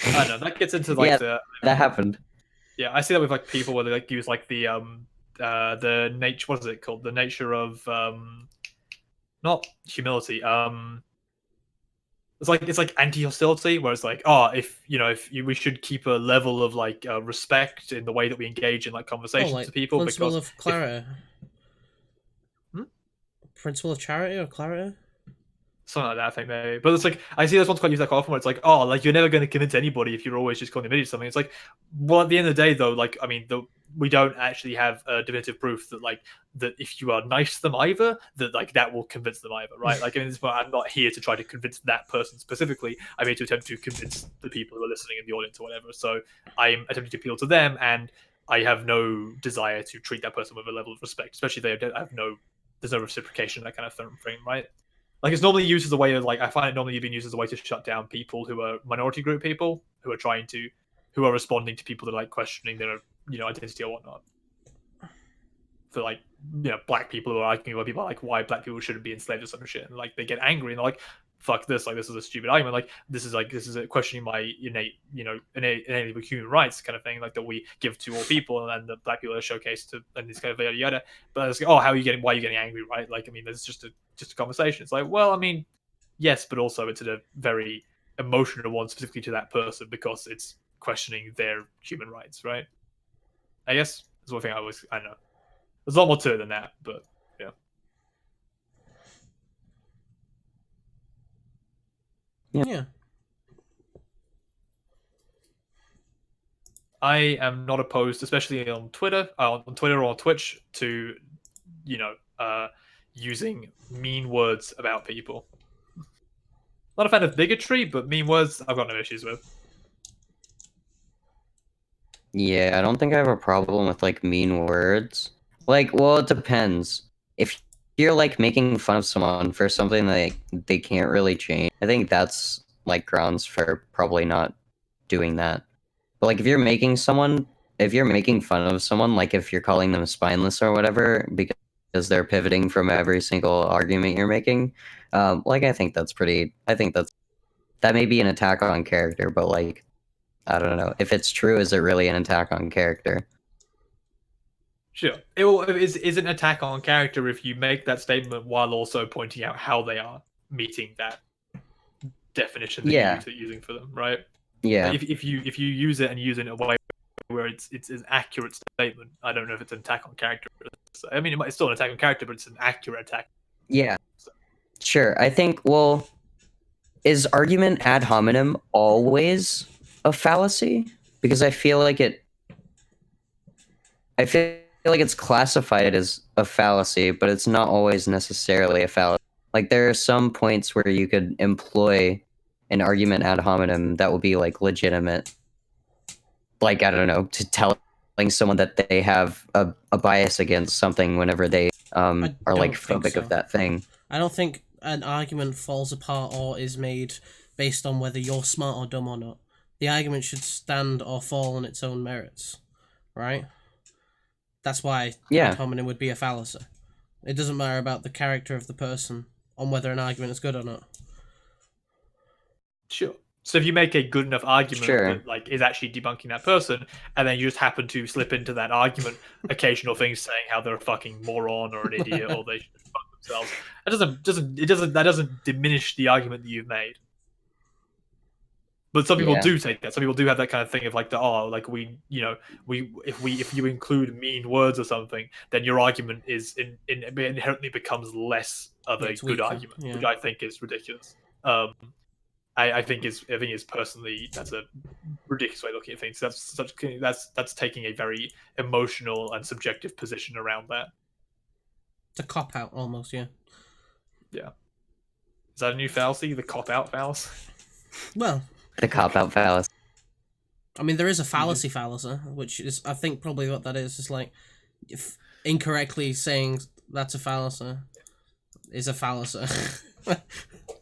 don't know, that gets into like that happened. Yeah, I see that with like people where they like use like the nature, what is it called? The nature of not humility. It's like anti-hostility, where it's like, oh, we should keep a level of like respect in the way that we engage in like conversations with people. Principle of clarity. Principle of charity or clarity? Something like that, I think maybe. But it's like I see this one's quite used that quite often where it's like, oh, like you're never going to convince anybody if you're always just calling them idiots or something. It's like, well, at the end of the day, though, like I mean, we don't actually have definitive proof that if you are nice to them either, that like that will convince them either, right? Like I mean, I'm not here to try to convince that person specifically. I'm here to attempt to convince the people who are listening in the audience or whatever. So I'm attempting to appeal to them, and I have no desire to treat that person with a level of respect, especially if there's no reciprocation, that kind of frame, right? Like it's normally used as a way of like I find it normally being used as a way to shut down people who are minority group people who are responding to people that are like questioning their identity or whatnot. For like black people who are arguing with people like why black people shouldn't be enslaved or some shit, and like they get angry and they're like, fuck this, like this is a stupid argument, like this is a questioning my innate human rights kind of thing, like that we give to all people, and then the black people are showcased to and this kind of yada yada. But it's like, oh, why are you getting angry, right? Like I mean, there's just a conversation. It's like, well, I mean, yes, but also it's a very emotional one specifically to that person because it's questioning their human rights, right? I guess that's one thing I don't know. There's a lot more to it than that, but yeah. Yeah. I am not opposed, especially on Twitter or on Twitch, to using mean words about people. Not a fan of bigotry, but mean words I've got no issues with. Yeah, I don't think I have a problem with like mean words. Like, well, it depends. If you're like making fun of someone for something that they can't really change, I think that's like grounds for probably not doing that. But like if you're making fun of someone, like if you're calling them spineless or whatever because they're pivoting from every single argument you're making, like I think that may be an attack on character, but like I don't know. If it's true, is it really an attack on character? Sure. Is an attack on character if you make that statement while also pointing out how they are meeting that definition that you're using for them, right? Yeah. Like if you use it and use it in a way where it's an accurate statement, I don't know if it's an attack on character. So, I mean, it's still an attack on character, but it's an accurate attack. Yeah. So. Sure. I think, well, is argument ad hominem always a fallacy? Because I feel like it's classified as a fallacy, but it's not always necessarily a fallacy. Like there are some points where you could employ an argument ad hominem that will be like legitimate. Like, I don't know, to telling someone that they have a bias against something whenever they are like phobic of that thing. I don't think an argument falls apart or is made based on whether you're smart or dumb or not. The argument should stand or fall on its own merits, right? That's why ad hominem would be a fallacy. It doesn't matter about the character of the person on whether an argument is good or not. Sure. So if you make a good enough argument that like is actually debunking that person, and then you just happen to slip into that argument occasional things saying how they're a fucking moron or an idiot or they should fuck themselves, that doesn't diminish the argument that you've made. But some people do take that. Some people do have that kind of thing of like if you include mean words or something, then your argument is inherently becomes less of a good argument, which I think is ridiculous. I think is personally that's a ridiculous way of looking at things. That's taking a very emotional and subjective position around that. It's a cop out almost, yeah. Yeah. Is that a new fallacy? The cop out fallacy? Well, the cop out fallacy. I mean, there is a fallacy, which is I think probably what that is. It's like if incorrectly saying that's a fallacy is a fallacy.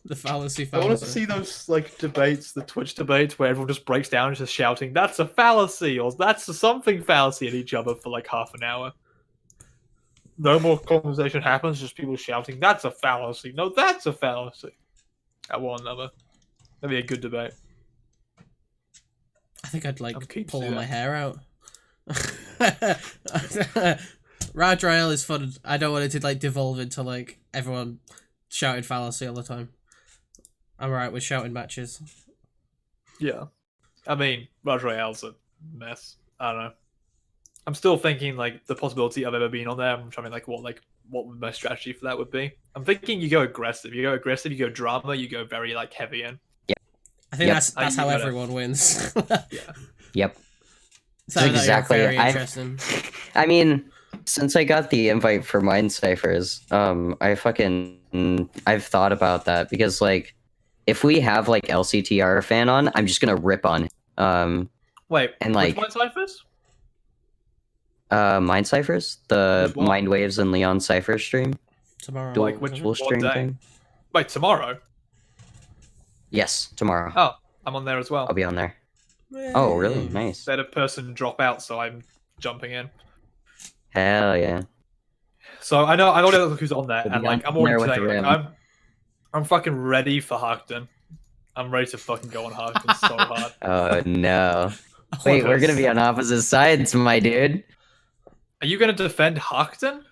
The fallacy. I want to see those like debates, the Twitch debates, where everyone just breaks down and just shouting, "That's a fallacy" or "That's a something fallacy" at each other for like half an hour. No more conversation happens, just people shouting, "That's a fallacy." No, that's a fallacy. At one another. That'd be a good debate. I think I'd like pull my hair out. Raj Rael is fun. I don't want it to like devolve into like everyone shouting fallacy all the time. I'm alright with shouting matches. Yeah. I mean, Raj Rael's a mess. I don't know. I'm still thinking like the possibility of ever being on there. I'm trying to like what my strategy for that would be. I'm thinking you go aggressive. You go drama, you go very like heavy in. Yeah. I think that's how everyone wins. Yeah. Yep. So exactly. Very interesting. I mean, since I got the invite for Mind Ciphers, I've thought about that because like if we have like LCTR fan on, I'm just gonna rip on him. Wait, and like Mind Ciphers? Mind Ciphers? The Mind Waves and Leon Cipher stream. Tomorrow. Like which stream thing. Wait, tomorrow? Yes, tomorrow. Oh, I'm on there as well. I'll be on there. Oh, really? Nice. Let a person drop out, so I'm jumping in. Hell yeah. So I know who's on there, and like I'm already saying, like, I'm fucking ready for Harkton. I'm ready to fucking go on Harkton so hard. Oh no. Wait, we're gonna be on opposite sides, my dude. Are you gonna defend Harkton?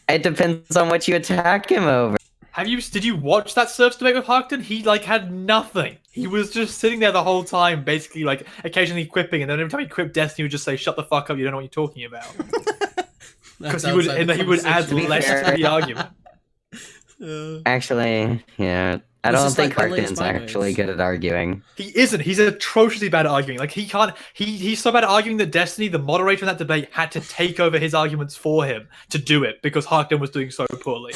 It depends on what you attack him over. Did you watch that Surfs debate with Harkton? He like had nothing. He was just sitting there the whole time, basically like occasionally quipping, and then every time he quipped Destiny, he would just say, "Shut the fuck up! You don't know what you're talking about." Because he would add less to the argument. Actually, yeah, I Was don't this, think like, the Harkin's latest actually Spy good at arguing. He isn't. He's atrociously bad at arguing. Like he can't. He's so bad at arguing that Destiny, the moderator in that debate, had to take over his arguments for him to do it because Harkin was doing so poorly.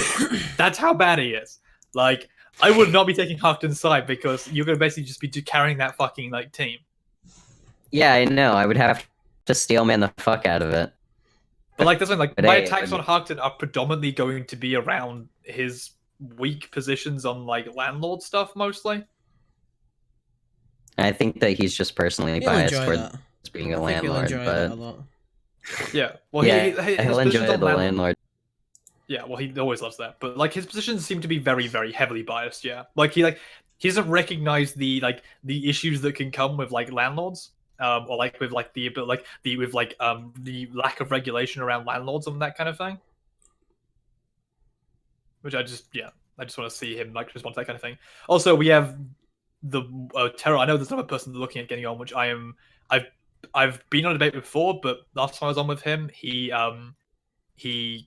That's how bad he is. Like I would not be taking Harkin's side because you're gonna basically just be carrying that fucking like team. Yeah, I know. I would have to steelman the fuck out of it. But like that's like But my hey, attacks on Harkin are predominantly going to be around his weak positions on like landlord stuff mostly. I think that he's just personally He'll biased enjoy towards that. being a I think he'll landlord, enjoy that a but lot. Yeah. Well, yeah, his he'll enjoy positions on the landlord. Yeah, well, he always loves that. But like his positions seem to be very, very heavily biased. Yeah, like he doesn't recognize the issues that can come with like landlords, or like with like the lack of regulation around landlords and that kind of thing. Which I just want to see him like respond to that kind of thing. Also, we have the terror. I know there's another person looking at getting on, which I've been on a debate before, but last time I was on with him, he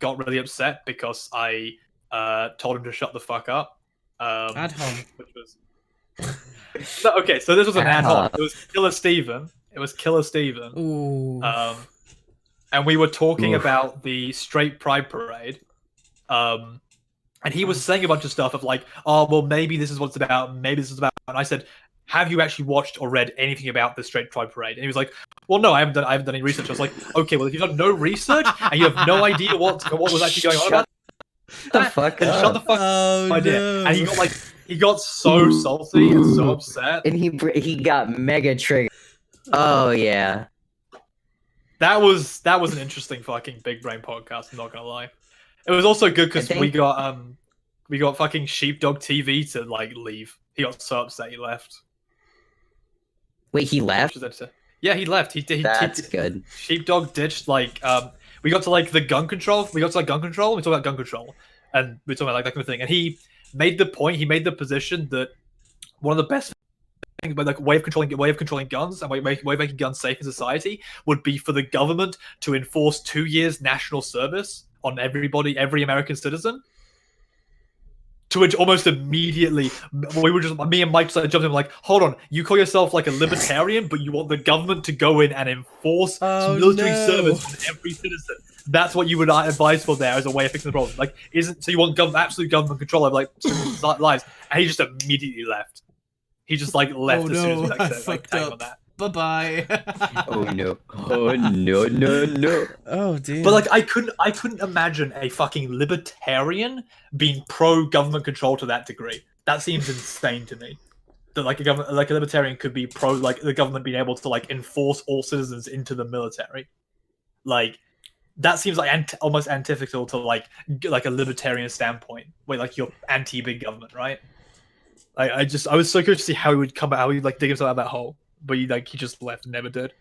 got really upset because I told him to shut the fuck up. Ad hom. Which was okay. So this was an ad hoc. It was Killer Steven. Ooh. And we were talking Oof. about the Straight Pride Parade. And he was saying a bunch of stuff of like, oh, well, maybe this is what it's about. Maybe this is about. And I said, have you actually watched or read anything about the Straight Pride Parade? And he was like, well, no, I haven't done any research. I was like, okay, well, if you've done no research and you have no idea what was actually going on about The fuck then up. shut the fuck up. Oh, I did. no. And he got so salty and so upset. And he got mega triggered. Oh yeah. That was an interesting fucking big brain podcast, I'm not gonna lie. It was also good because we got fucking Sheepdog TV to like leave. He got so upset he left. Wait, he left? Yeah, he left. That's good. Sheepdog ditched like we got to like the gun control. We talked about gun control, and we talked about like that kind of thing. And he made the position that one of the best things about like way of controlling guns and way of making guns safe in society would be for the government to enforce 2 years national service on every American citizen. To which almost immediately, me and Mike started jumping in like, hold on, you call yourself like a libertarian, but you want the government to go in and enforce military service on every citizen. That's what you would advise for there as a way of fixing the problem. Like, so you want absolute government control over like lives. And he just immediately left. He just like left as soon as we like, said on that. Bye-bye. Oh no. Oh no. Oh dear. But like I couldn't imagine a fucking libertarian being pro government control to that degree. That seems insane to me. That like a libertarian could be pro like the government being able to like enforce all citizens into the military. Like that seems like almost antithetical to like a libertarian standpoint, where like you're anti big government, right? I was so curious to see how he would come out, how he'd like dig himself out of that hole. But he just left and never did.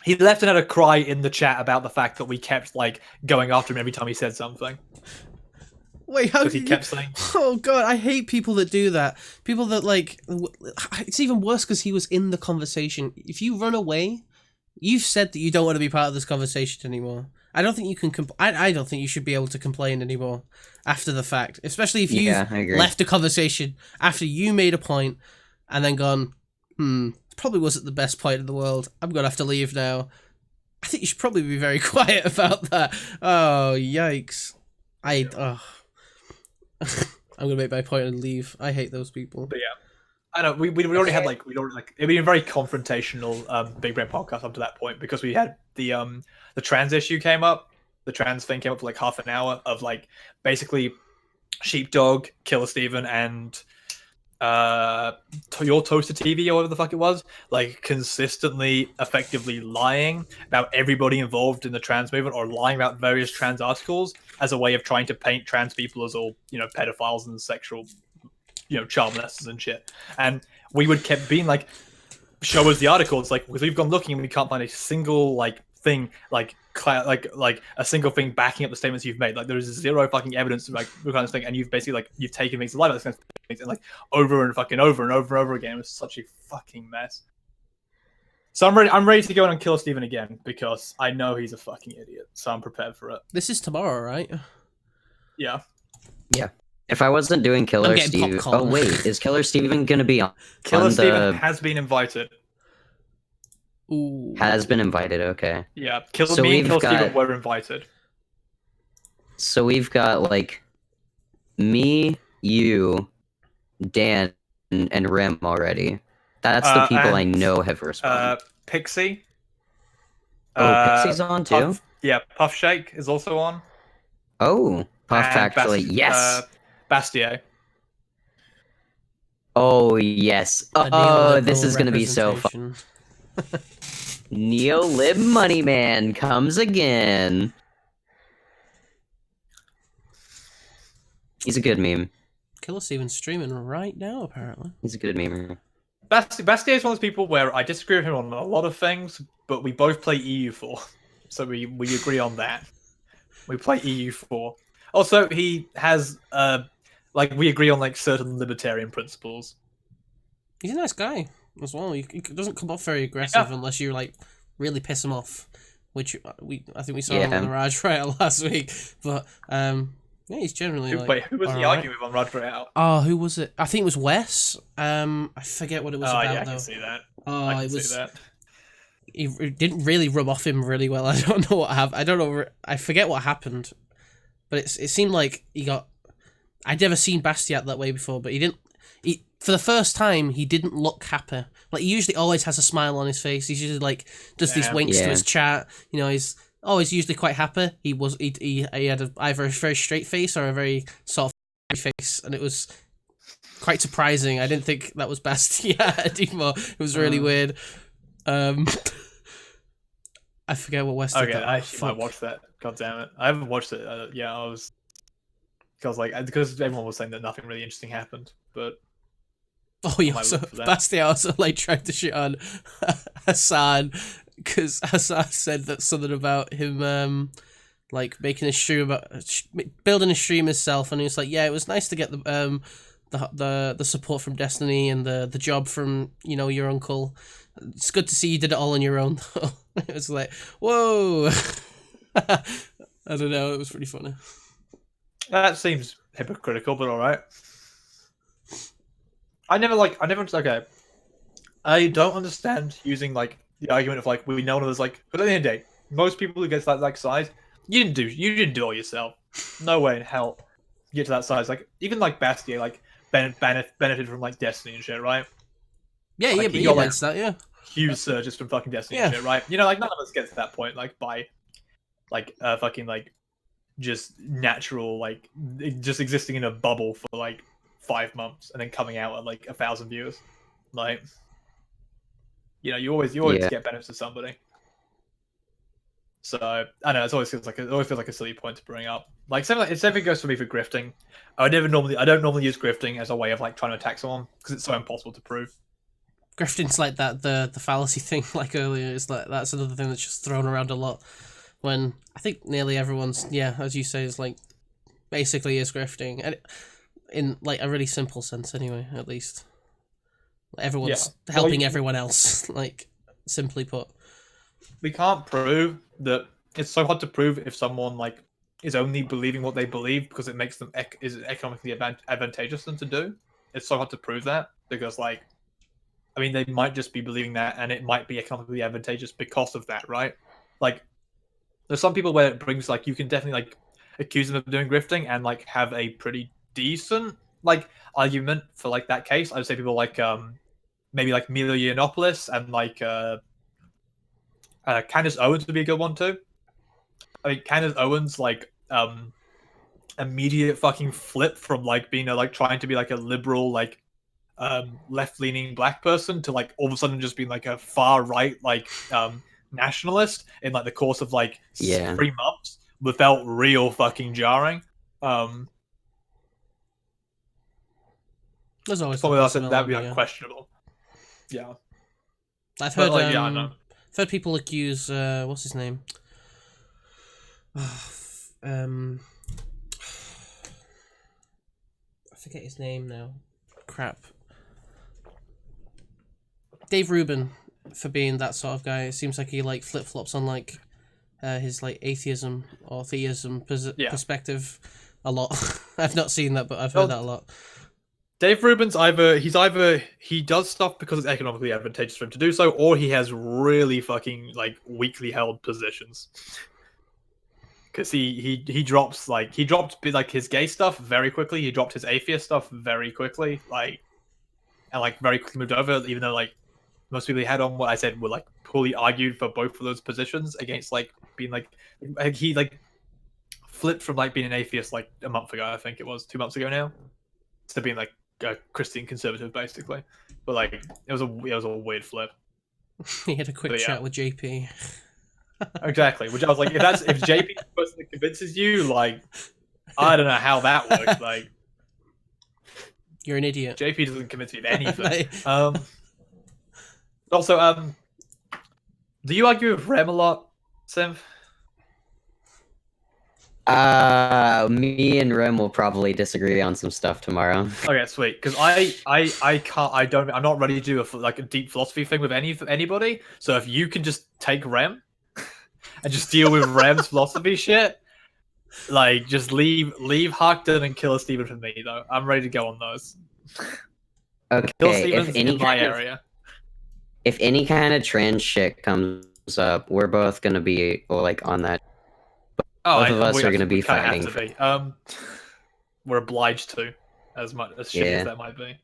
He left and had a cry in the chat about the fact that we kept like going after him every time he said something. Wait, how did he kept saying? Oh god, I hate people that do that. People that like, it's even worse because he was in the conversation. If you run away, you've said that you don't want to be part of this conversation anymore. I don't think you can. I don't think you should be able to complain anymore after the fact, especially if you left a conversation after you made a point. And then gone, probably wasn't the best point in the world. I'm going to have to leave now. I think you should probably be very quiet about that. Oh, yikes. I'm going to make my point and leave. I hate those people. But yeah. I know, we already had like, it'd been a very confrontational Big Brain podcast up to that point because we had the trans issue came up. The trans thing came up for like half an hour of like basically Sheepdog, Killer Steven, and your toaster TV or whatever the fuck it was, like consistently effectively lying about everybody involved in the trans movement or lying about various trans articles as a way of trying to paint trans people as all, pedophiles and sexual, child molesters and shit. And we would kept being like, show us the articles, like, because we've gone looking and we can't find a single thing like a single thing backing up the statements you've made. Like there is zero fucking evidence to like the kind of thing, and you've basically you've taken things to light about this kind of things and like over and over again. It was such a fucking mess. So I'm ready to go in and kill Steven again because I know he's a fucking idiot. So I'm prepared for it. This is tomorrow, right? Yeah. Yeah. If I wasn't doing Killer getting Steve, popcorn. oh wait, is Killer Steven gonna be on Killer Steven the? has been invited. Ooh. Has been invited. Okay, Yeah, So me and we've Killer Steven got- were invited. so we've got like me, you, Dan, and Rim already. That's the people I and, know have responded. Pixie. Pixie's on too. Puff, yeah, Puff Shake is also on. Oh, Puff And actually, yes. Bastier. Oh yes. A Oh, this neoliberal is gonna be so fun. representation. Neo-lib money man comes again. He's a good meme. Killer Steven's streaming right now, apparently. He's a good meme. Bastier is one of those people where I disagree with him on a lot of things, but we both play EU4, so we agree on that. We play EU4. Also, he has like we agree on like certain libertarian principles. He's a nice guy as well. He doesn't come off very aggressive unless you like really piss him off, which I think we saw on the Raj Riot last week. But yeah, he's generally like. Wait, who was he alright. arguing with on Raj Riot? Oh, who was it? I think it was Wes. I forget what it was about yeah, I though. can see that. Oh, I can it was. see that. It didn't really rub off him really well. I don't know what happened. I don't know. I forget what happened, but it seemed like he got. I'd never seen Bastiat that way before, but he didn't. For the first time, he didn't look happy. Like he usually always has a smile on his face. He's usually like does these winks to his chat. You know, he's always usually quite happy. He had either a very straight face or a very soft face, and it was quite surprising. I didn't think that was Bastiat anymore. It was really weird. I forget what West. Okay, I actually might watch that. God damn it, I haven't watched it. Yeah, I was because everyone was saying that nothing really interesting happened, but. Oh yeah, so Bastiat also like tried to shit on Hassan because Hassan said that something about him like making a stream about building a stream himself, and he was like, yeah, it was nice to get the support from Destiny and the job from your uncle. It's good to see you did it all on your own though. It was like, whoa. I don't know, it was pretty funny. That seems hypocritical, but all right. I never okay. I don't understand using like the argument of like we know there's like, but at the end of the day, most people who get to that like size, you didn't do it all yourself. No way in hell you get to that size. Like even like Bastier like benefited from like Destiny and shit, right? Yeah, like, yeah, but he got, like, that, yeah. Huge surges from fucking Destiny and shit, right? Like none of us get to that point like by like fucking like just natural like just existing in a bubble for like 5 months and then coming out at like 1,000 viewers. Like you always get benefits of somebody. So I don't know, it always feels like a silly point to bring up. Like something goes for me for grifting. I don't normally use grifting as a way of like trying to attack someone because it's so impossible to prove. Grifting's like that the fallacy thing like earlier is like that's another thing that's just thrown around a lot when I think nearly everyone's as you say is like basically is grifting and in like a really simple sense anyway, at least everyone's helping everyone else, like simply put. We can't prove that. It's so hard to prove if someone like is only believing what they believe because it makes them is economically advantageous them to do. It's so hard to prove that because like I mean they might just be believing that and it might be economically advantageous because of that, right? Like there's some people where it brings like you can definitely like accuse them of doing grifting and like have a pretty decent like argument for like that case. I would say people like maybe like Milo Yiannopoulos and like Candace Owens would be a good one too. I mean Candace Owens like immediate fucking flip from like being like trying to be like a liberal like left-leaning black person to like all of a sudden just being like a far right like nationalist in like the course of like 3 months without real fucking jarring. There's always probably that'd be like questionable. Yeah, I've heard. Like, I know. I've heard people accuse what's his name? I forget his name now. Crap. Dave Rubin for being that sort of guy. It seems like he like flip flops on like his like atheism or theism perspective a lot. I've not seen that, but I've heard that a lot. Dave Rubin's he does stuff because it's economically advantageous for him to do so, or he has really fucking like weakly held positions. Because he dropped his gay stuff very quickly. He dropped his atheist stuff very quickly, and very quickly moved over. Even though like most people he had on what I said were like poorly argued for both of those positions against like being like he like flipped from like being an atheist like a month ago, I think it was 2 months ago now, to being like a Christian conservative basically. But like it was a weird flip. He had a quick chat with JP. Exactly, which I was like, if JP is the person that convinces you, like, I don't know how that works. Like, you're an idiot. JP doesn't convince me of anything. Also, do you argue with Rem a lot, Sim? Me and Rem will probably disagree on some stuff tomorrow. Okay, sweet. Because I'm not ready to do a deep philosophy thing with anybody. So if you can just take Rem and just deal with Rem's philosophy shit, like just leave Harkton and Killer Steven for me though. I'm ready to go on those. Okay, Killer Steven's in my area. If any kind of trans shit comes up, we're both gonna be like on that. Both of us are going to be fighting. We're obliged to, as much as shitty as that might be.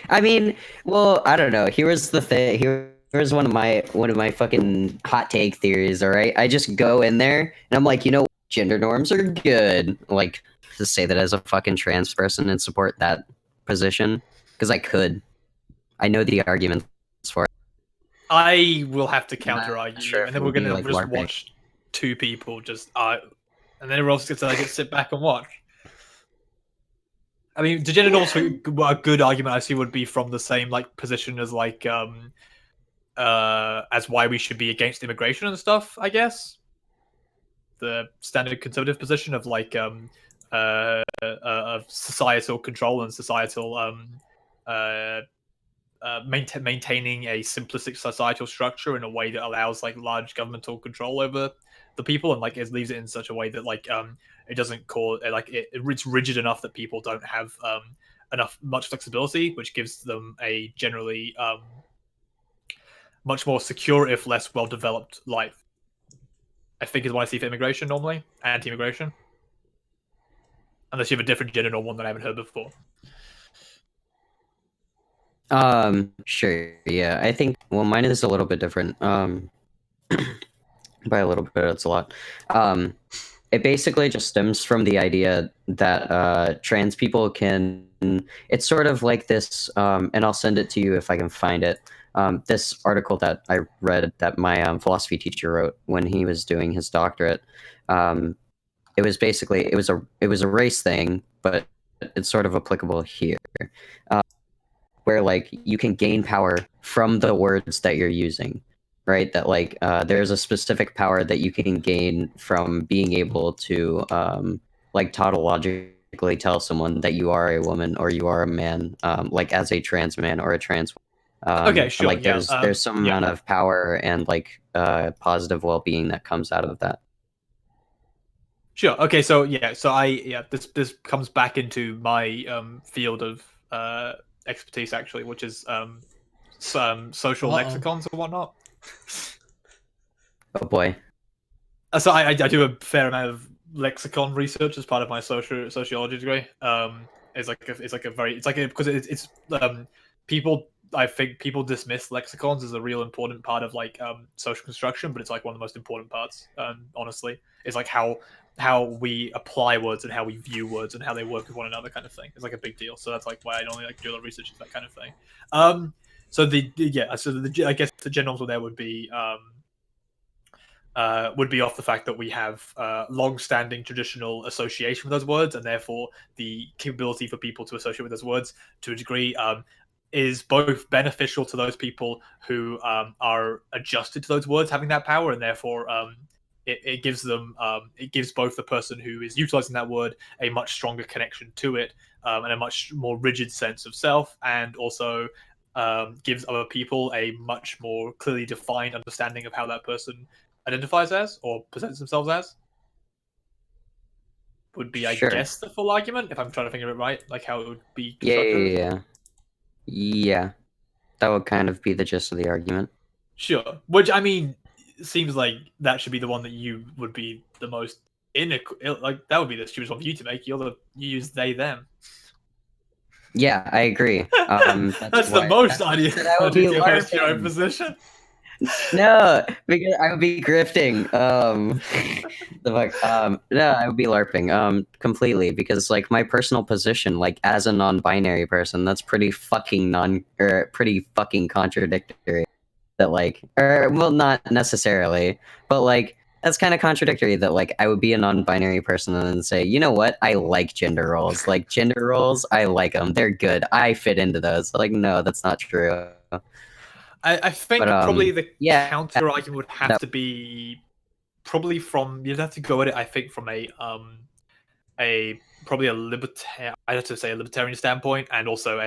I mean, well, I don't know. Here's the thing. Here's one of my fucking hot take theories. All right, I just go in there and I'm like, gender norms are good. Like, to say that as a fucking trans person and support that position because I could. I know the arguments for it. I will have to counter argue, sure and then we're gonna just watch two people and then everyone else gets to like sit back and watch. I mean, the gender norms, a good argument I see would be from the same like position as like as why we should be against immigration and stuff. I guess the standard conservative position of like of societal control and societal maintaining a simplistic societal structure in a way that allows like large governmental control over the people, and like it leaves it in such a way that like it doesn't cause like it's rigid enough that people don't have much flexibility, which gives them a generally much more secure, if less well developed life. I think is what I see for immigration normally, anti-immigration, unless you have a different gender norm, one that I haven't heard before. Sure, yeah. I think, well, mine is a little bit different. By a little bit, it's a lot. It basically just stems from the idea that trans people can. It's sort of like this, and I'll send it to you if I can find it. This article that I read that my philosophy teacher wrote when he was doing his doctorate. It was basically it was a race thing, but it's sort of applicable here. Where like you can gain power from the words that you're using, right? That like there's a specific power that you can gain from being able to like tautologically tell someone that you are a woman or you are a man, like as a trans man or a trans woman. Okay, sure. Like there's some amount of power and like positive well-being that comes out of that. Sure. Okay. So this comes back into my field of expertise actually, which is some social lexicons and whatnot. Oh boy. So I do a fair amount of lexicon research as part of my sociology degree. I think people dismiss lexicons as a real important part of like social construction, but it's like one of the most important parts. Honestly, it's like how we apply words and how we view words and how they work with one another, kind of thing. It's like a big deal. So that's like why I only like do a lot of research into that kind of thing. I guess the generals there would be off the fact that we have long-standing traditional association with those words, and therefore the capability for people to associate with those words to a degree is both beneficial to those people who are adjusted to those words having that power, and therefore it gives both the person who is utilizing that word a much stronger connection to it and a much more rigid sense of self, and also gives other people a much more clearly defined understanding of how that person identifies as or presents themselves as. would be, I Sure. guess, the full argument, if I'm trying to think of it right, like how it would be Yeah, constructed. yeah. That would kind of be the gist of the argument. Sure. Which, I mean, seems like that should be the one that you would be the most like that would be the stupidest one for you to make. You use they them. Yeah, I agree. That's the most ideal that I would be your own LARPing. position. No, because I would be grifting. The fuck. No, I would be LARPing. Completely, because like my personal position, like as a non-binary person, that's pretty fucking pretty fucking contradictory. That like, or well, not necessarily, but like that's kind of contradictory. That like I would be a non-binary person and then say, you know what, I like gender roles. Like gender roles, I like them. They're good. I fit into those. Like no, that's not true. I think But, probably the yeah, counter argument would have to be probably you'd have to go at it, I think, from a probably a libertarian, I'd have to say a libertarian standpoint, and also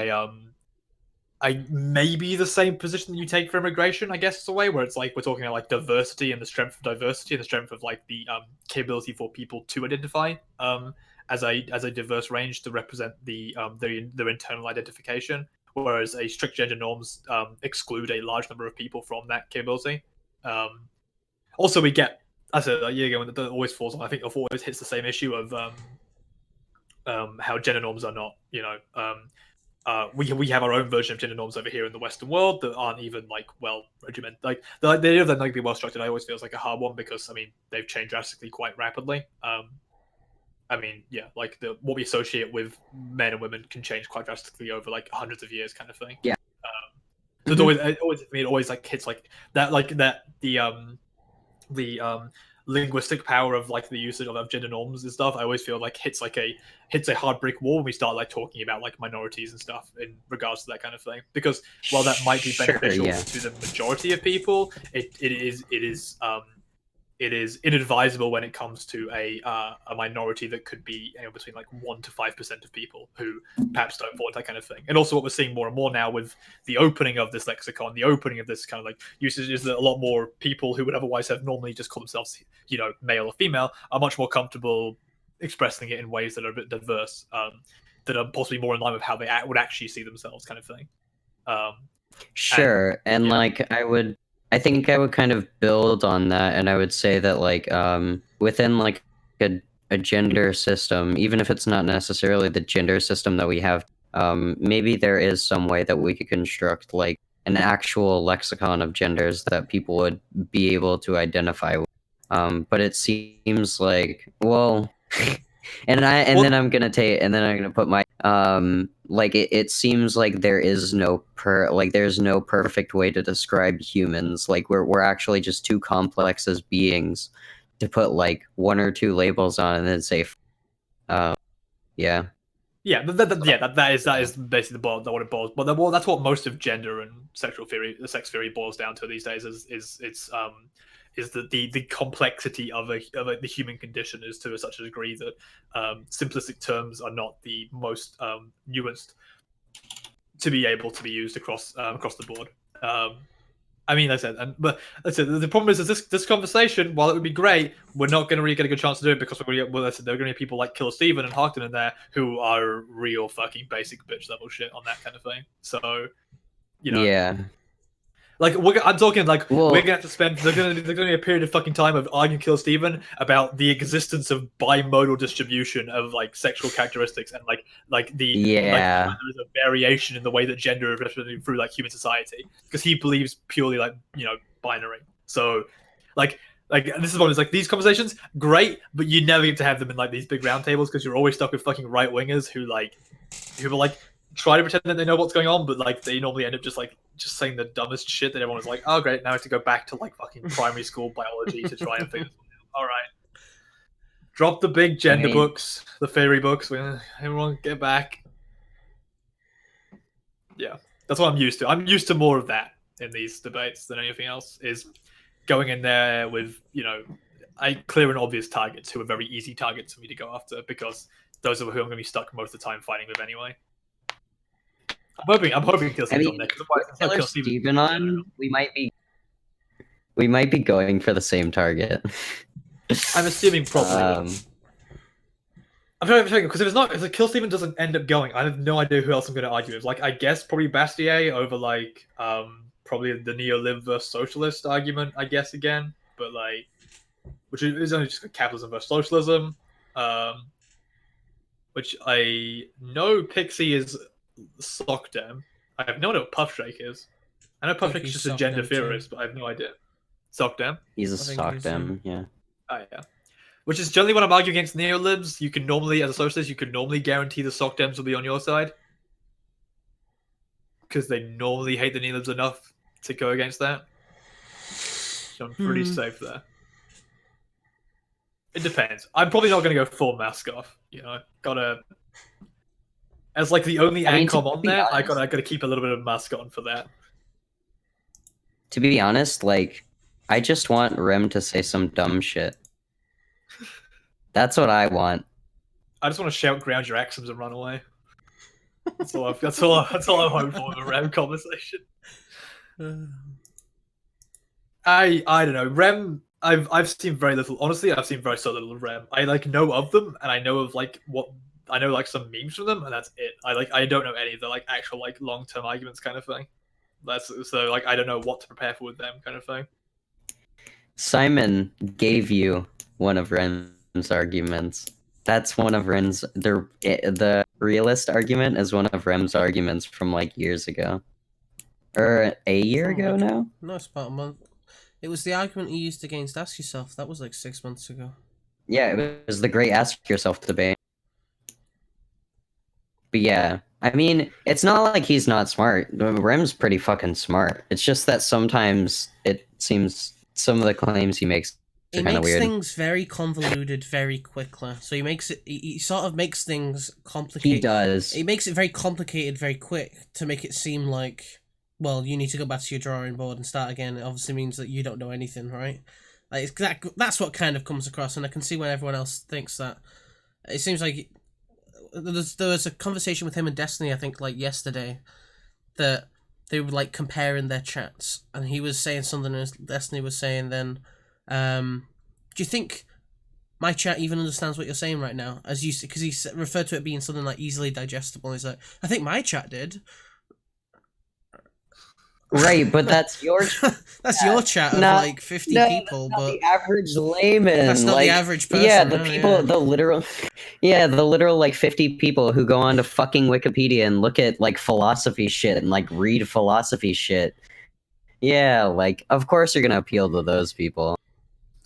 I maybe the same position that you take for immigration, I guess, is a way where it's like we're talking about like diversity and the strength of diversity and the strength of like the capability for people to identify as a diverse range to represent their internal identification, whereas a strict gender norms exclude a large number of people from that capability. Also, we get, as a year ago, when it always falls on, I think it always hits the same issue of how gender norms are not, we have our own version of gender norms over here in the Western world that aren't even like well regimented. Like the idea of them not being well structured, I always feels like a hard one because I mean they've changed drastically quite rapidly. I mean, yeah, like what we associate with men and women can change quite drastically over like hundreds of years, kind of thing. Yeah. So it always like hits like that, the linguistic power of like the usage of gender norms and stuff. I always feel like hits a hard brick wall when we start like talking about like minorities and stuff in regards to that kind of thing. Because while that might be beneficial to the majority of people, it is inadvisable when it comes to a minority that could be between like 1 to 5% of people who perhaps don't fall into that kind of thing. And also what we're seeing more and more now with the opening of this lexicon, the opening of this kind of like usage, is that a lot more people who would otherwise have normally just called themselves, male or female, are much more comfortable expressing it in ways that are a bit diverse, that are possibly more in line with how they would actually see themselves, kind of thing. Sure, and like I think I would kind of build on that, and I would say that like within like a gender system, even if it's not necessarily the gender system that we have, maybe there is some way that we could construct like an actual lexicon of genders that people would be able to identify with. But it seems like, well, then I'm gonna put my like it seems like there is there's no perfect way to describe humans. Like we're actually just too complex as beings to put like 1 or 2 labels on and then say yeah. Yeah, that is basically what it boils. But that's what most of gender and sexual theory, the sex theory, boils down to these days. Is the complexity of the human condition is to such a degree that simplistic terms are not the most nuanced to be able to be used across the board. I mean, like I said, but like I said, the problem is this conversation, while it would be great, we're not going to really get a good chance to do it because there are going to be people like Killer Steven and Harkton in there who are real fucking basic bitch level shit on that kind of thing. So, Yeah. Like I'm talking like we're gonna have to spend. There's gonna be a period of fucking time of arguing Kill Steven about the existence of bimodal distribution of like sexual characteristics and like there is a variation in the way that gender is represented through like human society because he believes purely like binary. So like this is one. It's like these conversations great, but you never get to have them in like these big round tables because you're always stuck with fucking right wingers who will like try to pretend that they know what's going on, but like they normally end up just saying the dumbest shit that everyone's like, oh great, now I have to go back to like fucking primary school biology to try and figure this out. All right, drop the big gender books, the fairy books. Everyone get back. Yeah, that's what I'm used to. I'm used to more of that in these debates than anything else. Is going in there with clear and obvious targets who are very easy targets for me to go after because those are who I'm going to be stuck most of the time fighting with anyway. I'm hoping Kill Steven's on there. Killer Steven on, we might be going for the same target. I'm assuming probably. I'm trying to think because if the Kill Steven doesn't end up going, I have no idea who else I'm going to argue with. Like, I guess probably Bastiat over like probably the neo-lib versus socialist argument. I guess again, but like, which is only just capitalism versus socialism. Which I know Pixie is Sockdem. I have no idea what Puffshake is. I know Puffshake is just a gender theorist, but I have no idea. Sockdem. He's a Sockdem, yeah. Oh yeah. Which is generally when I'm arguing against neolibs, you can normally, as a socialist, you can normally guarantee the Sockdems will be on your side. Because they normally hate the neolibs enough to go against that. So I'm pretty safe there. It depends. I'm probably not going to go full mask off. You know, gotta. As like the only ANCOM on there, I gotta keep a little bit of mask on for that. To be honest, like, I just want Rem to say some dumb shit. That's what I want. I just want to shout "ground your axioms" and run away. That's all I'm hoping for in a Rem conversation. I don't know. Rem, I've seen very little. Honestly, I've seen very so little of Rem. I like know of them, and I know of like I know like some memes from them, and that's it. I don't know any of the like actual like long-term arguments kind of thing. That's so like I don't know what to prepare for with them kind of thing. Simon gave you one of Ren's arguments. That's one of Ren's. The realist argument is one of Rem's arguments from like years ago, or a year ago now. No, it's about a month. It was the argument he used against Ask Yourself. That was like 6 months ago. Yeah, it was the great Ask Yourself debate. But yeah, I mean, it's not like he's not smart. Rem's pretty fucking smart. It's just that sometimes it seems some of the claims he makes are kind of weird. He makes things very convoluted very quickly. So he sort of makes things complicated. He does. He makes it very complicated very quick to make it seem like, well, you need to go back to your drawing board and start again. It obviously means that you don't know anything, right? Like that's what kind of comes across, and I can see when everyone else thinks that. It seems like there was a conversation with him and Destiny, I think, like yesterday, that they were like comparing their chats, and he was saying something, and Destiny was saying then, do you think my chat even understands what you're saying right now? As you, because he referred to it being something like easily digestible. He's like, I think my chat did. Right, but that's your that's your chat of like 50 people, that's not but the average layman. That's not like, the average person. Yeah, the people, the literal like 50 people who go on to fucking Wikipedia and look at like philosophy shit and like read philosophy shit. Yeah, like of course you're gonna appeal to those people.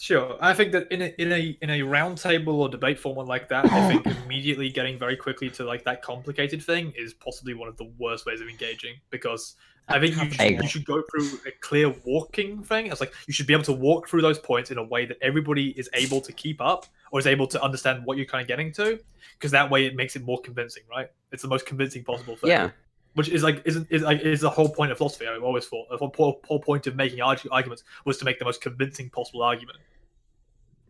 Sure, I think that in a roundtable or debate format like that, I think immediately getting very quickly to like that complicated thing is possibly one of the worst ways of engaging, because I think you should go through a clear walking thing. It's like you should be able to walk through those points in a way that everybody is able to keep up or is able to understand what you're kind of getting to, because that way it makes it more convincing, right? It's the most convincing possible thing. Yeah. Which is like is the whole point of philosophy. I've always thought the whole point of making arguments was to make the most convincing possible argument.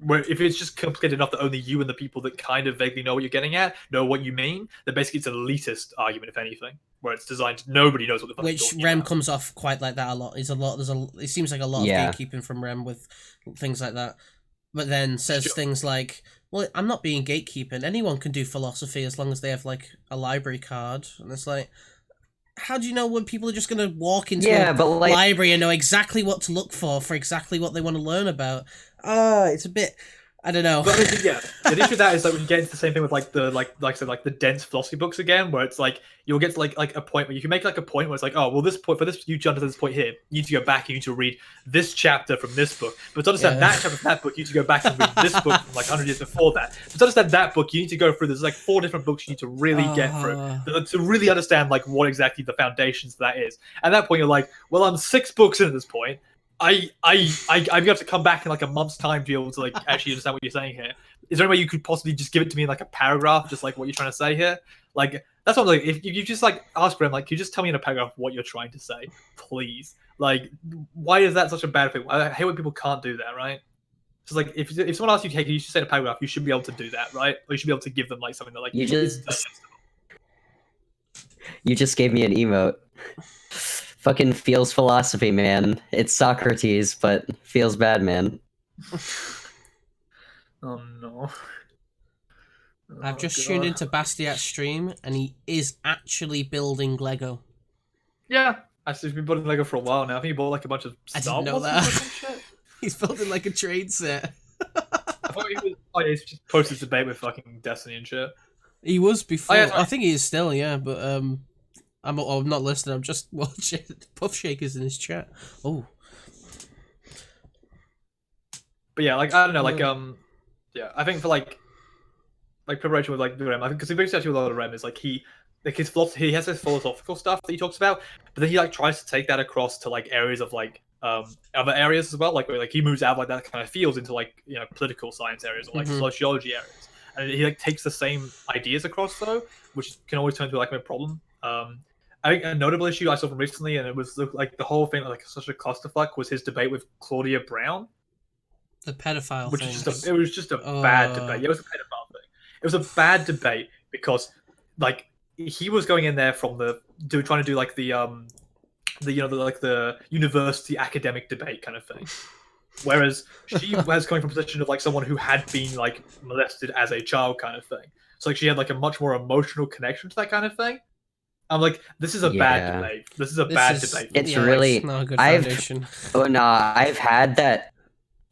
Where if it's just complicated enough that only you and the people that kind of vaguely know what you're getting at know what you mean, then basically it's an elitist argument, if anything, where it's designed nobody knows what the fuck. Which Rem comes off quite like that a lot. It seems like a lot of gatekeeping from Rem with things like that, but then says things like, "Well, I'm not being gatekeeping. Anyone can do philosophy as long as they have like a library card," and it's like, how do you know when people are just going to walk into a library and know exactly what to look for exactly what they want to learn about? It's a bit, I don't know. But I mean, yeah, the issue with that is like when you get into the same thing with like the like I said, like the dense philosophy books again, where it's like you'll get to like a point where you can make like a point where it's like, oh well, this point for this you jump to this point here, you need to go back, you need to read this chapter from this book. But to understand that chapter from that book, you need to go back and read this book from like 100 years before that. But to understand that book, you need to go through. There's like 4 different books you need to really get through to really understand like what exactly the foundations of that is. At that point, you're like, well, I'm 6 books in at this point. I'm gonna have to come back in like a month's time to be able to like actually understand what you're saying here. Is there any way you could possibly just give it to me in like a paragraph, just like what you're trying to say here? Like that's what I'm like. If you just like ask Rem, like, can you just tell me in a paragraph what you're trying to say, please? Like, why is that such a bad thing? I hate when people can't do that, right? Just like if someone asks you, hey, can you just say in a paragraph? You should be able to do that, right? Or you should be able to give them like something that like you just gave me an emote. Fucking feels philosophy, man. It's Socrates, but feels bad, man. Oh no. I've Oh, just God. tuned into Bastiat's stream, and he is actually building Lego. Yeah, actually, he's been building Lego for a while now. I think he bought like a bunch of I Star didn't know Wars that. or some shit. He's building like a trade set. I thought he was. Oh yeah, he's just posted debate with fucking Destiny and shit. He was before. Oh, yeah, sorry. I think he is still, yeah, but I'm not listening. I'm just watching Puff Shakers in his chat. Oh, But yeah, like I don't know, like yeah, I think for like preparation with like the Rem, I think because the biggest issue with a lot of Rem is like he has this philosophical stuff that he talks about, but then he like tries to take that across to like areas of like other areas as well, like where like he moves out of, like that kind of fields into like political science areas or like sociology areas, and he like takes the same ideas across though, which can always turn into like a problem. I think a notable issue I saw from recently, and it was like the whole thing like such a clusterfuck, was his debate with Claudia Brown. the pedophile Which thing. is it was just a bad debate. Yeah, it was a pedophile thing. It was a bad debate because like he was going in there from trying to do like the university academic debate kind of thing. Whereas she was coming from a position of like someone who had been like molested as a child kind of thing. So like she had like a much more emotional connection to that kind of thing. I'm like, this is a bad debate. This is a bad debate. It's really not a good foundation.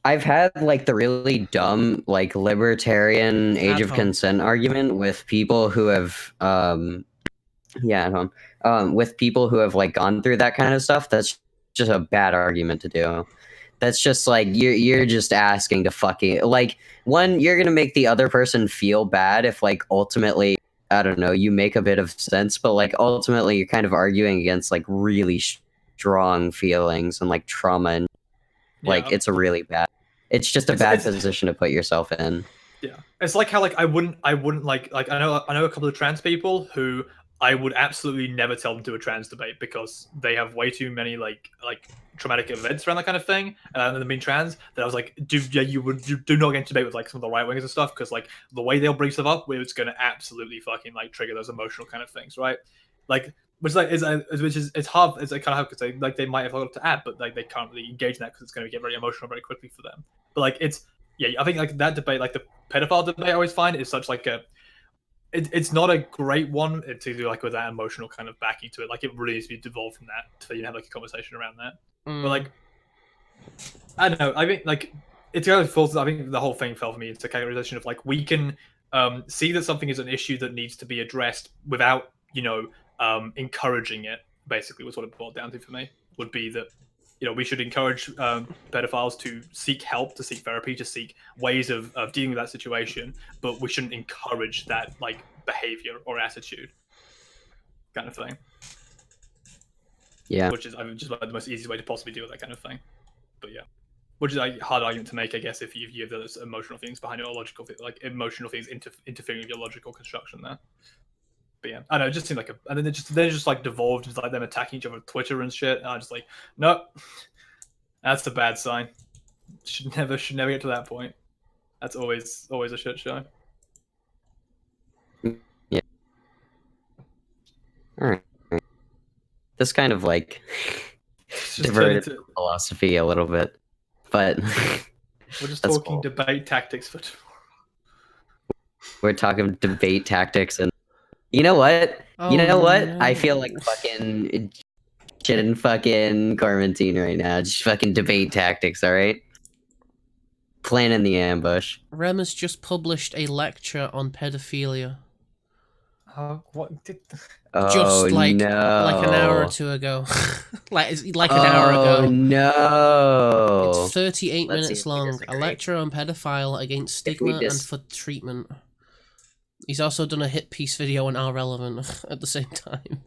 I've had like the really dumb like libertarian age of consent argument with people who have with people who have like gone through that kind of stuff. That's just a bad argument to do. That's just like you're just asking to fucking like you're gonna make the other person feel bad if like ultimately I don't know you make a bit of sense, but like ultimately you're kind of arguing against like really strong feelings and like trauma and like it's a really bad. It's just a bad position to put yourself in. Yeah, it's like how like I wouldn't like I know a couple of trans people who I would absolutely never tell them to do a trans debate because they have way too many like traumatic events around that kind of thing, and them being trans. That I was like, do not get into debate with like some of the right wingers and stuff because like the way they'll bring stuff up, it's going to absolutely fucking like trigger those emotional kind of things, right? Like it's hard. It's kind of hard because they might have a lot to add, but like they can't really engage in that because it's going to get very emotional very quickly for them. But like I think like that debate, like the pedophile debate, I always find is such like it's not a great one to do like with that emotional kind of backing to it. Like it really needs to be devolved from that to have like a conversation around that. But like I don't know. I think like it's kind of falls. I think the whole thing fell for me into categorization of like we can see that something is an issue that needs to be addressed without encouraging it. Basically, was what it boiled down to for me. Would be that we should encourage pedophiles to seek help, to seek therapy, to seek ways of dealing with that situation, but we shouldn't encourage that like behavior or attitude kind of thing. Yeah. Which is just like the most easy way to possibly deal with that kind of thing. But yeah. Which is a hard argument to make, I guess, if you have those emotional things behind it, or logical, like emotional things interfering with your logical construction there. But yeah, I don't know, it just seemed like and then it just like devolved into like them attacking each other on Twitter and shit. And I'm just like, nope, that's a bad sign. Should never get to that point. That's always a shit show. Yeah. All right. This kind of like diverted philosophy a little bit, but we're just talking debate tactics for tomorrow. We're talking debate tactics and. You know what? No. I feel like fucking shit in fucking quarantine right now. Just fucking debate tactics, alright? Planning the ambush. Rem has just published a lecture on pedophilia. What did? Oh, like an hour or two ago. like an hour ago. Oh no! It's 38 minutes long. A lecture on pedophile against stigma and for treatment. He's also done a hit piece video on Irrelevant at the same time.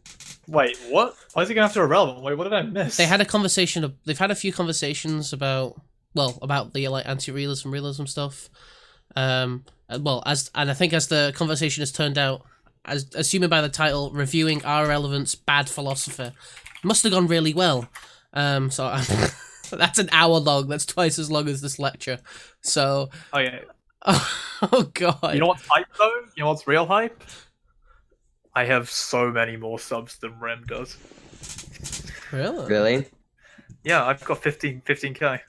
Wait, what? Why is he going after Irrelevant? Wait, what did I miss? They had a conversation. They've had a few conversations about the like anti-realism, realism stuff. And I think as the conversation has turned out, as assuming by the title, reviewing Irrelevant's bad philosopher, must have gone really well. So that's an hour long. That's twice as long as this lecture. So. Oh yeah. Oh god. You know what's hype though? You know what's real hype? I have so many more subs than Rem does. Really? Yeah, I've got 15k.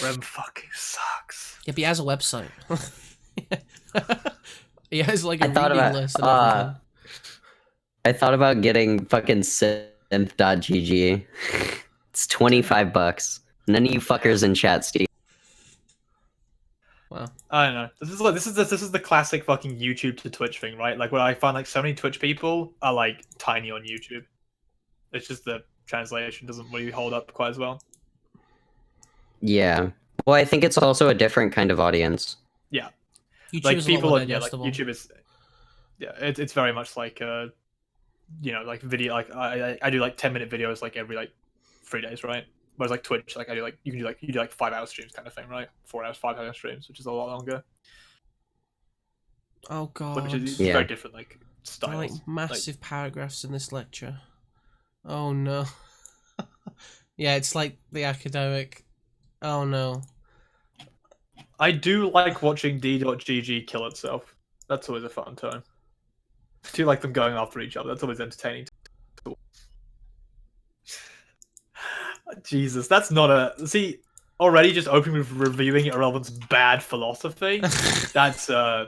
Rem fucking sucks. Yeah, but he has a website. He has like a I thought reading about list and everything. I thought about getting fucking synth.gg. It's $25. None of you fuckers in chat, Steve. Wow. I don't know. This is the classic fucking YouTube to Twitch thing, right? Like, where I find like so many Twitch people are like tiny on YouTube. It's just the translation doesn't really hold up quite as well. Yeah. Well, I think it's also a different kind of audience. Yeah, YouTube like is a lot people more on like digestible. YouTube is, yeah, it's very much like like video. Like I do like 10-minute videos like every like 3 days, right? Whereas like Twitch, like I do like you do like 5-hour streams kind of thing, right? 4 hours, 5-hour streams, which is a lot longer. Oh god. Which is Yeah. very different, like There are, styles. like massive paragraphs in this lecture. Oh no. Yeah, it's like the academic. Oh no. I do like watching D.GG kill itself. That's always a fun time. I do like them going after each other. That's always entertaining. Jesus, that's not a... See, already just opening with reviewing Irrelevant's bad philosophy. That's That's yeah.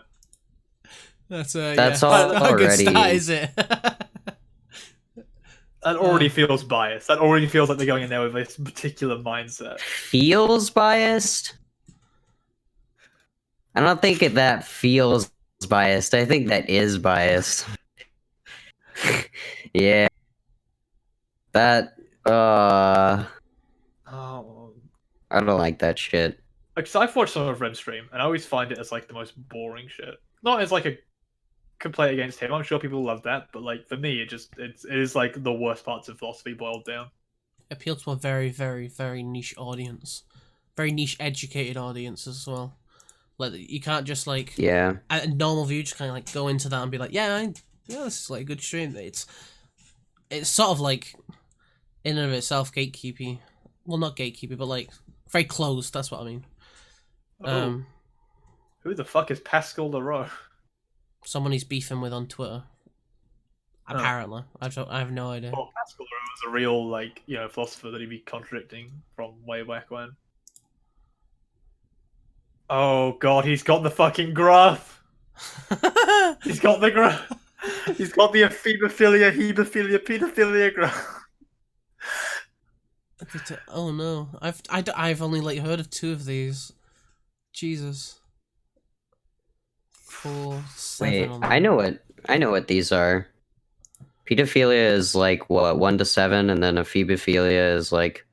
all Not a good already- start, is it? that already feels biased. That already feels like they're going in there with this particular mindset. Feels biased? I don't think that feels biased. I think that is biased. Yeah. That, Oh. I don't like that shit. Like, so I've watched some of Rem's stream, and I always find it as like the most boring shit. Not as like a complaint against him. I'm sure people love that, but like for me, it is like the worst parts of philosophy boiled down. Appeal to a very, very, very niche audience. Very niche, educated audience as well. Like, you can't just like... Yeah. A normal view just kind of like go into that and be like, yeah, this is like a good stream. It's sort of like, in and of itself, gatekeepy. Well, not gatekeepy, but like, very closed, that's what I mean. Who the fuck is Pascal Leroux? Someone he's beefing with on Twitter. Apparently. I have no idea. Well, Pascal Leroux was a real, like, philosopher that he'd be contradicting from way back when. Oh god, he's got the fucking graph! He's got the graph! He's got the ephebophilia, hebophilia, pedophilia graph! Oh no, I've only like heard of 2 of these. Jesus. 4, 7. Wait, on I know what these are. Pedophilia is like what, 1 to 7, and then ephebophilia is like,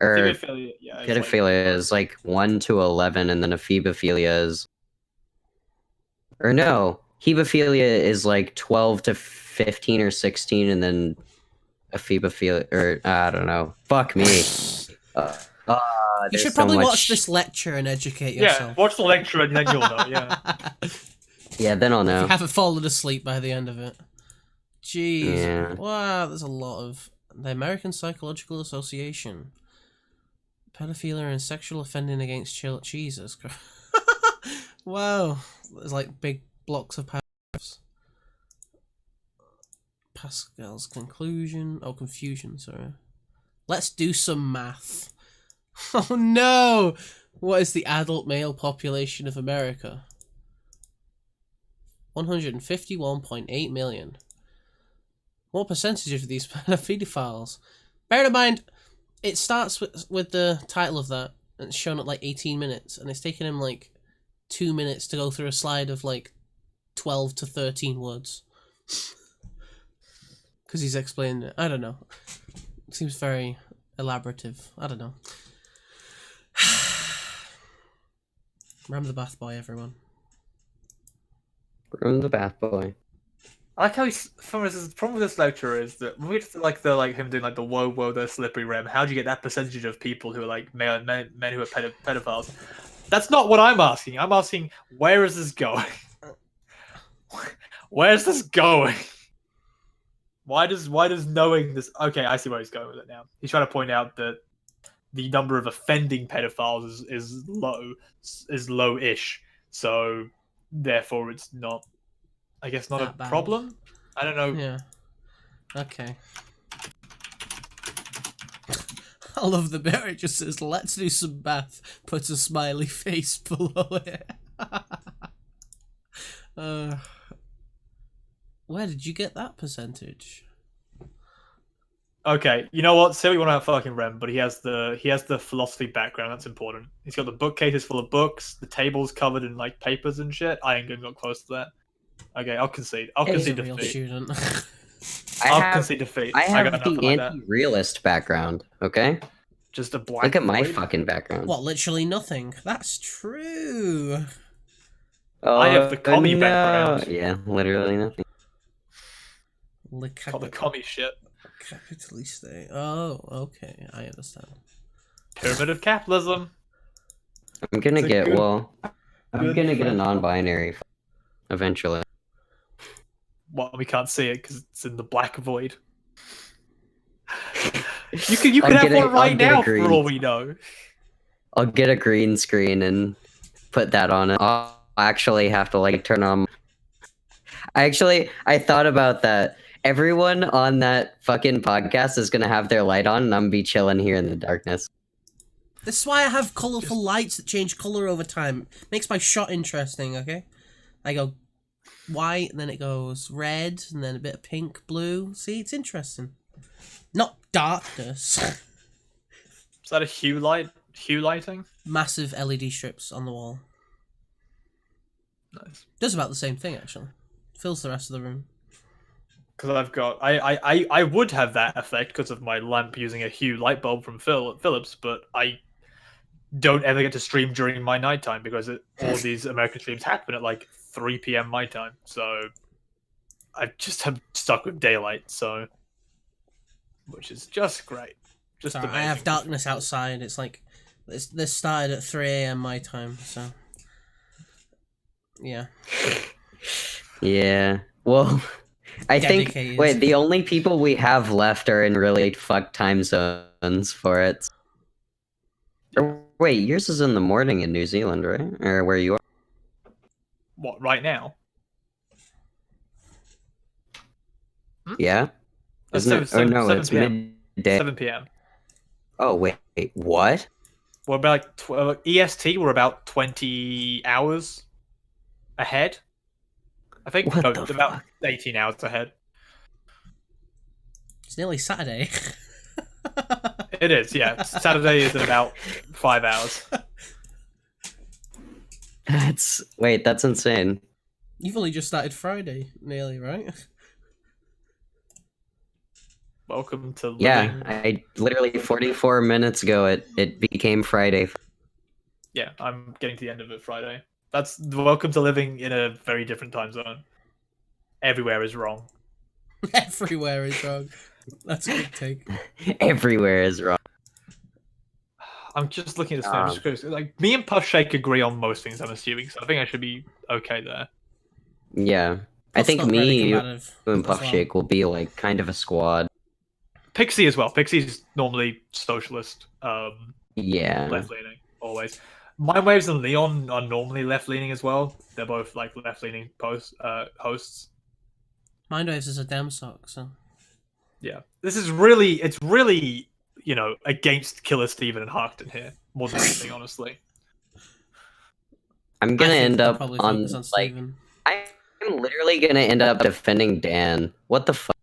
Pedophilia, yeah. pedophilia is like 1 to 11, and then ephebophilia is, or no, hebophilia is like 12 to 15 or 16, and then ephebophilia, or I don't know. Fuck me. You should probably watch this lecture and educate yourself. Yeah, watch the lecture and then you'll know, yeah. Yeah, then I'll If know. you haven't fallen asleep by the end of it. Jeez. Yeah. Wow, there's a lot of... The American Psychological Association. Pedophilia and sexual offending against children. Jesus Christ. Wow. There's like big blocks of paragraphs. Pascal's conclusion. Oh, confusion, sorry. Let's do some math. Oh no! What is the adult male population of America? 151.8 million. What percentage of these are pedophiles? Bear in mind, it starts with the title of that, and it's shown at like 18 minutes, and it's taken him like 2 minutes to go through a slide of like 12 to 13 words. Because he's explaining it. I don't know. It seems very elaborative. I don't know. Remember the bath boy, everyone. From the bath boy. I like how the problem with this lecture is that when we get to like him doing like the whoa the slippery rim, how do you get that percentage of people who are like men who are pedophiles? That's not what I'm asking. I'm asking, where is this going? Where's this going? Why does knowing this? Okay, I see where he's going with it now. He's trying to point out that the number of offending pedophiles is low-ish, so therefore it's not, I guess, not That a bad. problem. I don't know. Yeah. Okay. I love the bit where it just says, let's do some math, puts a smiley face below it. Where did you get that percentage? Okay, you know what? Say what you want about fucking Rem, but he has the philosophy background. That's important. He's got the bookcases full of books, the tables covered in like papers and shit. I ain't gonna go close to that. Okay, I'll concede. I'll He's a concede real defeat. student. I'll concede defeat. I have got the nothing like that. anti-realist background, okay? Just a black. Look at my void. fucking background. What, literally nothing? That's true. Oh, I have the commie no. background. Yeah, literally nothing. Call the commie shit. Capitalist. Oh, okay. I understand. Pyramid of capitalism. I'm gonna It's a get, good- well, I'm good gonna get a friend. non-binary eventually. Well, we can't see it because it's in the black void. You could I'll have get a- one right I'll get a now for green. all we know. I'll get a green screen and put that on it. I'll actually have to like turn on. I thought about that. Everyone on that fucking podcast is gonna have their light on, and I'm gonna be chilling here in the darkness. This is why I have colourful lights that change colour over time. Makes my shot interesting, okay? I go white, and then it goes red, and then a bit of pink, blue. See, it's interesting. Not darkness. Is that a hue lighting? Massive LED strips on the wall. Nice. Does about the same thing, actually. Fills the rest of the room. Because I've got I would have that effect because of my lamp using a hue light bulb from Philips, but I don't ever get to stream during my nighttime because all these American streams happen at like 3 p.m. my time. So I just am stuck with daylight. So, which is just great. Just So I amazing. have darkness outside. It's like this started at 3 a.m. my time, so yeah. Yeah. Well, I think. Dedicated. Wait, the only people we have left are in really fucked time zones for it. Or, wait, yours is in the morning in New Zealand, right? Or where you are? What right now? Yeah. That's Isn't it? Or no, 7 it's p.m. midday. 7 p.m. Oh wait, what? We're about EST. We're about 20 hours ahead. I think What no, the about fuck? 18 hours ahead. It's nearly Saturday. It is, yeah. Saturday is in about 5 hours. That's insane. You've only just started Friday, nearly, right? Welcome to living. Yeah, I literally 44 minutes ago it became Friday. Yeah, I'm getting to the end of it Friday. That's welcome to living in a very different time zone. Everywhere is wrong. Everywhere is wrong. That's a good take. Everywhere is wrong. I'm just looking at this thing. I'm just curious. Like me and Puff Shake agree on most things. I'm assuming, so I think I should be okay there. Yeah. I Puff's think not very me, you, combative and as Puff well. Shake will be like kind of a squad. Pixie as well. Pixie's normally socialist, Yeah. left leaning, always. Mindwaves and Leon are normally left leaning as well. They're both like left leaning hosts. Mindwaves is a damn sock, so Yeah, it's really, you know, against Killer Steven and Harkton here more than anything, honestly. I'm I gonna think end they'll up probably on focus on like Steven. I'm literally gonna end up defending Dan. What the fuck?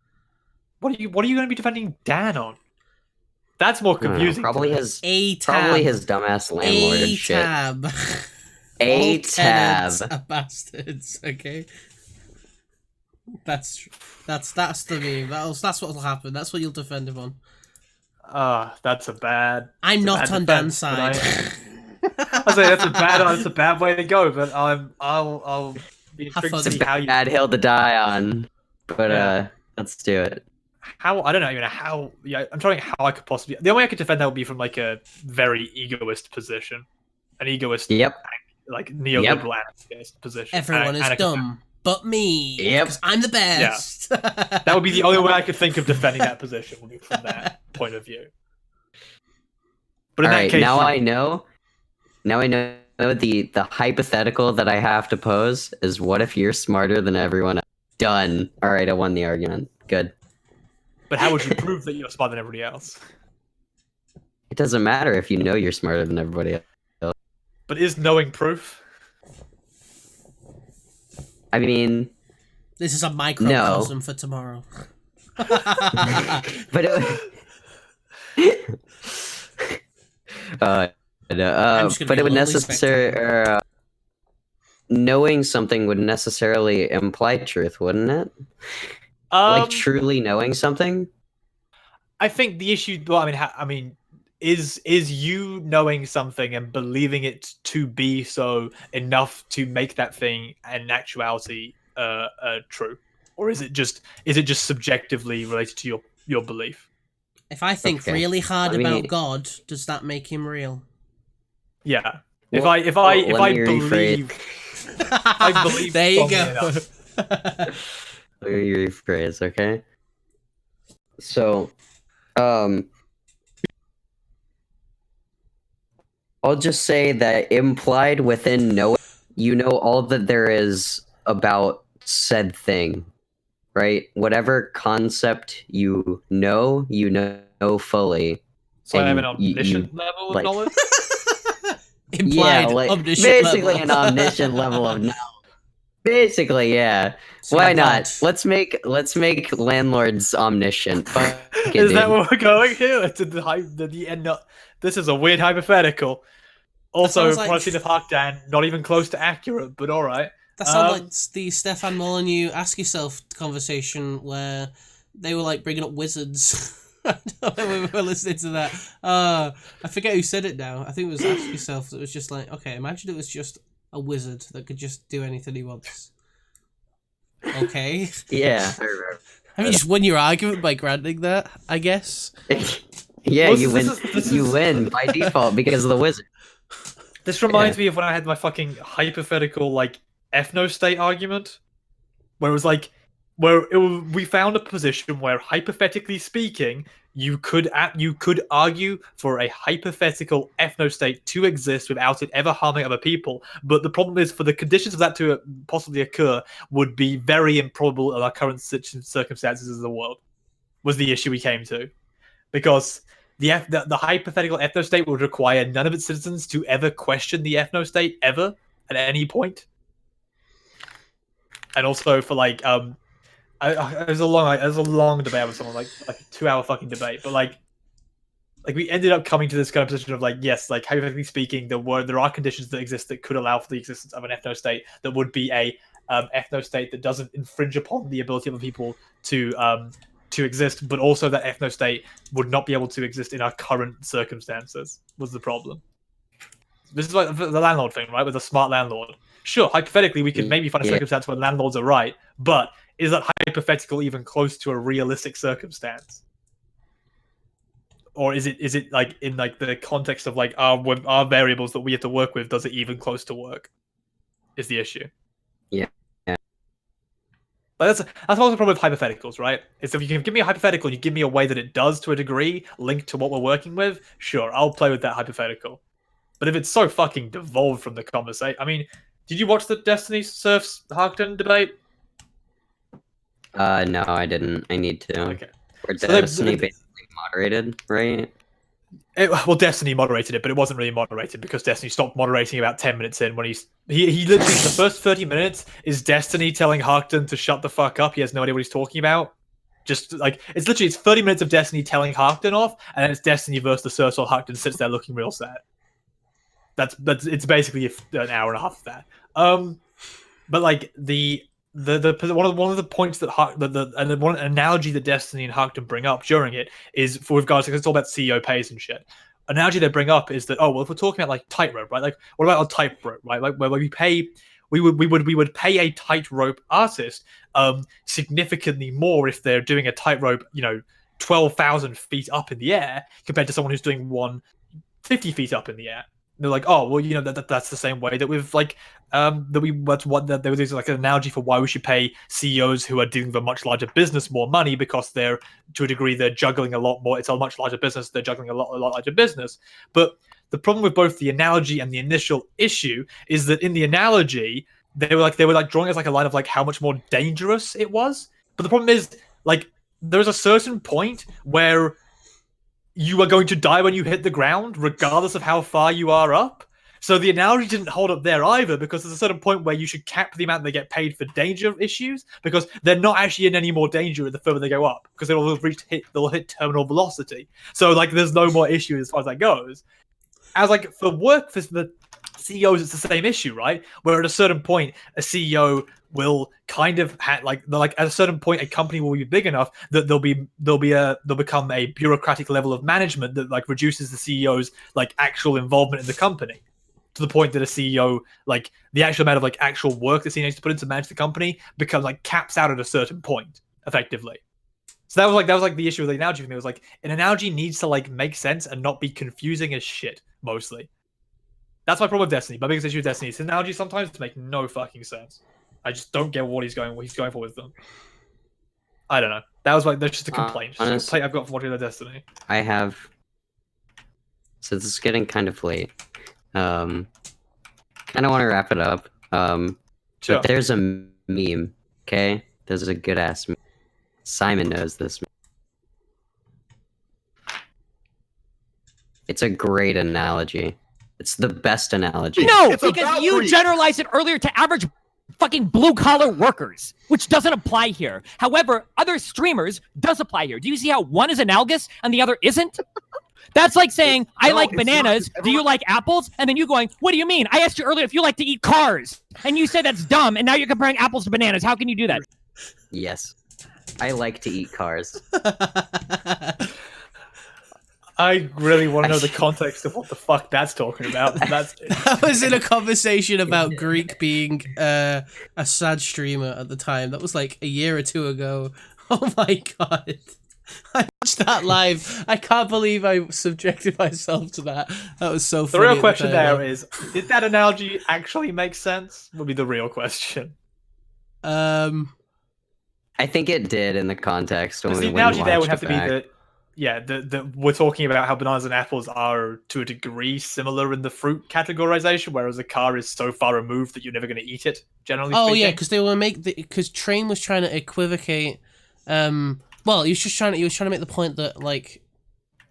What are you going to be defending Dan on? That's more I don't know, confusing. Probably to me. his A-tab. dumbass landlord and shit. A-tab. All A-tab. tenants are bastards, okay? That's the meme. That's what will happen. That's what you'll defend him on. That's a bad. I'm it's a not bad on defense, Dan's but side. I say that's a bad way to go. But I'll be Have intrigued fun. to see how you Bad hill to die on. But Yeah. let's do it. how I don't know even how. Yeah, I'm trying how I could possibly. The only way I could defend that would be from like a very egoist position, an egoist Yep. like neoliberal anarchist position. Everyone And is I could- dumb, but me. Yep. 'Cause I'm the best. That would be the only way I could think of defending that position. Would be from that point of view. But in All that right, case, now I know. Now I know the hypothetical that I have to pose is: what if you're smarter than everyone else? Done. All right, I won the argument. Good. But how would you prove that you're smarter than everybody else? It doesn't matter if you know you're smarter than everybody else. But is knowing proof? I mean, This is a microcosm for tomorrow. but it would necessarily knowing something would necessarily imply truth, wouldn't it? Like truly knowing something. I think the issue. Well, I mean, is you knowing something and believing it to be so enough to make that thing in actuality true, or is it just subjectively related to your belief? If I think really hard about God, does that make him real? Yeah. Well, if I rephrase. I believe. There you go. Let me rephrase, okay? So, I'll just say that implied within knowing, you know all that there is about said thing, right? Whatever concept you know fully. So I have an omniscient level of knowledge. Implied omniscient basically level. an omniscient level of knowledge. Basically, yeah. So why not? Let's make landlords omniscient. Is that what we're going here? To the end? This is a weird hypothetical. Also, Pricing of Harkdan, not even close to accurate, but all right. That sounds like the Stefan Molyneux Ask Yourself conversation where they were like bringing up wizards. I don't know when we were listening to that. I forget who said it now. I think it was Ask Yourself that was just like, okay, imagine it was just a wizard that could just do anything he wants. Okay. Yeah. I mean, you just won your argument by granting that, I guess. Yeah, you win. You win by default because of the wizard. This reminds me of when I had my fucking hypothetical like ethnostate argument, where it was like, we found a position where, hypothetically speaking, you could argue for a hypothetical ethnostate to exist without it ever harming other people. But the problem is, for the conditions of that to possibly occur, would be very improbable in our current circumstances of the world. Was the issue we came to, because the hypothetical ethnostate would require none of its citizens to ever question the ethnostate ever at any point. And also for like it was a long debate with someone, like a 2-hour fucking debate, but like we ended up coming to this kind of position of like, yes, like hypothetically speaking, there are conditions that exist that could allow for the existence of an ethnostate that would be a ethnostate that doesn't infringe upon the ability of other people to exist, but also that ethnostate would not be able to exist in our current circumstances. Was the problem? This is like the landlord thing, right? With a smart landlord. Sure, hypothetically, we could maybe find a circumstance where landlords are right, but is that hypothetical even close to a realistic circumstance? Or is it like in like the context of like our variables that we have to work with? Does it even close to work? Is the issue? Yeah. But that's also the problem with hypotheticals, right? It's if you can give me a hypothetical and you give me a way that it does to a degree linked to what we're working with, sure, I'll play with that hypothetical. But if it's so fucking devolved from the conversation, I mean, did you watch the Destiny Serfs Harkdan debate? No, I didn't. I need to. Okay. Or Destiny basically moderated, right? Well, Destiny moderated it, but it wasn't really moderated because Destiny stopped moderating about 10 minutes in when he literally, the first 30 minutes is Destiny telling Harkdan to shut the fuck up. He has no idea what he's talking about. Just like, it's 30 minutes of Destiny telling Harkdan off, and then it's Destiny versus the Serfs while Harkdan sits there looking real sad. It's basically an hour and a half of that. But like one of the points that one analogy that Destiny and Harkdan bring up during it is, for regards, because it's all about CEO pays and shit. Analogy they bring up is that, oh well, if we're talking about like tightrope, right? Like what about a tightrope, right? Like where we would pay a tightrope artist significantly more if they're doing a tightrope, 12,000 feet up in the air compared to someone who's doing one 50 feet up in the air. They're like, oh well, that's the same way that we've like there's like an analogy for why we should pay CEOs who are dealing with a much larger business more money, because they're, to a degree, they're juggling a lot more. It's a much larger business. They're juggling a lot larger business. But the problem with both the analogy and the initial issue is that in the analogy they were like drawing as like a line of like how much more dangerous it was. But the problem is, like, there's a certain point where you are going to die when you hit the ground, regardless of how far you are up. So the analogy didn't hold up there either, because there's a certain point where you should cap the amount they get paid for danger issues, because they're not actually in any more danger the further they go up, because they'll hit terminal velocity. So like, there's no more issue as far as that goes. As like for the CEOs, it's the same issue, right? Where at a certain point, a CEO will kind of at a certain point, a company will be big enough that they'll become a bureaucratic level of management that like reduces the CEO's like actual involvement in the company, to the point that a CEO, like the actual amount of like actual work the CEO needs to put in to manage the company becomes like caps out at a certain point, effectively. So that was like the issue with the analogy for me. It was like, an analogy needs to like make sense and not be confusing as shit, mostly. That's my problem with Destiny. My biggest issue with Destiny is analogies sometimes make no fucking sense. I just don't get what he's going for with them. I don't know. That's just a complaint. Just a complaint I've got from watching the Destiny. I have. So this is getting kind of late. Kind of want to wrap it up. Sure. But there's a meme. Okay, there's a good ass meme. Simon knows this meme. It's a great analogy. It's the best analogy. No, It's because about you free. generalized it earlier to average fucking blue-collar workers, which doesn't apply here. However, other streamers does apply here. Do you see how one is analogous and the other isn't? That's like saying, I No, like it's not. bananas, do you like apples? And then you going, what do you mean? I asked you earlier if you like to eat cars. And you said that's dumb, and now you're comparing apples to bananas. How can you do that? Yes, I like to eat cars. I really want to know the context of what the fuck that's talking about. I was in a conversation about Greek being a sad streamer at the time. That was like a year or two ago. Oh my god. I watched that live. I can't believe I subjected myself to that. That was so The funny. real question there is, did that analogy actually make sense? Would be the real question. I think it did in the context when Because we the went and analogy there would watched have to it be back. that, yeah, we're talking about how bananas and apples are to a degree similar in the fruit categorization, whereas a car is so far removed that you're never going to eat it. Generally, Oh speaking. yeah, because they were because Train was trying to equivocate. Well, he was trying to make the point that like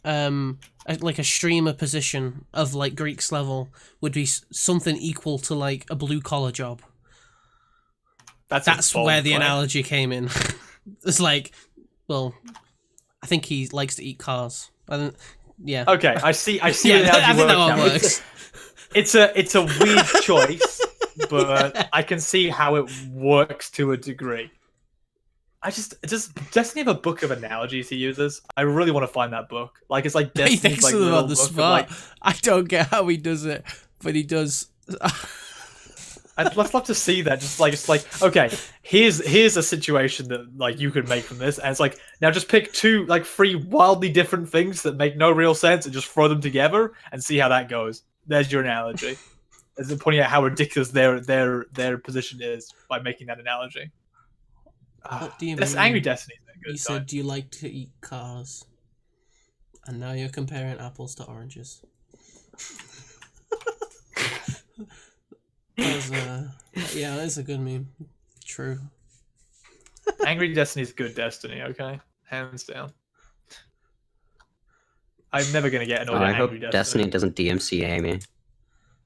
a streamer position of like Greek's level would be something equal to like a blue collar job. That's where the analogy came in. It's like, well, I think he likes to eat cars. Yeah. Okay, I see. Yeah, the analogy I think that one now. works. It's a weird choice, but I can see how it works to a degree. Does Destiny have a book of analogies he uses? I really want to find that book. Like, it's like He Destiny's thinks like of them little on the book of, spot. like, I don't get how he does it, but he does. I'd love to see that. Just like okay, here's a situation that like you could make from this, and it's like, now just pick three wildly different things that make no real sense and just throw them together and see how that goes. There's your analogy. As in pointing out how ridiculous their position is by making that analogy. What do you This mean? Angry Destiny's a good You time. said, do you like to eat cars? And now you're comparing apples to oranges. Yeah, that's a good meme. True. Angry Destiny's good Destiny, okay? Hands down. I'm never gonna get annoyed I at hope Angry Destiny doesn't DMCA me.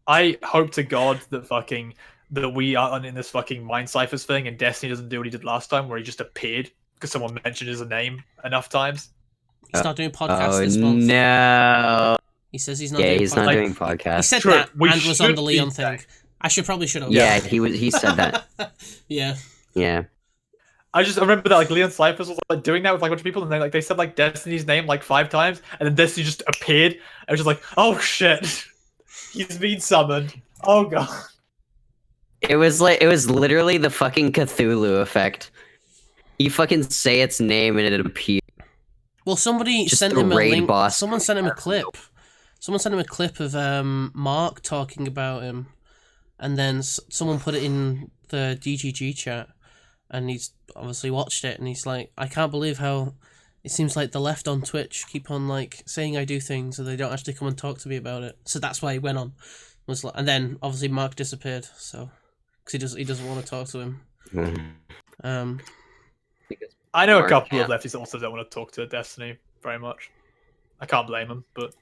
I hope to God that we are in this fucking Mind Ciphers thing and Destiny doesn't do what he did last time, where he just appeared because someone mentioned his name enough times. He's not doing podcasts Oh this month. no! He says he's not Yeah, doing he's podcasts. not doing He podcasts. said True, that we and was on should the be Leon saying. thing. I should have. Yeah, he said that. Yeah. Yeah. I remember that like Leon Cyphers was like doing that with like a bunch of people, and they said like Destiny's name like 5 times, and then Destiny just appeared. I was just like, oh shit, he's been summoned. Oh god. It was literally the fucking Cthulhu effect. You fucking say its name and it appears. Well, somebody Just sent the him a raid link. boss. Someone sent him a clip. Someone sent him a clip of Mark talking about him, and then someone put it in the DGG chat, and he's obviously watched it, and he's like, I can't believe how it seems like the left on Twitch keep on like saying I do things, and they don't actually come and talk to me about it. So that's why he went on. Was like, and then obviously Mark disappeared, so because he doesn't want to talk to him. I know a Mark couple can't. of lefties also don't want to talk to Destiny very much. I can't blame them, but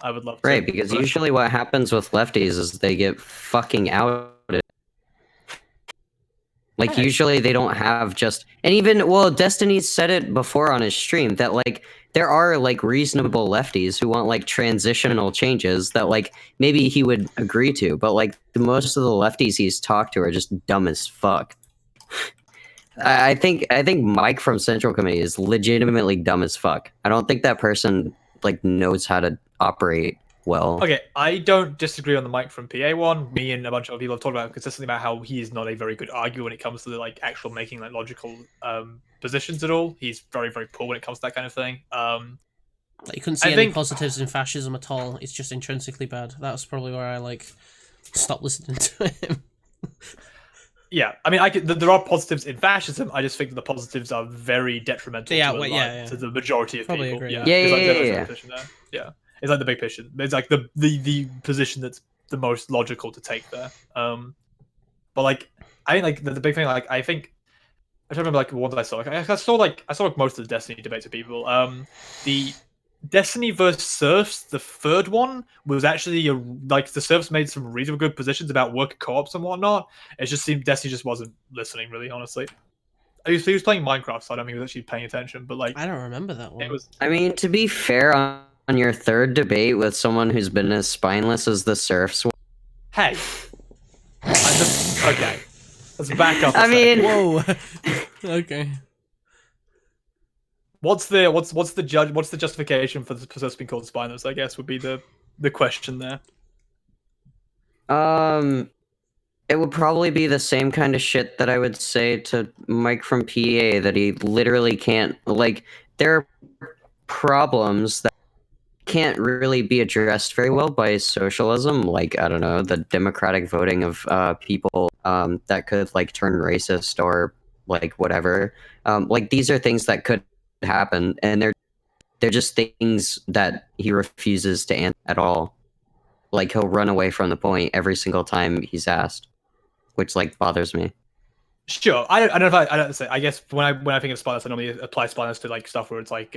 I would love to. Right, because usually what happens with lefties is they get fucking outed. Like, usually they don't have just... And even, well, Destiny said it before on his stream, that, like, there are, like, reasonable lefties who want, like, transitional changes that, like, maybe he would agree to, but, like, most of the lefties he's talked to are just dumb as fuck. I think Mike from Central Committee is legitimately dumb as fuck. I don't think that person, like, knows how to operate well. Okay, I don't disagree on the Mike from PA one. Me and a bunch of other people have talked about consistently about how he is not a very good arguer when it comes to the, like, actual making, like, logical positions at all. He's very, very poor when it comes to that kind of thing. Like, you couldn't see any positives in fascism at all. It's just intrinsically bad. That's probably where I, like, stopped listening to him. Yeah, I mean, there are positives in fascism. I just think that the positives are very detrimental to the majority of probably people. Agree, Yeah, it's like the big position. It's like the position that's the most logical to take there. But like, I think like the big thing, like I think I don't remember like the ones I saw. Like, I saw most of the Destiny debates with people. The Destiny versus Serfs, the third one, was actually like the Serfs made some reasonably good positions about worker co-ops and whatnot. It just seemed Destiny just wasn't listening, really, honestly. He was playing Minecraft, so I don't think he was actually paying attention. But like, I don't remember that one. I mean, to be fair, on your third debate with someone who's been as spineless as the Serfs. Hey, okay, let's back up. I mean, whoa, okay. What's the justification for the possessed being called spineless? I guess would be the question there. It would probably be the same kind of shit that I would say to Mike from PA, that he literally can't, like, there are problems that can't really be addressed very well by socialism, like, I don't know, the democratic voting of people that could, like, turn racist or, like, whatever. Like, these are things that could happen, and they're just things that he refuses to answer at all. Like, he'll run away from the point every single time he's asked, which, like, bothers me. Sure, I don't know if I don't say. I guess when I think of spineless, I normally apply spineless to like stuff where it's like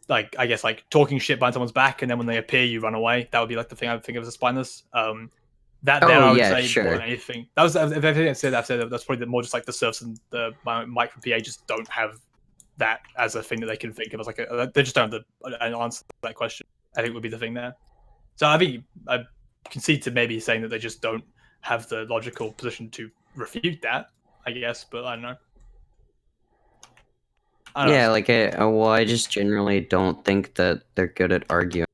I guess like talking shit behind someone's back, and then when they appear, you run away. That would be like the thing I would think of as a spineless. I would say sure. more than anything. That was if everything I said. I've said that's probably more just like the Serfs and the Mike from PA just don't have that as a thing that they can think of as like they just don't have an answer to that question. I think would be the thing there. So I think I concede to maybe saying that they just don't have the logical position to refute that, I guess, but I don't know. Yeah, like, I just generally don't think that they're good at arguing.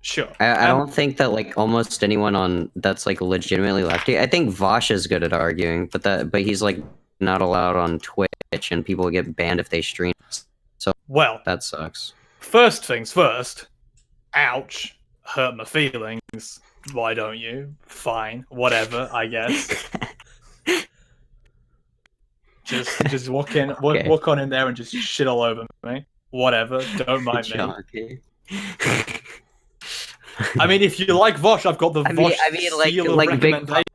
Sure. I don't think that, like, almost anyone on that's, like, legitimately lefty. I think Vosh is good at arguing, but he's, like, not allowed on Twitch, and people get banned if they stream. So, well, that sucks. First things first. Ouch. Hurt my feelings. Why don't you? Fine. Whatever, I guess. Just walk on in there and just shit all over me. Whatever. Don't mind me. I mean, if you like Vosh, I've got the Vosh seal of recommendation.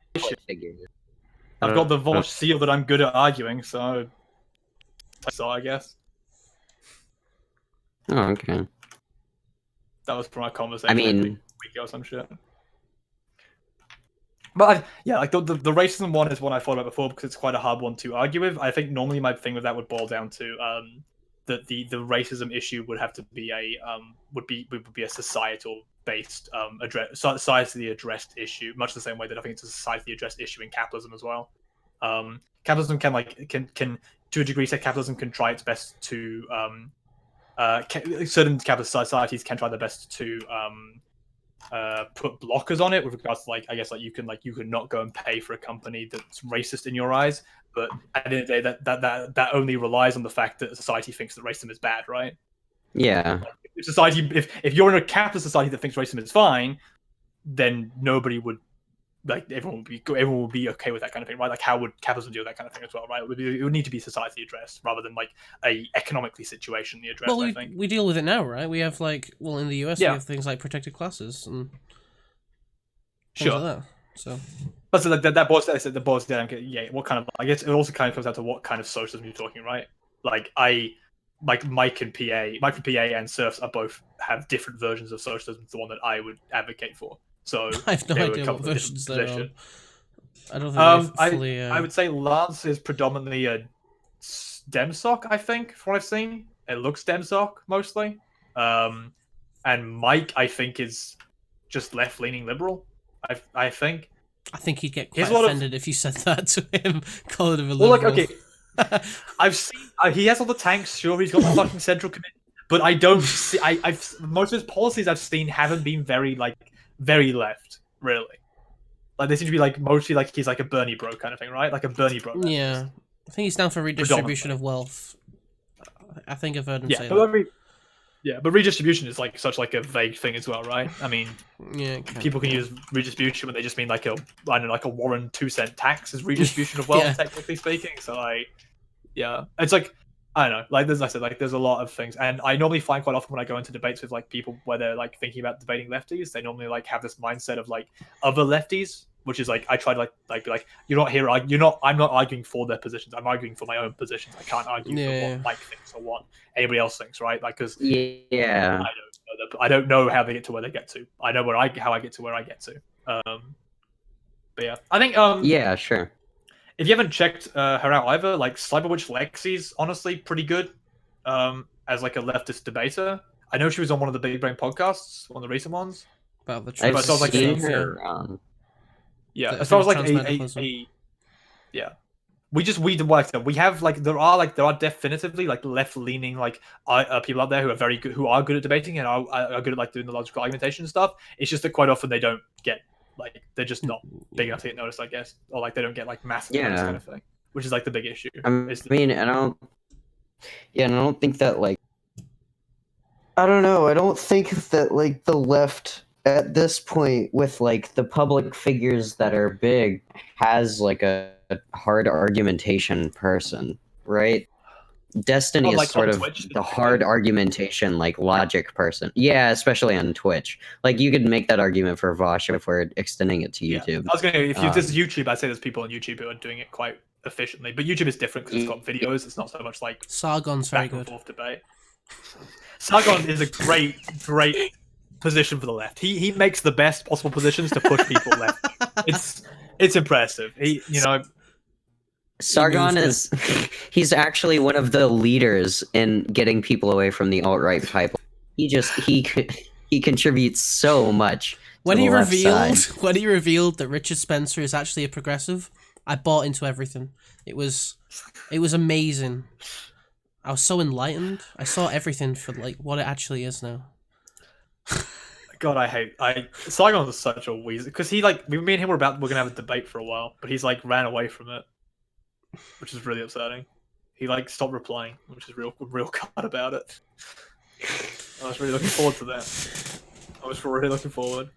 I've got the Vosh seal that I'm good at arguing, so I guess. Oh, okay. That was from our conversation. I mean, a week ago or some shit. But yeah, like the racism one is one I thought about before because it's quite a hard one to argue with. I think normally my thing with that would boil down to that the racism issue would have to be would be a societal based societally addressed issue, much the same way that I think it's a societally addressed issue in capitalism as well. Capitalism can to a degree say capitalism can try its best to certain capitalist societies can try their best to put blockers on it with regards to like I guess like you can not go and pay for a company that's racist in your eyes, but at the end of the day that only relies on the fact that society thinks that racism is bad, right? Yeah. If you're in a capitalist society that thinks racism is fine, then nobody would everyone would be okay with that kind of thing, right? Like how would capitalism do that kind of thing as well, right? It would need to be society addressed rather than like a economically situationally addressed. Well, I think we deal with it now, right? We have in the US we have things like protected classes and things like that. So, but so that boils down. Yeah, what kind of? I guess it also kind of comes down to what kind of socialism you're talking, right? Like I like Mike from PA and Surfs are both have different versions of socialism to the one that I would advocate for. So I have no they would idea come what from a different versions they're on. position. I don't think they fully. I would say Lance is predominantly a Demsoc, I think, from what I've seen. It looks Demsoc mostly. And Mike, I think, is just left-leaning liberal. I think. I think he'd get Here's quite a lot of- offended if you said that to him, calling him a Well, liberal. like, okay, I've seen he has all the tanks. Sure, he's got the fucking central committee, but I don't see. I've most of his policies I've seen haven't been very left, really. Like they seem to be like mostly like he's like a Bernie bro kind of thing, right? Like a Bernie bro. Yeah, I think he's down for redistribution of wealth. I think I've heard him say that. But redistribution is like such like a vague thing as well, right? I mean, Yeah, people can use redistribution when they just mean like a Warren 2-cent tax is redistribution of wealth, Yeah. technically speaking. So it's like I don't know, like as I said, like there's a lot of things, and I normally find quite often when I go into debates with like people where they're like thinking about debating lefties, they normally like have this mindset of like other lefties, which is like I try to be like you're not here, I'm not arguing for their positions, I'm arguing for my own positions. I can't argue for what Mike thinks or what anybody else thinks, right? Like because Yeah. I don't know how they get to where they get to. I know how I get to where I get to. But yeah, I think Yeah, sure. if you haven't checked her out either, like Cyberwitch Lexi's honestly pretty good as like a leftist debater. I know she was on one of the Big Brain podcasts, one of the recent ones. About the I've sounds like seen a- her on. Yeah, The- as far as like transmedicalism. yeah. We have like there are definitively like left leaning like people out there who are very good, who are good at debating and are good at like doing the logical argumentation and stuff. It's just that quite often they don't get like they're just not big enough to get noticed, I guess, or like they don't get like massive notice kind of thing, which is like the big issue. I mean, and I don't think that like I don't know. I don't think that like the left at this point with like the public figures that are big has like a hard argumentation person, right? Destiny is like sort on of Twitch, the hard argumentation, like logic person. Yeah, especially on Twitch. Like you could make that argument for Vosh if we're extending it to YouTube. I was gonna if this is YouTube, I'd say there's people on YouTube who are doing it quite efficiently, but YouTube is different because it's got videos. It's not so much like Sargon's very back and good. forth debate. Sargon is a great position for the left. He makes the best possible positions to push people left. It's impressive. Sargon is he's actually one of the leaders in getting people away from the alt-right pipeline. He contributes so much. When to he the left revealed side. that Richard Spencer is actually a progressive, I bought into everything. It was amazing. I was so enlightened. I saw everything for like what it actually is now. God, Sargon is such a weasel because me and him we're gonna have a debate for a while, but he's like ran away from it, which is really upsetting. He like stopped replying, which is real cut about it. I was really looking forward to that. I was really looking forward.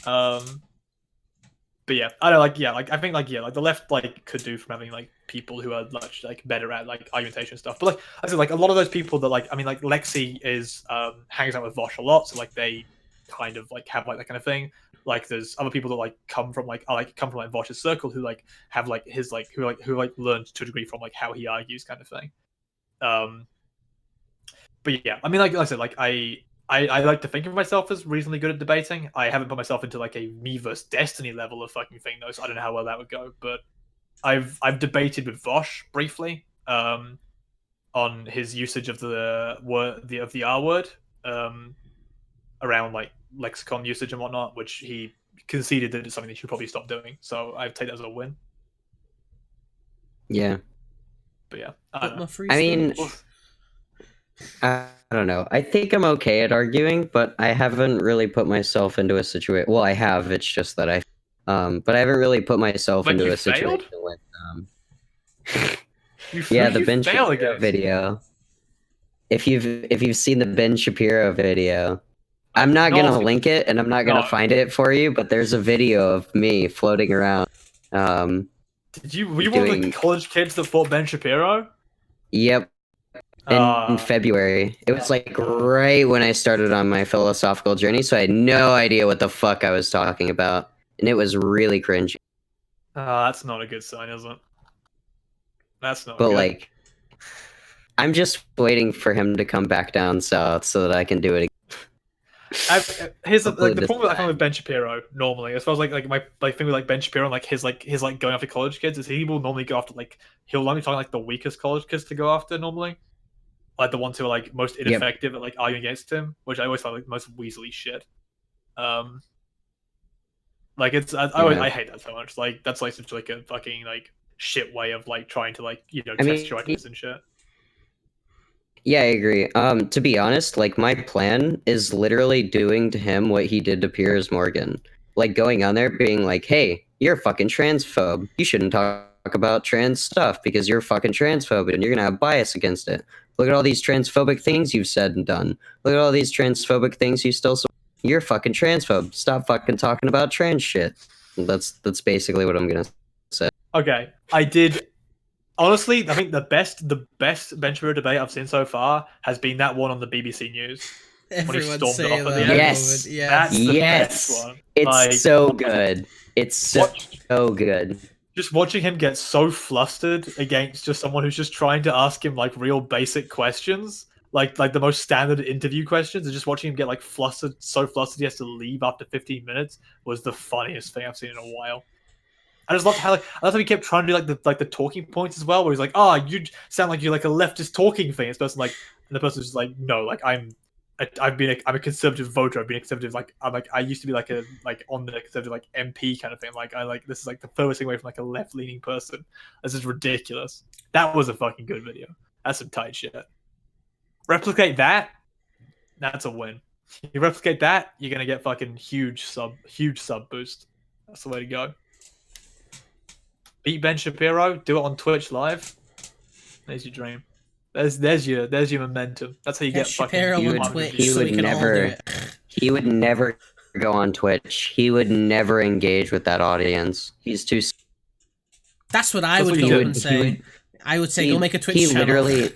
But yeah, I don't I think the left like could do from having like people who are much like better at like argumentation stuff. But like I said, like a lot of those people that like Lexi is hangs out with Vosh a lot, so like they kind of like have like that kind of thing. Like there's other people that like come from Vosh's circle who like have like his like who learned to a degree from like how he argues kind of thing. But yeah, I mean like I said, like I like to think of myself as reasonably good at debating. I haven't put myself into like a me versus Destiny level of fucking thing though, so I don't know how well that would go. But I've debated with Vosh briefly on his usage of the R word around like lexicon usage and whatnot, which he conceded that it's something he should probably stop doing. So I take that as a win. Yeah. But yeah, I mean, I don't know. I think I'm okay at arguing, but I haven't really put myself into a situation. Well, I have. It's just that but I haven't really put myself But into you a situation failed? with the Ben Shapiro video. If you've seen the Ben Shapiro video, I'm not gonna link it and I'm not gonna find it for you. But there's a video of me floating around. Were you one of the college kids that fought Ben Shapiro? Yep. In February. It was like right when I started on my philosophical journey, so I had no idea what the fuck I was talking about. And it was really cringy. That's not a good sign, is it? That's not But good. like I'm just waiting for him to come back down south so that I can do it again. Here's the Hopefully this problem I time. find with Ben Shapiro normally, as far as like my thing with like Ben Shapiro and like his going after college kids is he will normally go after he'll only target like the weakest college kids to go after normally, like the ones who are like most ineffective at like arguing against him, which I always find like the most weaselly shit. Like it's I hate that so much. Like that's like such like a fucking like shit way of like trying to like test your ideas and shit. Yeah, I agree. To be honest, like my plan is literally doing to him what he did to Piers Morgan. Like going on there being like, hey, you're a fucking transphobe. You shouldn't talk about trans stuff because you're a fucking transphobe and you're gonna have bias against it. Look at all these transphobic things you've said and done. Look at all these transphobic things you still you're a fucking transphobe. Stop fucking talking about trans shit. That's basically what I'm gonna say. Okay. I did honestly, I think the best Ben Shapiro debate I've seen so far has been that one on the BBC News. Everyone's saying that. Yes. That's the best one. It's Like, so good. It's so good. Just watching him get so flustered against just someone who's just trying to ask him like real basic questions, like the most standard interview questions, and just watching him get like so flustered he has to leave after 15 minutes was the funniest thing I've seen in a while. I just loved how I love how he kept trying to do like the talking points as well, where he's like, "Oh, you sound like you're like a leftist talking thing." This person and the person's just like, "No, like I'm a conservative voter. I've been a conservative I used to be like on the conservative like MP kind of thing. Like this is like the furthest thing away from like a left leaning person. This is ridiculous." That was a fucking good video. That's some tight shit. Replicate that, that's a win. You replicate that, you're gonna get fucking huge sub boost. That's the way to go. Beat Ben Shapiro, do it on Twitch live. There's your dream. There's your momentum. That's how you get Shapiro fucking. on Twitch, he so would we can all do never. it. He would never go on Twitch. He would never engage with that audience. He's too. That's what I That's would what go you up and say. I would say, go make a Twitch he channel. Literally,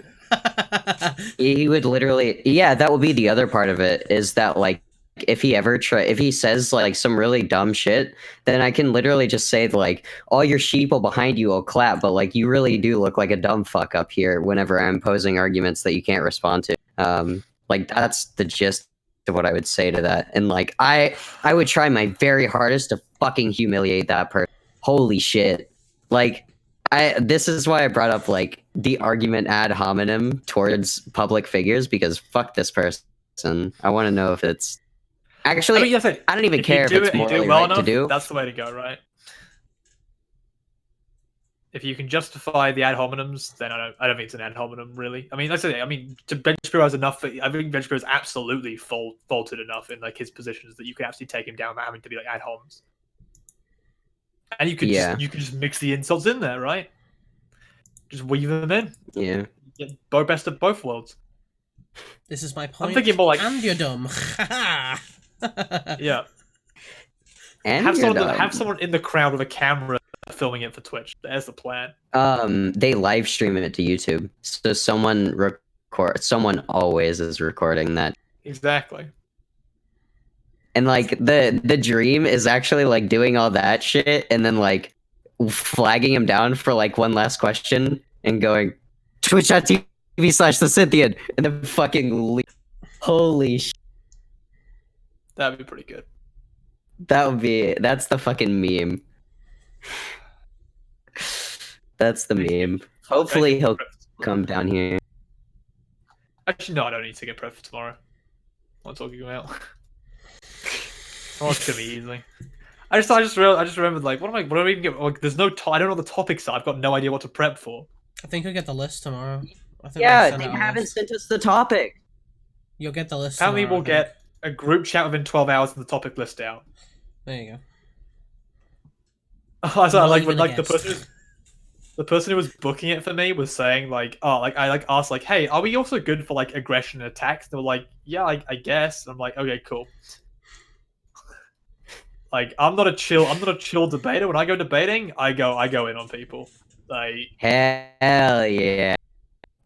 he would literally. Yeah, that would be the other part of it. Is that like if he says like some really dumb shit, then I can literally just say like all your sheeple behind you will clap, but like you really do look like a dumb fuck up here whenever I'm posing arguments that you can't respond to. Like that's the gist of what I would say to that. And like I would try my very hardest to fucking humiliate that person. Holy shit. Like this is why I brought up like the argument ad hominem towards public figures, because fuck this person. I want to know if it's actually, I don't even care if it's morally right to do. That's the way to go, right? If you can justify the ad hominems, then I don't think it's an ad hominem, really. I mean, to Ben Shapiro has enough. I think Ben Shapiro is absolutely faulted enough in like his positions that you can actually take him down without having to be like ad homs. And you could just mix the insults in there, right? Just weave them in. Yeah. Get best of both worlds. This is my point. I'm thinking more like, and you're dumb. Yeah. And have someone in the crowd with a camera filming it for Twitch. There's the plan. They live stream it to YouTube, so someone always is recording that. Exactly. And like the dream is actually like doing all that shit and then like flagging him down for like one last question and going twitch.tv/TheSyntheid and then fucking holy shit. That'd be pretty good. That's the fucking meme. That's the meme. Hopefully he'll come down here. Actually, no, I don't need to get prepped for tomorrow. What I'm talking about. Tomorrow's gonna be easy. I just remembered like what do I even get? Like, there's no I don't know the topics. I've got no idea what to prep for. I think you'll get the list tomorrow. They haven't sent us the topic. You'll get the list. Apparently, we'll get a group chat within 12 hours and the topic list out. There you go. I thought like when like the person who was booking it for me was saying like, oh, like I like asked like, hey, are we also good for like aggression and attacks? And they were like, yeah, I guess. And I'm like, okay, cool. Like I'm not a chill debater. When I go debating, I go in on people. Like hell yeah.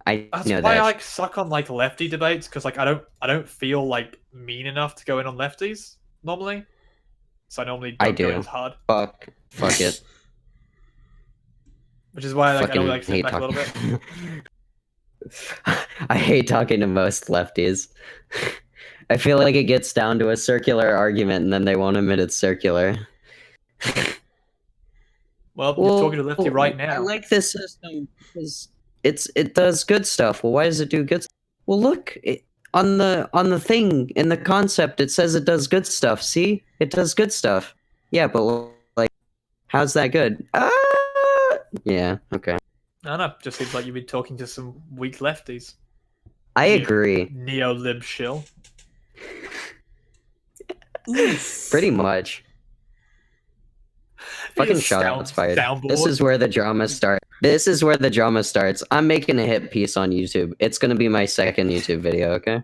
That's why I like suck on like lefty debates, because like I don't feel like mean enough to go in on lefties normally. So I normally don't go in as hard. Fuck it. Which is why like I don't like sit back a little bit. I hate talking to most lefties. I feel like it gets down to a circular argument and then they won't admit it's circular. Well, you're talking to Lefty right now. I like this system because it does good stuff. Well, why does it do good stuff? Well, look, on the thing, in the concept, it says it does good stuff. See? It does good stuff. Yeah, but like, how's that good? Yeah, okay. I don't know. Just seems like you've been talking to some weak lefties. I agree. Neo-lib shill. Pretty much. Fucking shots fired. This is where the drama starts. This is where the drama starts. I'm making a hit piece on YouTube. It's gonna be my second YouTube video, okay?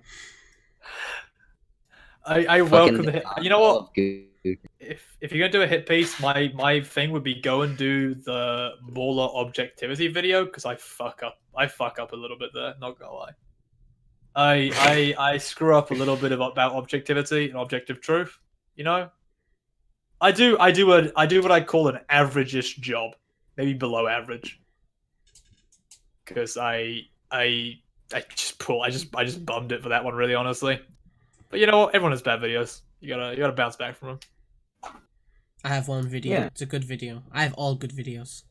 I welcome the hit. You know what? If you're gonna do a hit piece, my thing would be go and do the Mauler objectivity video, because I fuck up a little bit there, not gonna lie. I screw up a little bit about objectivity and objective truth, you know? I do what I call an average-ish job, maybe below average. Because I just bummed it for that one, really, honestly. But you know what? Everyone has bad videos. You gotta bounce back from them. I have one video. Yeah. It's a good video. I have all good videos.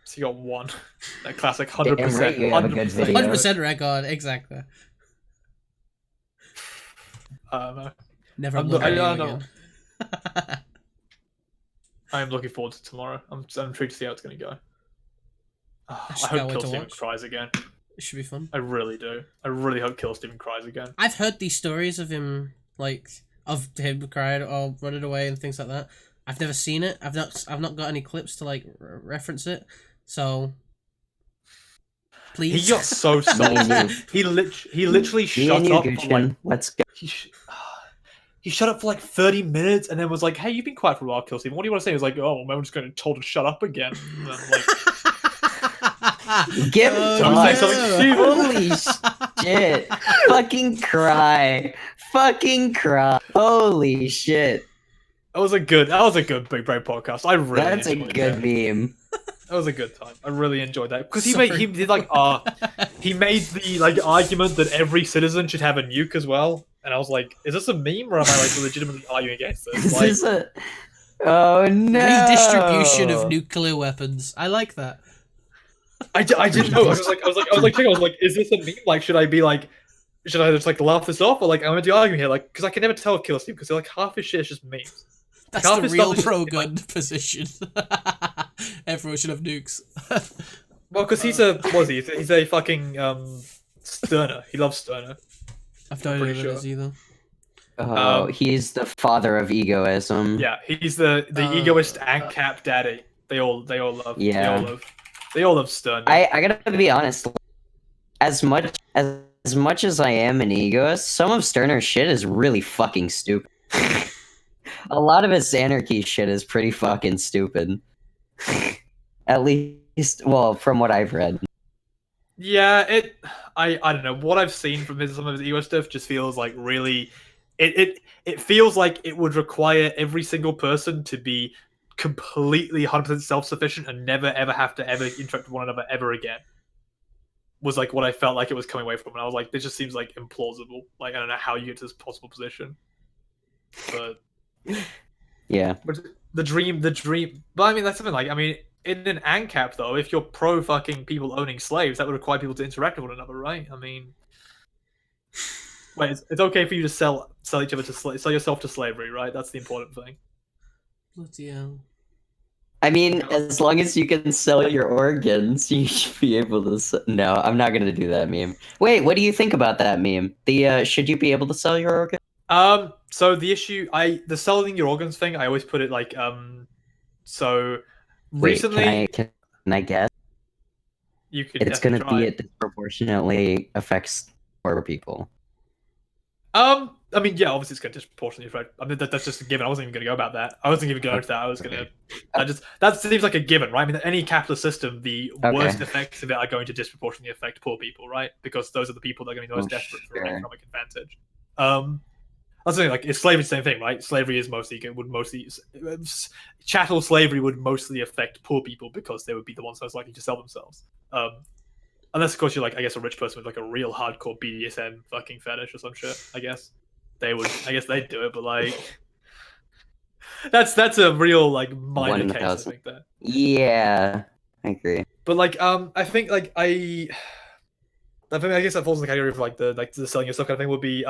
So you got one. That classic 100%. Damn right you have a good video. 100% record, exactly. No. Never I'm look I at you don't know. again. I am looking forward to tomorrow. I'm intrigued to see how it's going to go. Oh, I should hope can't wait Kill to Steven watch. cries again. It should be fun. I really do. I really hope Kill Steven cries again. I've heard these stories of him, like, of him crying or running away and things like that. I've never seen it. I've not got any clips to like reference it. So, please. He got so salty. he literally shut up. For like, let's go. He shut up for like 30 minutes and then was like, "Hey, you've been quiet for a while, Kill Steven. What do you want to say?" He was like, "Oh, I'm just going to told to shut up again." And I'm like, Get Holy shit. Fucking cry. Fucking cry. Holy shit. that was a good Big Brain podcast. I really That's a enjoyed good that. meme. That was a did time. I really enjoyed that because Sorry. he did like he made the like argument that every citizen should have a nuke as well, and I was like, is this a meme or am I like legitimately arguing against this? Is Like, this a... Oh no. Redistribution of nuclear weapons. I like that. I didn't know. I was like, is this a meme? Like, should I just like laugh this off or like I'm gonna do arguing here? Like, because I can never tell Kill Steve because like half his shit is just memes. That's Half the his real stuff is- pro-gun position. Everyone should have nukes. Well, because he's a fucking Sterner. He loves Sterner. I've no pretty idea what it sure. is either. Oh, he's the father of egoism. Yeah, he's the egoist and cap daddy. They all love. Yeah. They all love Sterner. I gotta be honest. As much as I am an egoist, some of Sterner's shit is really fucking stupid. A lot of his anarchy shit is pretty fucking stupid. At least, well, from what I've read. Yeah, I don't know. What I've seen from some of his ego stuff just feels like really it feels like it would require every single person to be completely 100% self-sufficient and never ever have to ever interact with one another ever again. Was like what I felt like it was coming away from, and I was like, this just seems like implausible. Like I don't know how you get to this possible position. But Yeah. But the dream. But I mean, that's something like, I mean, in an ANCAP though, if you're pro fucking people owning slaves, that would require people to interact with one another, right? I mean, wait, it's okay for you to sell each other to sell yourself to slavery, right? That's the important thing. Bloody hell. I mean, as long as you can sell your organs, you should be able to. No, I'm not gonna do that meme. Wait, what do you think about that meme? The should you be able to sell your organs? So the issue, the selling your organs thing, I always put it like, so recently, Wait, can I guess? you could. It's gonna definitely be it disproportionately affects poor people. try. I mean, yeah, obviously it's going to disproportionately affect. I mean, that's just a given. I wasn't even going to go about that. I wasn't even going to go into that. I was going to. That seems like a given, right? I mean, any capitalist system, the worst effects of it are going to disproportionately affect poor people, right? Because those are the people that are going to be most desperate for an economic advantage. I was saying, like, is slavery the same thing, right? Slavery is chattel slavery would mostly affect poor people because they would be the ones most likely to sell themselves. Unless, of course, you're like, I guess, a rich person with like a real hardcore BDSM fucking fetish or some shit. I guess they would. I guess they'd do it, but like, that's a real like minor case. I 1,000. think that. Yeah, I agree. But like, I think like I guess that falls in the category of like the selling yourself kind of thing would be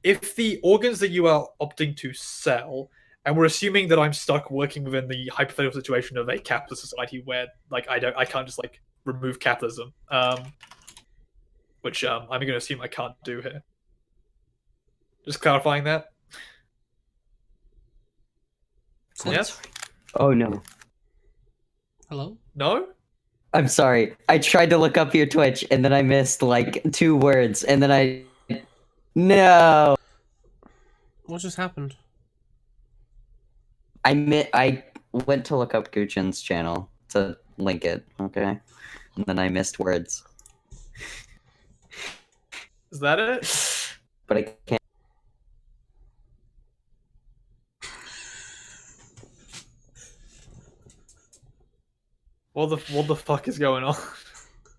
if the organs that you are opting to sell, and we're assuming that I'm stuck working within the hypothetical situation of a capitalist society where like I can't just like remove capitalism, which I'm going to assume I can't do here. Just clarifying that. Yes? Oh no. Hello? No? I'm sorry. I tried to look up your Twitch and then I missed like 2 words and then I. No. What just happened? I went to look up Gutian's channel to link it, okay? And then I missed words. Is that it? But I can't. What the fuck is going on?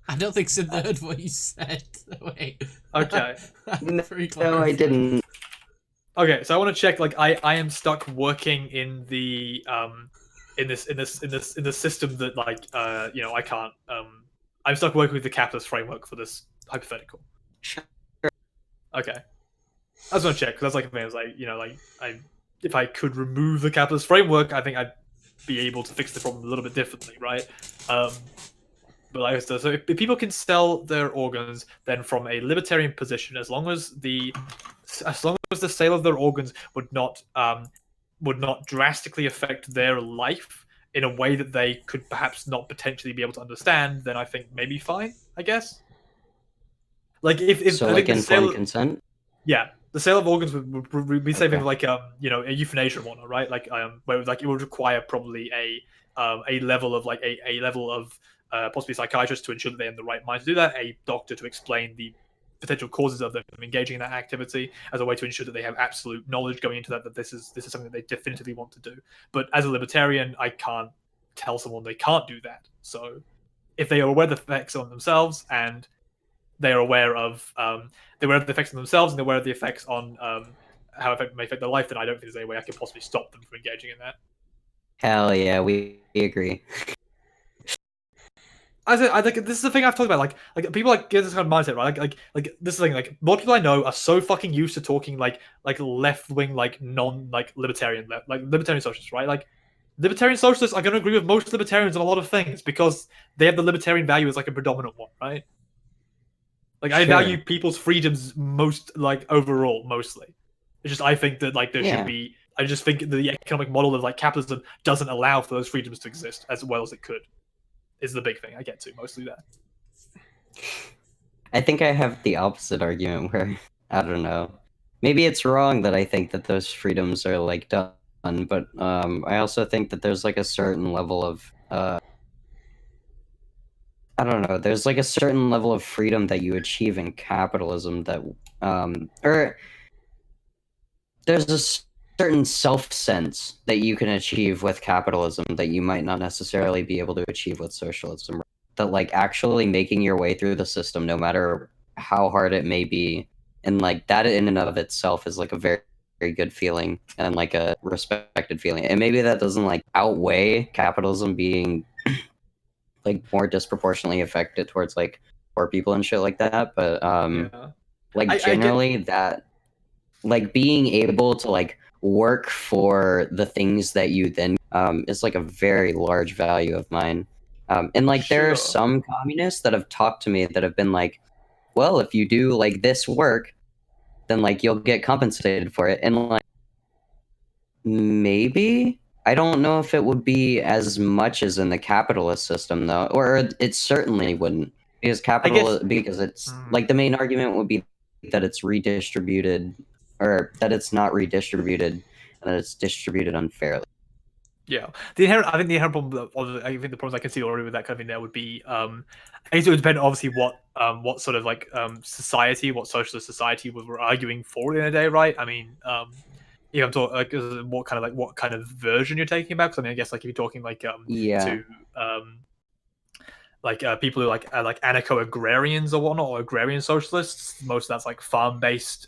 I don't think Sid heard what you said. Wait. Okay. No, I didn't. Okay, so I want to check. Like, I am stuck working in the in this system that like I can't I'm stuck working with the capitalist framework for this hypothetical. Sure. Okay, I just want to check because that's like I was like if I could remove the capitalist framework, I think I'd be able to fix the problem a little bit differently, right? But like I said, so if people can sell their organs, then from a libertarian position, as long as the sale of their organs would not drastically affect their life in a way that they could perhaps not potentially be able to understand, then I think maybe fine, I guess. Like if So I like think the sale, informed consent? yeah, the sale of organs would be something like a euthanasia and whatnot, right? Like where like it would require probably a level of like a level of possibly a psychiatrist to ensure that they're in the right mind to do that, a doctor to explain the potential causes of them engaging in that activity as a way to ensure that they have absolute knowledge going into that this is something that they definitively want to do. But as a libertarian, I can't tell someone they can't do that. So if they are aware of the effects on themselves and they are aware of the effects on themselves and they're aware of the effects on how it may affect their life, then I don't think there's any way I could possibly stop them from engaging in that. Hell yeah, we agree. I think this is the thing I've talked about. Like people like get this kind of mindset, right? Like this is the thing. Like most people I know are so fucking used to talking like left wing, like non like libertarian socialists, right? Like libertarian socialists are going to agree with most libertarians on a lot of things because they have the libertarian value as like a predominant one, right? Like I value people's freedoms most like overall mostly. It's just I think that like there should be. I just think the economic model of like capitalism doesn't allow for those freedoms to exist as well as it could. Is the big thing I get to mostly that. I think I have the opposite argument where I don't know. Maybe it's wrong that I think that those freedoms are like done, but I also think that there's like a certain level of I don't know. There's like a certain level of freedom that you achieve in capitalism that or there's a certain self-sense that you can achieve with capitalism that you might not necessarily be able to achieve with socialism. That like actually making your way through the system, no matter how hard it may be, and like that in and of itself is like a very, very good feeling and like a respected feeling. And maybe that doesn't like outweigh capitalism being like more disproportionately affected towards like poor people and shit like that. But like generally that like being able to like work for the things that you then is like a very large value of mine. And like there are some communists that have talked to me that have been like, well, if you do like this work, then like you'll get compensated for it. And like maybe I don't know if it would be as much as in the capitalist system though, or it certainly wouldn't, because because it's like the main argument would be that it's redistributed, or that it's not redistributed, and that it's distributed unfairly. Yeah, I think the inherent problem. I think the problems I can see already with that kind of thing there would be. I guess it would depend, obviously, what sort of like society, what socialist society we're arguing for in a day, right? I mean, yeah, I'm talking like what kind of version you're taking about? Because I mean, I guess like if you're talking like to people who like anarcho-agrarians or whatnot, or agrarian socialists. Most of that's like farm-based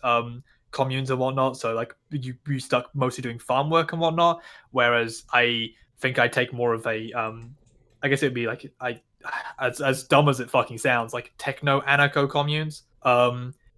communes and whatnot. So like you stuck mostly doing farm work and whatnot. Whereas I think I take more of a I guess it'd be like as dumb as it fucking sounds, like techno anarcho communes,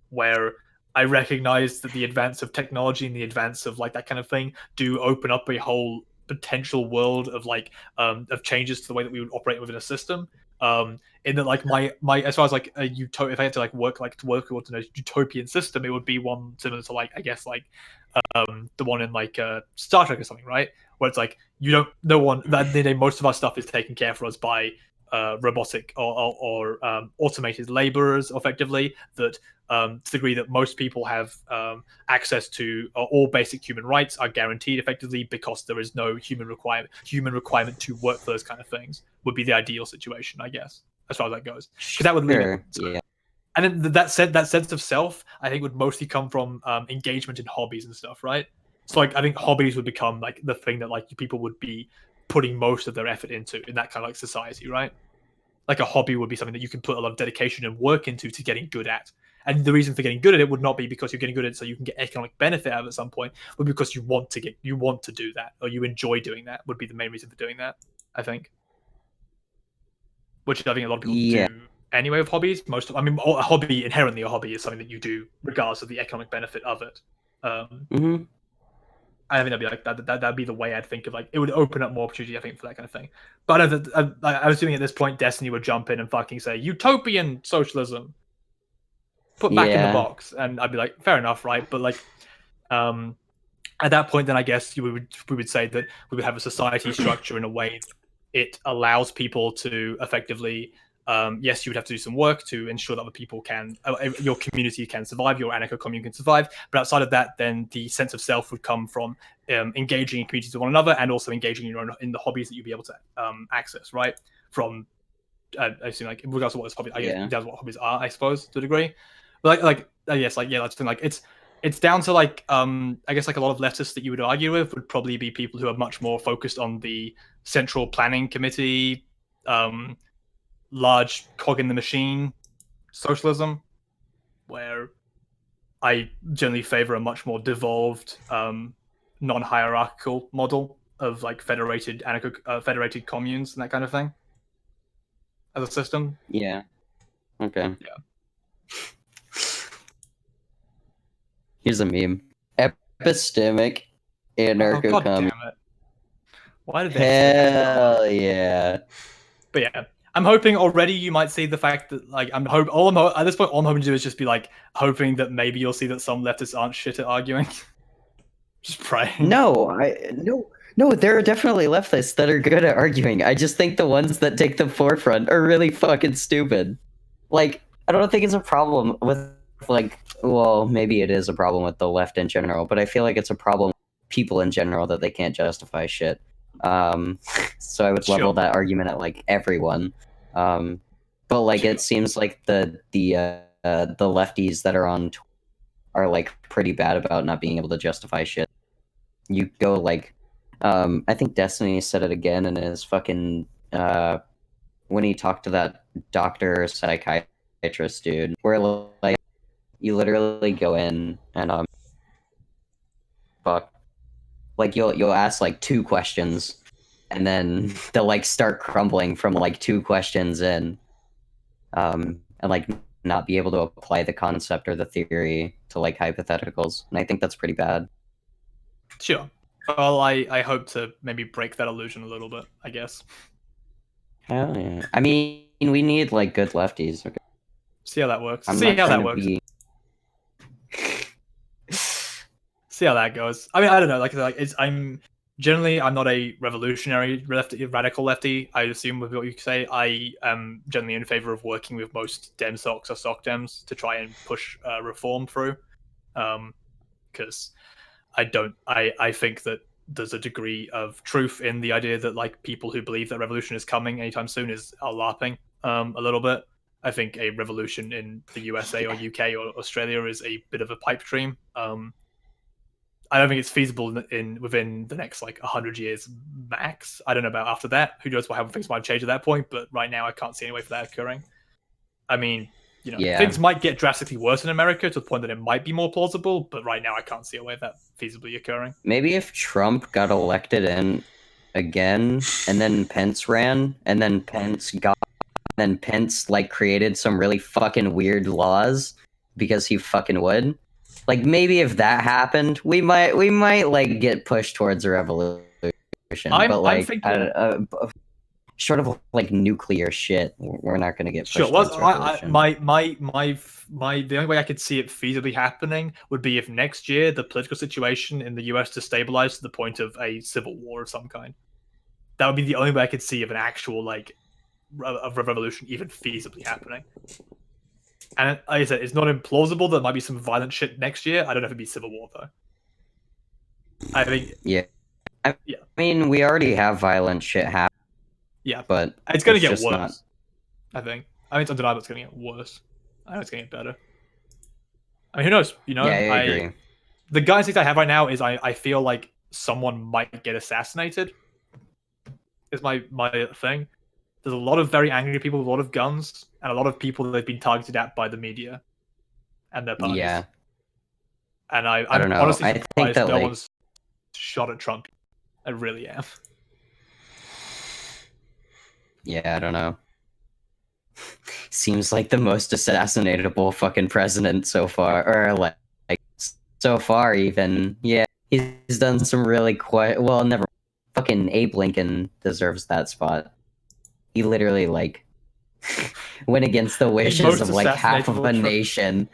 where I recognize that the advance of technology and the advance of like that kind of thing do open up a whole potential world of like of changes to the way that we would operate within a system. In that like my as far as like a if I had to like work towards a utopian system, it would be one similar to like I guess like the one in like Star Trek or something, right? Where it's like no one that most of our stuff is taken care for us by robotic or automated laborers, effectively. That to the degree that most people have access to all basic human rights are guaranteed effectively because there is no human requirement to work for those kind of things would be the ideal situation, I guess, as far as that goes. Because that would leave it. Yeah. And then that sense of self, I think, would mostly come from engagement in hobbies and stuff, right? So like I think hobbies would become like the thing that like people would be putting most of their effort into in that kind of like society, right? Like a hobby would be something that you can put a lot of dedication and work into to getting good at. And the reason for getting good at it would not be because you're getting good at it so you can get economic benefit out of it at some point, but because you want to do that, or you enjoy doing that would be the main reason for doing that, I think. Which I think a lot of people do anyway with hobbies. A hobby, inherently a hobby, is something that you do regardless of the economic benefit of it. I think that'd be like that'd be the way I'd think of like it would open up more opportunity, I think, for that kind of thing. But I was assuming at this point Destiny would jump in and fucking say utopian socialism, put back in the box, and I'd be like, fair enough, right? But like, at that point, then I guess we would say that we would have a society structure in a way that it allows people to effectively. Yes, you would have to do some work to ensure that other people can, your community can survive, your anarcho commune can survive. But outside of that, then the sense of self would come from engaging in communities with one another and also engaging in the hobbies that you'd be able to access, right? From, I assume, like, regardless of what this hobby, I guess that's what hobbies are, I suppose, to a degree. But yes, like, yeah, that's the thing. Like, it's down to like, I guess like a lot of leftists that you would argue with would probably be people who are much more focused on the central planning committee, large cog in the machine socialism, where I generally favor a much more devolved, non-hierarchical model of like federated communes and that kind of thing as a system. Yeah. Okay. Yeah. Here's a meme. Epistemic anarcho God commune. damn it! Why did they? Hell yeah. But yeah, I'm hoping already you might see the fact that like at this point all I'm hoping to do is just be like hoping that maybe you'll see that some leftists aren't shit at arguing. Just praying. No, there are definitely leftists that are good at arguing. I just think the ones that take the forefront are really fucking stupid. Like, I don't think it's a problem with like, well, maybe it is a problem with the left in general, but I feel like it's a problem with people in general that they can't justify shit. So I would level that argument at like everyone. But like it seems like the lefties that are on Twitter are like pretty bad about not being able to justify shit. You go like, I think Destiny said it again in his fucking when he talked to that doctor psychiatrist dude, where like you literally go in and like you'll ask like 2 questions, and then they'll like start crumbling from like 2 questions in, and like not be able to apply the concept or the theory to like hypotheticals, and I think that's pretty bad. Sure. Well, I hope to maybe break that illusion a little bit, I guess. Hell yeah. I mean, we need like good lefties. Okay. See how that works. I'm See not how trying that to works. be- See how that goes. I mean, I don't know. I'm not a revolutionary radical lefty. I assume with what you say, I am generally in favor of working with most Dem Socs or Soc Dems to try and push reform through. Because I think that there's a degree of truth in the idea that like people who believe that revolution is coming anytime soon are LARPing a little bit. I think a revolution in the USA or UK or Australia is a bit of a pipe dream. I don't think it's feasible in within the next like 100 years max. I don't know about after that. Who knows what happens? Things might change at that point. But right now, I can't see any way for that occurring. I mean, you know, Yeah. things might get drastically worse in America to the point that it might be more plausible. But right now, I can't see a way of that feasibly occurring. Maybe if Trump got elected in again, and then Pence ran, and then Pence like created some really fucking weird laws because he fucking would. Like maybe if that happened, we might like get pushed towards a revolution. But like thinking... short of like nuclear shit, we're not gonna get pushed Sure. towards Well, revolution. the only way I could see it feasibly happening would be if next year the political situation in the US destabilized to the point of a civil war of some kind. That would be the only way I could see of an actual like a revolution even feasibly happening. And like I said, it's not implausible that there might be some violent shit next year. I don't know if it'd be civil war though. I think I mean, we already have violent shit happen. Yeah, but it's gonna get just worse. not- I think. I mean, it's undeniable it's gonna get worse. I know it's gonna get better. I mean, who knows? You know, Yeah, I agree. The guidance I have right now is I feel like someone might get assassinated. Is my thing. There's a lot of very angry people with a lot of guns, and a lot of people that they've been targeted at by the media and their parties. Yeah. And I'm don't know. honestly I think surprised that, no like- one's shot at Trump. I really am. Yeah, I don't know. Seems like the most assassinatable fucking president so far, or like so far even. Yeah, he's done some really well. Never. Fucking Abe Lincoln deserves that spot. He literally like went against the wishes most of like half of a assassinatable nation.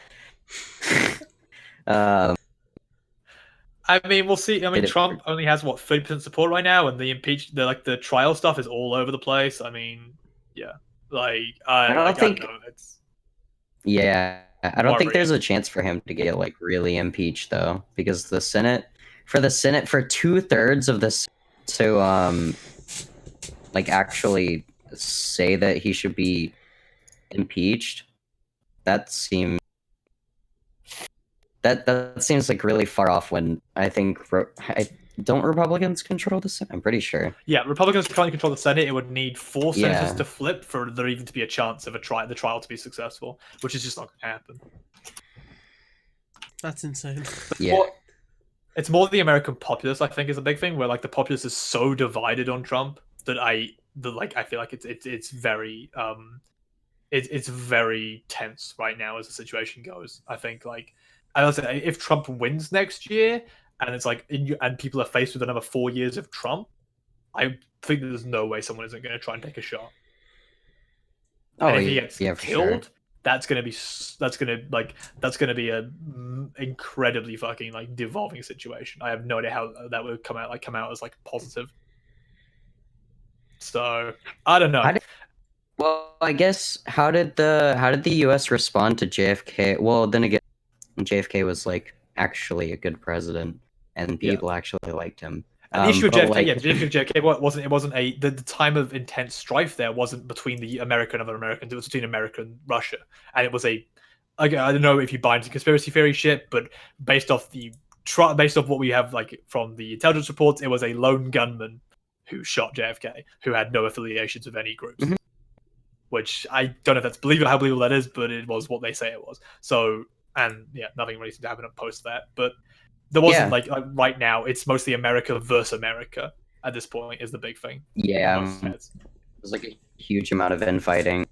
I mean, we'll see. I mean, Did it- Trump only has what 30% support right now, and the trial stuff is all over the place. I mean, yeah, like I don't think- know. It's Yeah, I don't think Worrying. there's a chance for him to get like really impeached though, because the Senate for 2/3 of this to like actually say that he should be impeached. That seems like really far off. When I think don't Republicans control the Senate? I'm pretty sure. yeah. Republicans currently control the Senate. It would need 4 senators Yeah. to flip for there even to be a chance of the trial to be successful, which is just not going to happen. That's insane. Yeah. It's more the American populace, I think, is a big thing, where like the populace is so divided on Trump that I feel like it's very it's very tense right now as the situation goes. I think like I was saying, if Trump wins next year and it's like and people are faced with another 4 years of Trump, I think there's no way someone isn't going to try and take a shot. Oh, And if he gets yeah, for killed, sure. that's gonna be a incredibly fucking like devolving situation. I have no idea how that would come out as like positive. So I don't know. Well, I guess how did the U.S. respond to JFK? Well, then again, JFK was like actually a good president, and people actually liked him. And the issue with but, JFK, like- the issue with JFK wasn't the time of intense strife there wasn't between the American and other Americans. It was between America and Russia, and it was I don't know if you buy into conspiracy theory shit, but based off what we have like from the intelligence reports, it was a lone gunman who shot JFK, who had no affiliations with any groups. Mhm. Which I don't know if that's how believable that is, but it was what they say it was. So, and yeah, nothing really seemed to happen post that, but. There wasn't like right now. It's mostly America versus America at this point is the big thing. Yeah, Most heads. there's like a huge amount of infighting.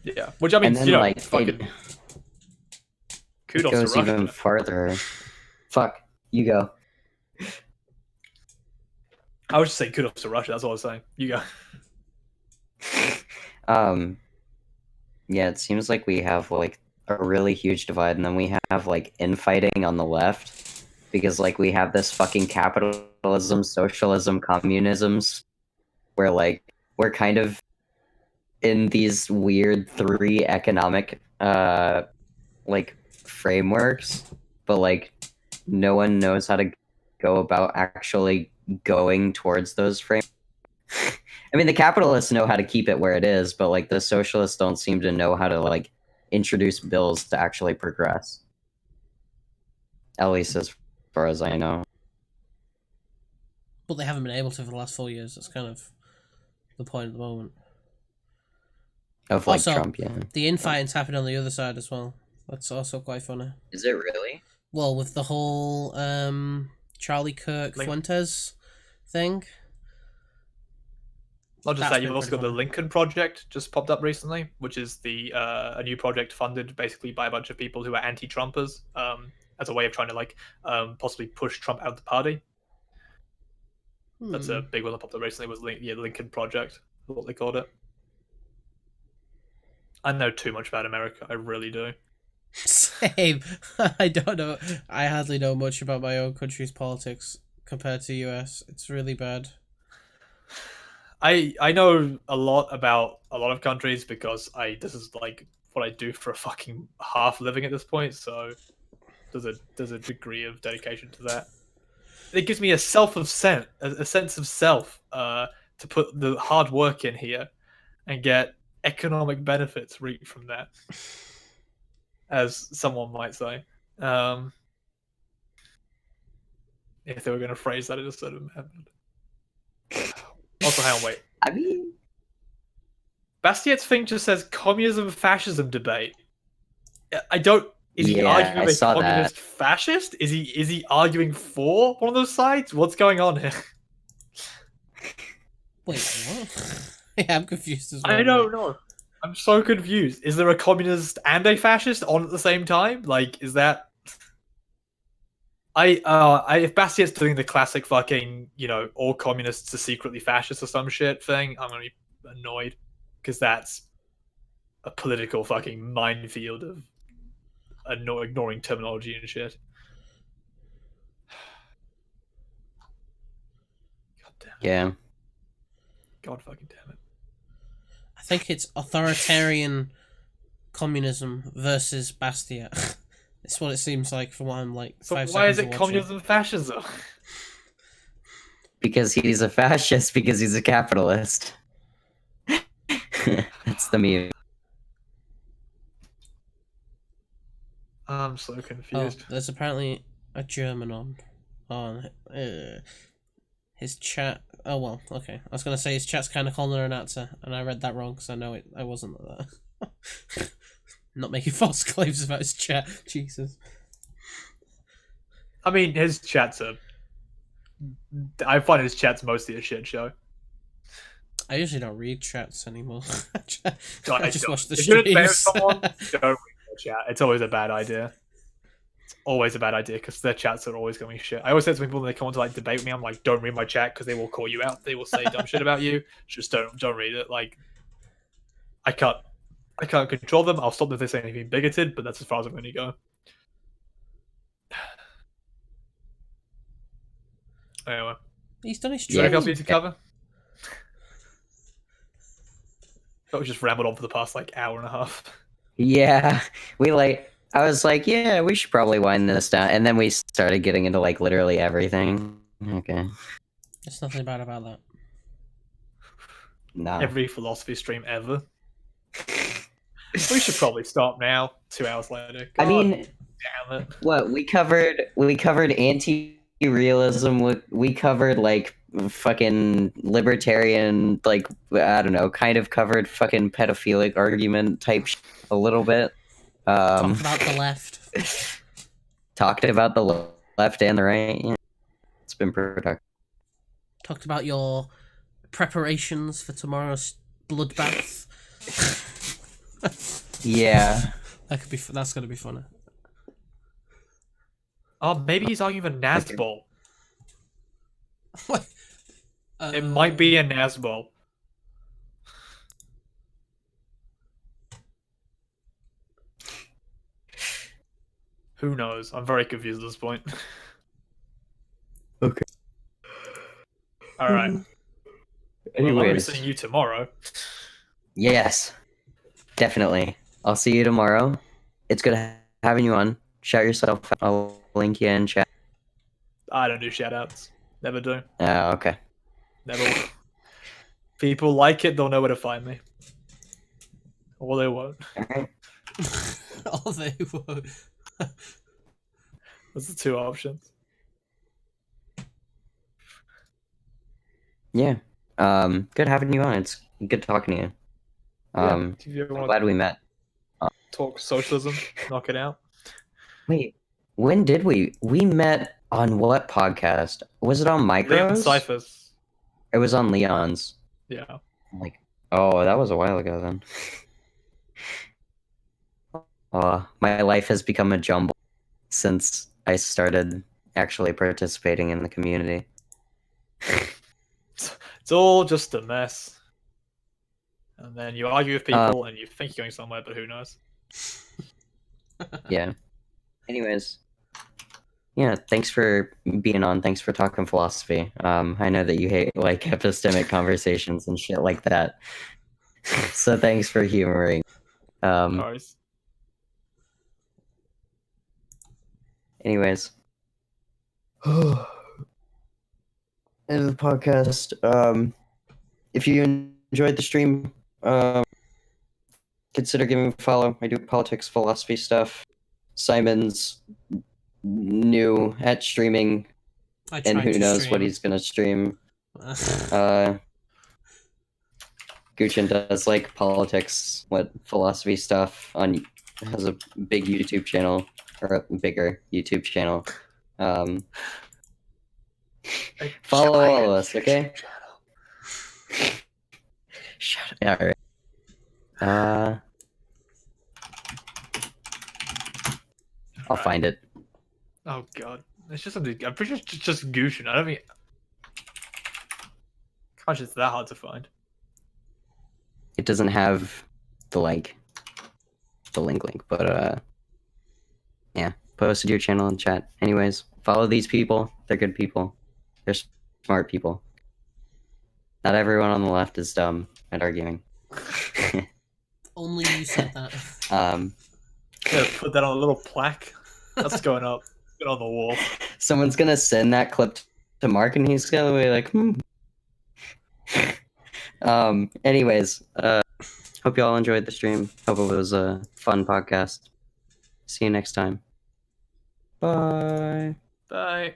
Yeah, which I mean, And then, you know, like, fucking it kudos goes to Russia. even farther. Fuck, you go. I was just saying kudos to Russia. That's all I was saying. You go. Yeah, it seems like we have like a really huge divide, and then we have like infighting on the left. Because like we have this fucking capitalism, socialism, communisms, where like we're kind of in these weird 3 economic like frameworks, but like no one knows how to go about actually going towards those frameworks. I mean, the capitalists know how to keep it where it is, but like the socialists don't seem to know how to like introduce bills to actually progress. At least as far as I know. But they haven't been able to for the last 4 years. That's kind of the point at the moment. Of like Also, Trump, yeah. The infighting's happened on the other side as well. That's also quite funny. Is it really? Well, with the whole Charlie Kirk Fuentes thing. Not just That's that, you've been also got pretty the Lincoln Project just popped up recently, which is the a new project funded basically by a bunch of people who are anti-Trumpers, as a way of trying to like possibly push Trump out of the party. That's a big one that popped up recently. Was the Lincoln Project, what they called it. I know too much about America. I really do. Same. I don't know. I hardly know much about my own country's politics compared to US. It's really bad. I know a lot about a lot of countries because this is like what I do for a fucking half living at this point. So there's a degree of dedication to that. It gives me a sense of self to put the hard work in here and get economic benefits reaped from that, as someone might say, if they were going to phrase that in a certain method. Also, hang on, wait. I mean, Bastiat's thing just says communism fascism debate. I don't. Is he Yeah, arguing I with a saw communist fascist? Is he arguing for one of those sides? What's going on here? Wait, what? Yeah, I'm confused as well. I don't know. I'm so confused. Is there a communist and a fascist on at the same time? Like, is that? If Bastiat's doing the classic fucking, all communists are secretly fascist or some shit thing, I'm gonna be annoyed because that's a political fucking minefield of ignoring terminology and shit. God damn it. yeah. God fucking damn it. I think it's authoritarian communism versus Bastiat. It's what it seems like from what I'm like. So 5 why is seconds it of watching. communism fascism? Because he's a fascist, because he's a capitalist. That's the meme. I'm so Oh, confused. there's apparently a German on his chat. Oh well, okay. I was gonna say his chat's kind of calling her an actor, and I read that wrong because I know it. I wasn't that. Not making false claims about his chat. Jesus. I mean, his chats are. I find his chats mostly a shit show. I usually don't read chats anymore. I just don't. watch the If you're gonna embarrass streams. someone, don't read their chat. It's always a bad idea. It's always a bad idea because their chats are always going to be shit. I always say to people when they come on to like debate with me, I'm like, don't read my chat because they will call you out. They will say dumb shit about you. Just don't read it. Like, I can't control them. I'll stop them if they say anything bigoted, but that's as far as I'm going to go. Anyway, He's done his is there anything else we stream. need to cover? I we just rambled on for the past like hour and a half. Yeah, I was like, yeah, we should probably wind this down, and then we started getting into like literally everything. Okay. There's nothing bad about that. No. Every philosophy stream ever. We should probably stop now. 2 hours later. I mean, damn it. what we covered anti-realism. We covered like fucking libertarian, like I don't know, kind of covered fucking pedophilic argument type a little bit. Talk about the left. Talked about the left and the right. Yeah. It's been productive. Talked about your preparations for tomorrow's bloodbath. Yeah. That's gonna be funny. Oh, maybe he's arguing for Nazbol. What? It might be a Nazbol. Who knows? I'm very confused at this point. Okay. All right. Well, I'll be Anyways, seeing you tomorrow. yes, definitely. I'll see you tomorrow. It's good having you on. Shout yourself out. I'll link you in chat. I don't do shoutouts. Never do. Oh, okay. Never will. People like it, they'll know where to find me. Or they won't. All right. Oh, they won't. That's the two options. Yeah. Good having you on. It's good talking to you. Yeah, if you ever I'm want glad we met. to talk socialism, knock it out. Wait, when did we met on what podcast? Was it on Leon Micros? Cyphers. It was on Leon's. Yeah. Like, oh, that was a while ago then. My life has become a jumble since I started actually participating in the community. It's all just a mess. And then you argue with people and you think you're going somewhere, but who knows? Yeah. Anyways, yeah, thanks for being on. Thanks for talking philosophy. I know that you hate like epistemic conversations and shit like that. So thanks for humoring. Alright. Anyways. End of the podcast. If you enjoyed the stream, consider giving me a follow. I do politics, philosophy stuff. Simon's new at streaming, I and tried who to knows stream. what he's gonna stream. Gutian does like politics, philosophy stuff on, has a big YouTube channel, or a bigger YouTube channel. Follow all of us, okay? Shut up. Alright. I'll find it. Oh god. It's just something. I'm pretty sure it's just Gutian. I don't mean. Gosh, it's that hard to find. It doesn't have the link, but yeah, posted your channel in chat. Anyways, follow these people. They're good people. They're smart people. Not everyone on the left is dumb at arguing. Only you said that. Yeah, put that on a little plaque. That's going up. Put it on the wall. Someone's gonna send that clip to Mark, and he's gonna be like, Anyways, hope you all enjoyed the stream. Hope it was a fun podcast. See you next time. Bye. Bye.